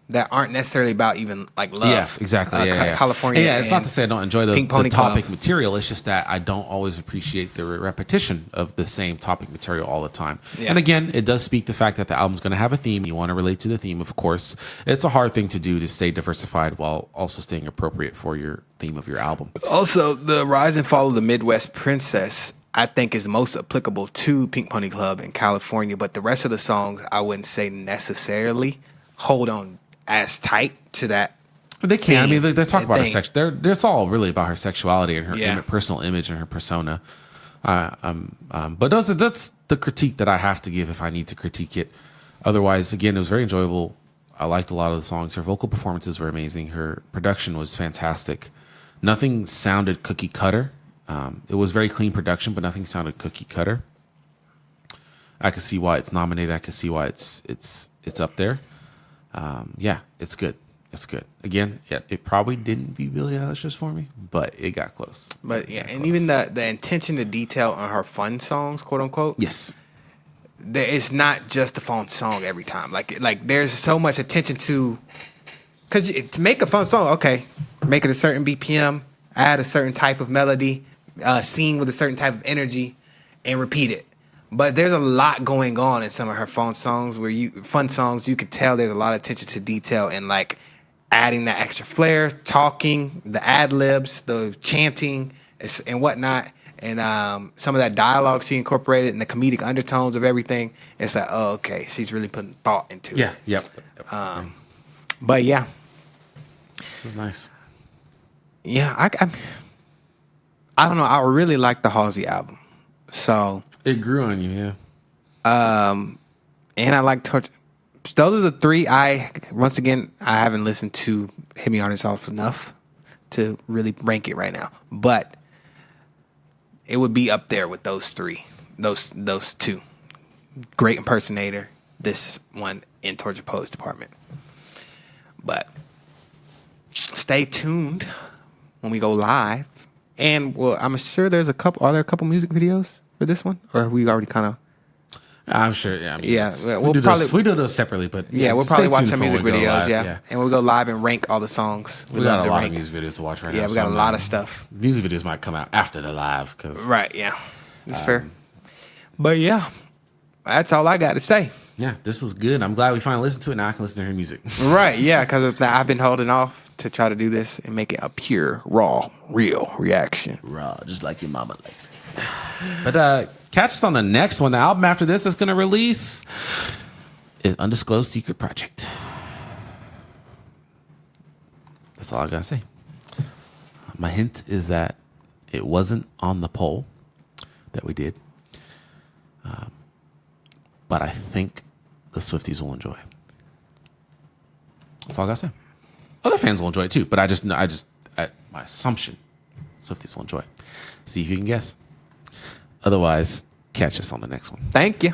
that aren't necessarily about even like love. Yeah, exactly. California. Yeah, it's not and to say I don't enjoy the Pink Pony topic Club. material. It's just that I don't always appreciate the repetition of the same topic material all the time. Yeah. And again, it does speak the fact that the album's going to have a theme. You want to relate to the theme, of course. It's a hard thing to do to stay diversified while also staying appropriate for your theme of your album. Also, the rise and fall of the Midwest Princess, I think, is most applicable to Pink Pony Club in California. But the rest of the songs, I wouldn't say necessarily hold on as tight to that. They can. I mean, they talk about her thing. sex. It's all really about her sexuality and her Yeah. personal image and her persona. But that's the critique that I have to give if I need to critique it. Otherwise, again, it was very enjoyable. I liked a lot of the songs. Her vocal performances were amazing. Her production was fantastic. Nothing sounded cookie cutter. It was very clean production, but nothing sounded cookie cutter. I can see why it's nominated. I can see why it's up there. Yeah, it's good. It's good. Again, yeah, it probably didn't beat Billie Eilish's for me, but it got close. But yeah, and even the attention to detail on her fun songs, quote unquote. Yes. It's not just a fun song every time. Like there's so much attention to, because to make a fun song, okay, make it a certain BPM, add a certain type of melody, sing with a certain type of energy, and repeat it. But there's a lot going on in some of her fun songs you could tell there's a lot of attention to detail and like adding that extra flair, talking, the ad libs, the chanting, and whatnot. And some of that dialogue she incorporated and the comedic undertones of everything. It's like, oh, okay, she's really putting thought into it. Yep. But yeah. This is nice. Yeah, I don't know. I really like the Halsey album. So, It grew on you, yeah. and I like Torch. Those are the three I haven't listened to Hit Me On This Off enough to really rank it right now. But it would be up there with those three. Those two. Great Impersonator, this one in Torture Pose Department. But stay tuned when we go live. And well, I'm sure are there a couple music videos for this one? Or have we already kind of I'm sure, yeah. I mean, Yeah, we do those separately, but we'll just probably stay watch tuned some for music when we go videos, live, yeah. And we'll go live and rank all the songs. We got love a to lot rank. of music videos to watch right now. Yeah, we got a so, lot of stuff. Music videos might come out after the live. Right, yeah. It's fair. But yeah, that's all I got to say. Yeah, this was good. I'm glad we finally listened to it. Now I can listen to her music. Right, yeah, because I've been holding off to try to do this and make it a pure, raw, real reaction. Raw, just like your mama likes it. But catch us on the next one. The album after this that's going to release is Undisclosed Secret Project. That's all I got to say. My hint is that it wasn't on the poll that we did. But I think the Swifties will enjoy. That's all I got to say. Other fans will enjoy it too, but my assumption, Swifties will enjoy. See if you can guess. Otherwise, catch us on the next one. Thank you.